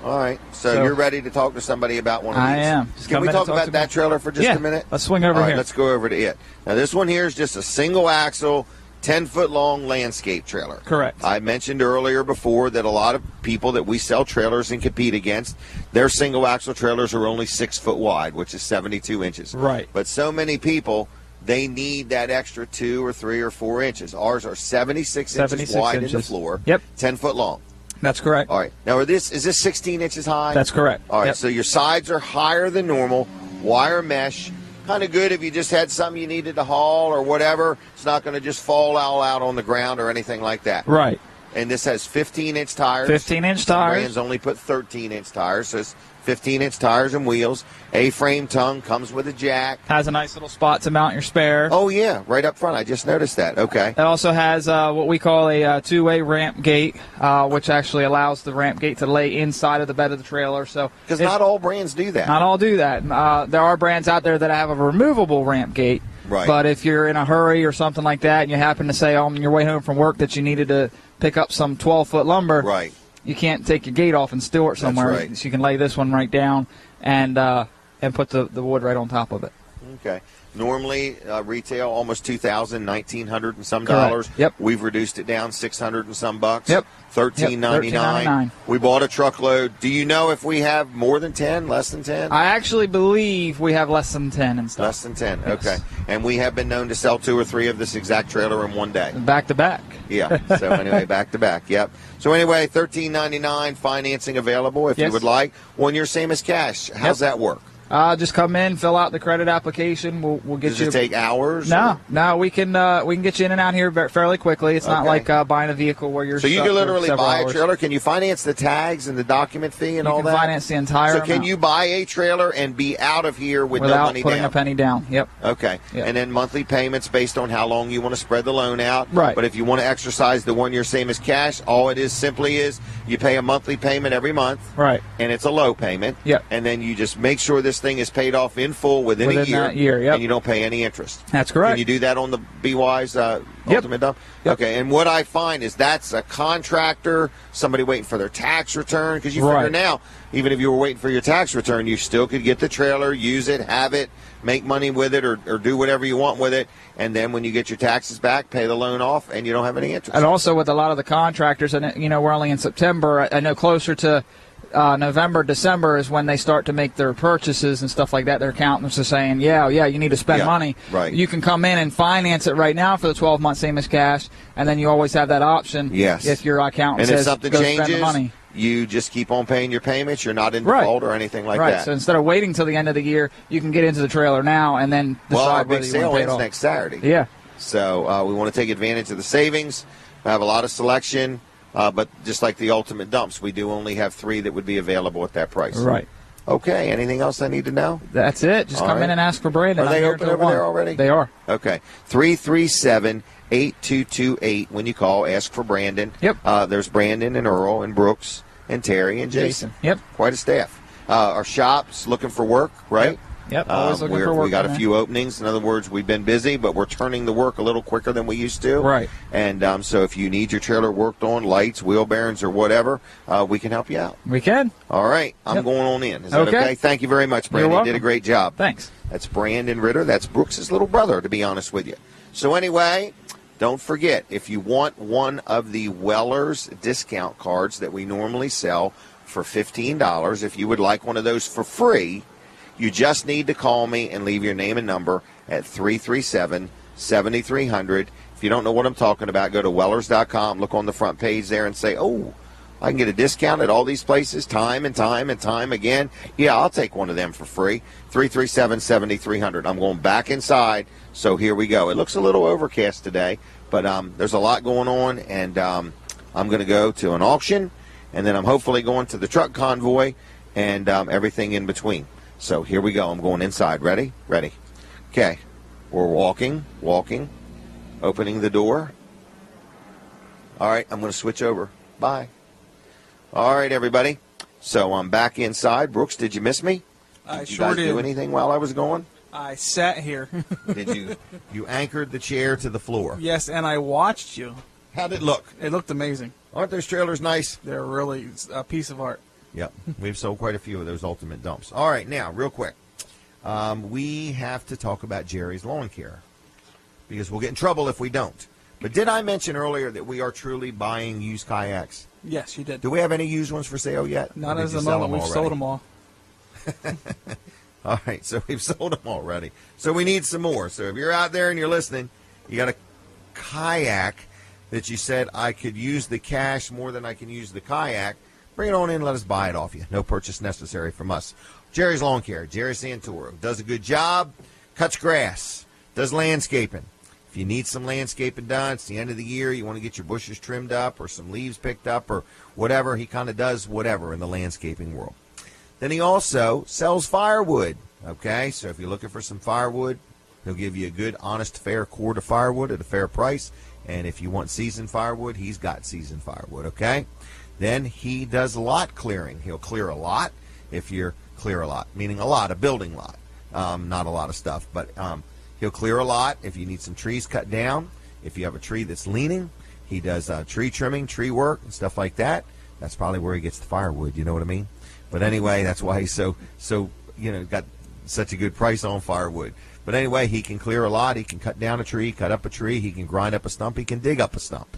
All right. So you're ready to talk to somebody about one of these? I am. Can we talk about that trailer for just a minute? Let's swing over here. Let's go over to it. Now, this one here is just a single axle, 10-foot-long landscape trailer. Correct. I mentioned earlier before that a lot of people that we sell trailers and compete against, their single axle trailers are only 6 foot wide, which is 72 inches. Right. But so many people, they need that extra 2 or 3 or 4 inches. Ours are 76 inches wide in the floor. Yep. 10 foot long. That's correct. All right. Now, is this 16 inches high? That's correct. All right. So your sides are higher than normal, wire mesh. Kind of good if you just had something you needed to haul or whatever. It's not going to just fall all out on the ground or anything like that. Right. And this has 15-inch tires. 15-inch tires. Brands only put 13-inch tires, so it's 15-inch tires and wheels. A-frame tongue, comes with a jack. Has a nice little spot to mount your spare. Oh, yeah, right up front. I just noticed that. Okay. It also has what we call a two-way ramp gate, which actually allows the ramp gate to lay inside of the bed of the trailer. Because not all brands do that. Not all do that. There are brands out there that have a removable ramp gate. Right. But if you're in a hurry or something like that and you happen to say on your way home from work that you needed to pick up some 12-foot lumber, right, you can't take your gate off and store it somewhere. That's right. So you can lay this one right down and put the wood right on top of it. Okay. Normally, retail almost $2,000, $1,900 and some Correct. dollars. Yep. We've reduced it down $600 and some bucks. Yep. $13.99. $13.99. We bought a truckload. Do you know if we have more than 10, less than 10? I actually believe we have less than 10 and stuff. Less than 10. Yes. Okay. And we have been known to sell 2 or 3 of this exact trailer in one day. Back to back. Yeah. So anyway, back to back. Yep. So anyway, $13.99 financing available if you would like. 1 year same as cash. How's that work? Just come in, fill out the credit application. We'll get Does you. Does it take hours? No, we can get you in and out here fairly quickly. It's not like buying a vehicle where you're. So you can literally buy hours. a trailer. Can you finance the tags and the document fee and all that? You can finance the entire. So can you buy a trailer and be out of here with no money putting down? a penny down? Yep. Okay. Yep. And then monthly payments based on how long you want to spread the loan out. Right. But if you want to exercise the 1 year same as cash, all it is simply is you pay a monthly payment every month. Right. And it's a low payment. Yep. And then you just make sure this thing is paid off in full within a year. That year, yep. And you don't pay any interest. That's correct. Can you do that on the BY's Ultimate Dump? Yep. Okay. And what I find is that's a contractor, somebody waiting for their tax return. Because you figure now, even if you were waiting for your tax return, you still could get the trailer, use it, have it, make money with it, or do whatever you want with it. And then when you get your taxes back, pay the loan off, and you don't have any interest. And also with a lot of the contractors, and we're only in September. I know closer to November, December is when they start to make their purchases and stuff like that. Their accountants are saying, yeah, you need to spend money. Right. You can come in and finance it right now for the 12 months, same as cash, and then you always have that option. Yes. If your accountant and says, if something go changes, spend the money. You just keep on paying your payments. You're not in default or anything like that. Right. So instead of waiting till the end of the year, you can get into the trailer now and then decide our big whether you sale want to pay it ends off. next Saturday. Yeah. So we want to take advantage of the savings. We have a lot of selection, but just like the ultimate dumps, we do only have 3 that would be available at that price. Right. Okay. Anything else I need to know? That's it. Just come in and ask for Brandon. Are they open over there already? They are. Okay. 337-8228. When you call, ask for Brandon. Yep. There's Brandon and Earl and Brooks and Terry and Jason. Yep. Quite a staff. Our shop's looking for work, right? Yep. Always looking for work. We got a few openings. In other words, we've been busy, but we're turning the work a little quicker than we used to. Right. And so if you need your trailer worked on, lights, wheel bearings, or whatever, we can help you out. We can. All right. I'm going on in. Is that okay? Thank you very much, Brandon. You did a great job. Thanks. That's Brandon Ritter. That's Brooks' little brother, to be honest with you. So anyway, don't forget, if you want one of the Weller's discount cards that we normally sell for $15, if you would like one of those for free, you just need to call me and leave your name and number at 337-7300. If you don't know what I'm talking about, go to Wellers.com, look on the front page there and say, oh, I can get a discount at all these places time and time and time again. Yeah, I'll take one of them for free. 337-7300. I'm going back inside, so here we go. It looks a little overcast today, but there's a lot going on, and I'm going to go to an auction, and then I'm hopefully going to the truck convoy and everything in between. So here we go. I'm going inside. Ready? Ready. Okay. We're walking, opening the door. All right, I'm going to switch over. Bye. All right, everybody. So I'm back inside. Brooks, did you miss me? I did you sure guys did. do anything while I was going? I sat here. Did you? You anchored the chair to the floor. Yes, and I watched you. How'd it look? It looked amazing. Aren't those trailers nice? They're really a piece of art. Yep. We've sold quite a few of those ultimate dumps. All right, now, real quick. We have to talk about Jerry's Lawn Care because we'll get in trouble if we don't. But did I mention earlier that we are truly buying used kayaks? Yes, you did. Do we have any used ones for sale yet? Not as the moment. We've sold them all. All right, so we've sold them already. So we need some more. So if you're out there and you're listening, you got a kayak that you said I could use the cash more than I can use the kayak, bring it on in and let us buy it off you. No purchase necessary from us. Jerry's Lawn Care, Jerry Santoro, does a good job, cuts grass, does landscaping. If you need some landscaping done, it's the end of the year, you want to get your bushes trimmed up or some leaves picked up or whatever, he kind of does whatever in the landscaping world. Then he also sells firewood, okay? So if you're looking for some firewood, he'll give you a good, honest, fair cord of firewood at a fair price. And if you want seasoned firewood, he's got seasoned firewood, okay? Then he does lot clearing. He'll clear a lot if you're clear a lot, meaning a lot, a building lot, not a lot of stuff. But he'll clear a lot if you need some trees cut down. If you have a tree that's leaning, he does tree trimming, tree work, and stuff like that. That's probably where he gets the firewood, you know what I mean? But anyway, that's why he's so got such a good price on firewood. But anyway, he can clear a lot. He can cut down a tree, cut up a tree. He can grind up a stump. He can dig up a stump.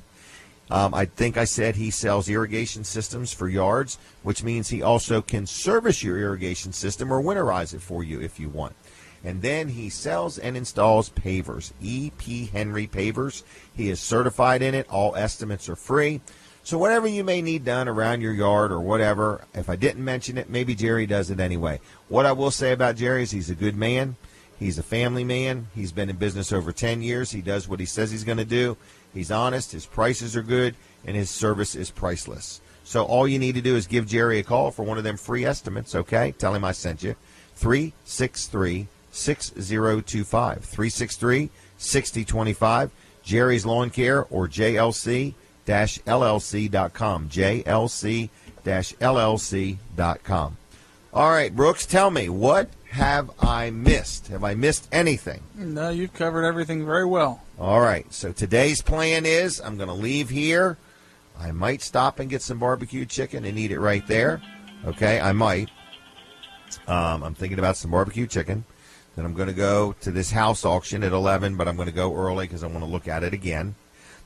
I think I said he sells irrigation systems for yards, which means he also can service your irrigation system or winterize it for you if you want. And then he sells and installs pavers, E.P. Henry pavers. He is certified in it. All estimates are free. So whatever you may need done around your yard or whatever, if I didn't mention it, maybe Jerry does it anyway. What I will say about Jerry is he's a good man. He's a family man. He's been in business over 10 years. He does what he says he's going to do. He's honest. His prices are good, and his service is priceless. So all you need to do is give Jerry a call for one of them free estimates, okay? Tell him I sent you. 363-6025. 363-6025. Jerry's Lawn Care or JLC-LLC.com. JLC-LLC.com. All right, Brooks, tell me, what have I missed? Have I missed anything? No, you've covered everything very well. All right, so today's plan is I'm going to leave here. I might stop and get some barbecue chicken and eat it right there. Okay, I might. I'm thinking about some barbecue chicken. Then I'm going to go to this house auction at 11, but I'm going to go early because I want to look at it again.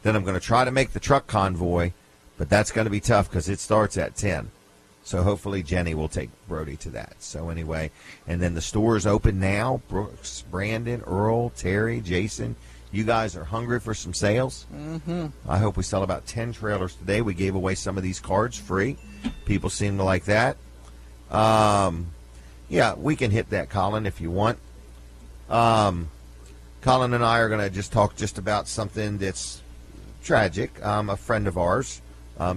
Then I'm going to try to make the truck convoy, but that's going to be tough because it starts at 10. So hopefully Jenny will take Brody to that. So anyway, and then the store is open now. Brooks, Brandon, Earl, Terry, Jason, you guys are hungry for some sales? Mm-hmm. I hope we sell about 10 trailers today. We gave away some of these cards free. People seem to like that. Yeah, we can hit that, Colin, if you want. Colin and I are going to just talk just about something that's tragic. A friend of ours,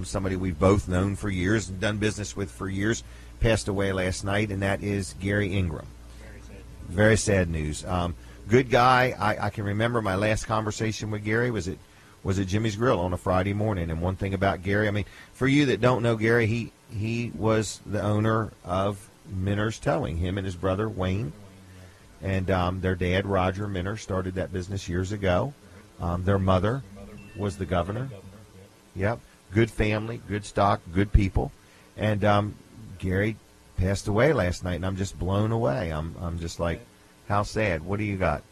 somebody we've both known for years and done business with for years, passed away last night, and that is Gary Ingram. Very sad news. Good guy. I can remember my last conversation with Gary was at Jimmy's Grill on a Friday morning. And one thing about Gary, I mean, for you that don't know Gary, he was the owner of Minner's Towing, him and his brother Wayne. And their dad, Roger Minner, started that business years ago. Their mother was the governor. Yep. Good family, good stock, good people. And Gary passed away last night, and I'm just blown away. I'm just like, how sad. What do you got?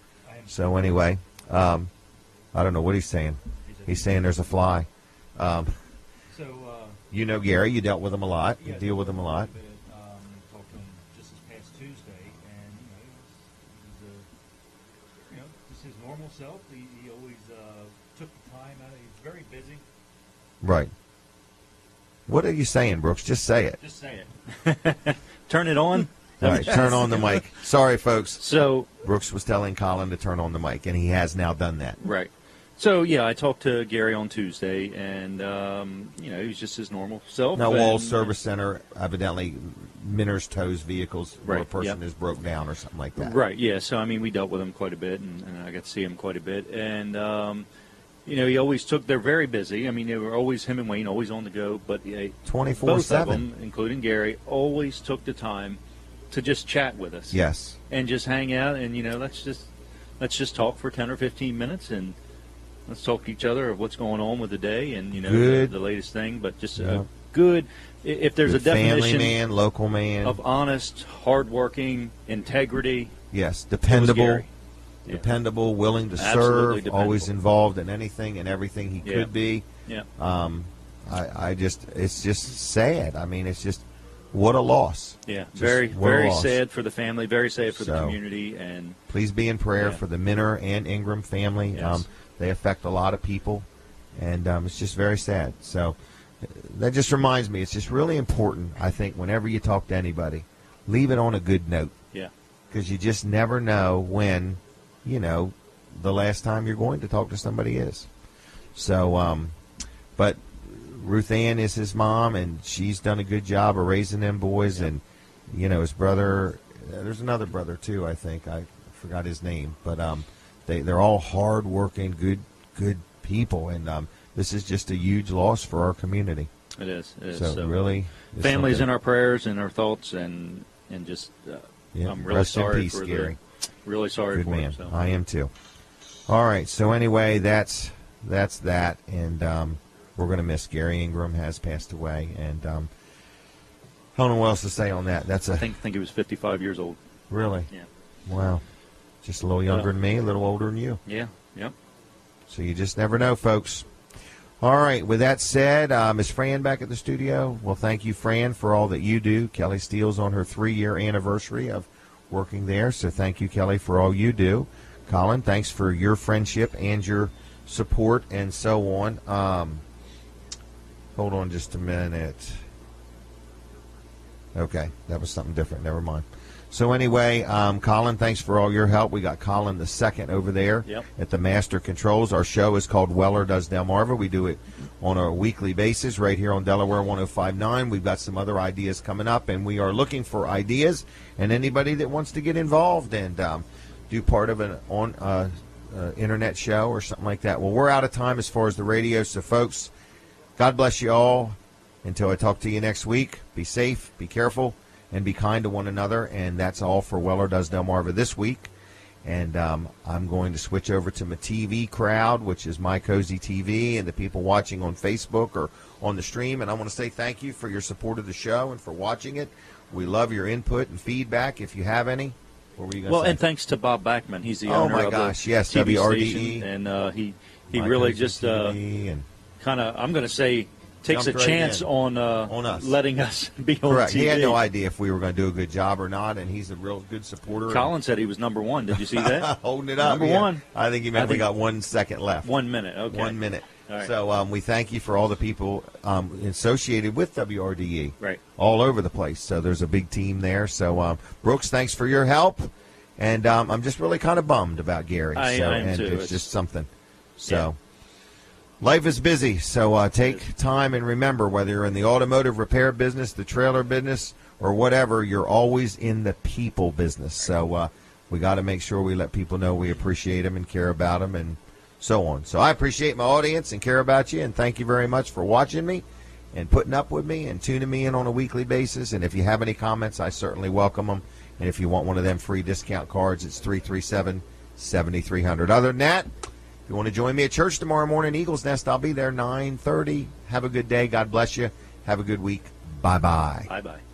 So anyway, I don't know what he's saying. He's saying there's a fly. You know Gary. You dealt with him a lot. You deal with him a lot. Talked to him just this past Tuesday, and he was just his normal self. He always took the time out. He's very busy. Right. What are you saying, Brooks? Just say it. Just say it. Turn it on. All right, turn on the mic. Sorry, folks. So Brooks was telling Colin to turn on the mic, and he has now done that. Right. So, yeah, I talked to Gary on Tuesday, and, he was just his normal self. Now, Walls Service Center, evidently, Minner's tows vehicles where a Right, person yep. is broke down or something like that. Right, yeah. So, I mean, we dealt with him quite a bit, and I got to see him quite a bit. And, he always they're very busy. I mean, they were always, him and Wayne, always on the go. But 24/7. Both of them, including Gary, always took the time to just chat with us. Yes. And just hang out, and, let's just talk for 10 or 15 minutes, and let's talk to each other of what's going on with the day and, the latest thing. But just good, if there's Good a definition. Family man, local man. Of honest, hardworking, integrity. Yes, dependable. Gary. Yeah. Dependable, willing to Absolutely serve, dependable. Always involved in anything and everything he could be. Yeah. It's just sad. I mean, it's just, what a loss. Yeah, Just very, what a very loss. sad for the family, very sad for the So, community. And please be in prayer Yeah. for the Minner and Ingram family. Yes. They affect a lot of people, and it's just very sad. So that just reminds me, it's just really important, I think, whenever you talk to anybody, leave it on a good note. Yeah. Because you just never know when, the last time you're going to talk to somebody is. So, but Ruth Ann is his mom, and she's done a good job of raising them boys. Yeah. And, his brother, there's another brother too, I think. I forgot his name. But they're all hard-working, good people. And this is just a huge loss for our community. It is. So really, families something. in our prayers and our thoughts, and just I'm really Rest sorry in peace, for Gary. really sorry Good for man. him. So. I am too. All right. So anyway, that's that, and we're going to miss Gary Ingram has passed away, and I don't know what else to say on that. That's I think he was 55 years old. really Yeah. wow, just a little younger than me, a little older than you. Yeah. Yep. So you just never know, folks. All right. With that said, is Fran back at the studio? Well, thank you, Fran, for all that you do. Kelly Steele's on her 3-year anniversary of working there, so thank you, Kelly, for all you do. Colin, thanks for your friendship and your support and so on. Hold on just a minute. Okay, that was something different. Never mind. So anyway, Colin, thanks for all your help. We got Colin the second over there at the Master Controls. Our show is called Weller Does Delmarva. We do it on a weekly basis right here on Delaware 105.9. We've got some other ideas coming up, and we are looking for ideas and anybody that wants to get involved and do part of an internet show or something like that. Well, we're out of time as far as the radio, so folks, God bless you all. Until I talk to you next week, be safe, be careful, and be kind to one another. And that's all for Weller Does Delmarva this week. And I'm going to switch over to my TV crowd, which is My Cozy TV, and the people watching on Facebook or on the stream. And I want to say thank you for your support of the show and for watching it. We love your input and feedback if you have any. What were you going to say? And thanks to Bob Backman. He's the owner of the TV WRDE. station, and he My really Cozy just TV and kind of, I'm going to say, takes a chance on us, letting us be on Correct. TV. He had no idea if we were going to do a good job or not, and he's a real good supporter. Colin said he was number one. Did you see that? Holding it up. Number one. I think he meant we got 1 second left. 1 minute. Okay. 1 minute. All right. So we thank you for all the people associated with WRDE. Right. All over the place. So there's a big team there. So Brooks, thanks for your help. And I'm just really kind of bummed about Gary. I am too. It's just something. So life is busy. So take time and remember, whether you're in the automotive repair business, the trailer business, or whatever, you're always in the people business. So we got to make sure we let people know we appreciate them and care about them and so on. So I appreciate my audience and care about you, and thank you very much for watching me and putting up with me and tuning me in on a weekly basis. And if you have any comments, I certainly welcome them. And if you want one of them free discount cards, it's 337-7300. Other than that, if you want to join me at church tomorrow morning, Eagles Nest, I'll be there 9:30. Have a good day. God bless you. Have a good week. Bye-bye. Bye-bye.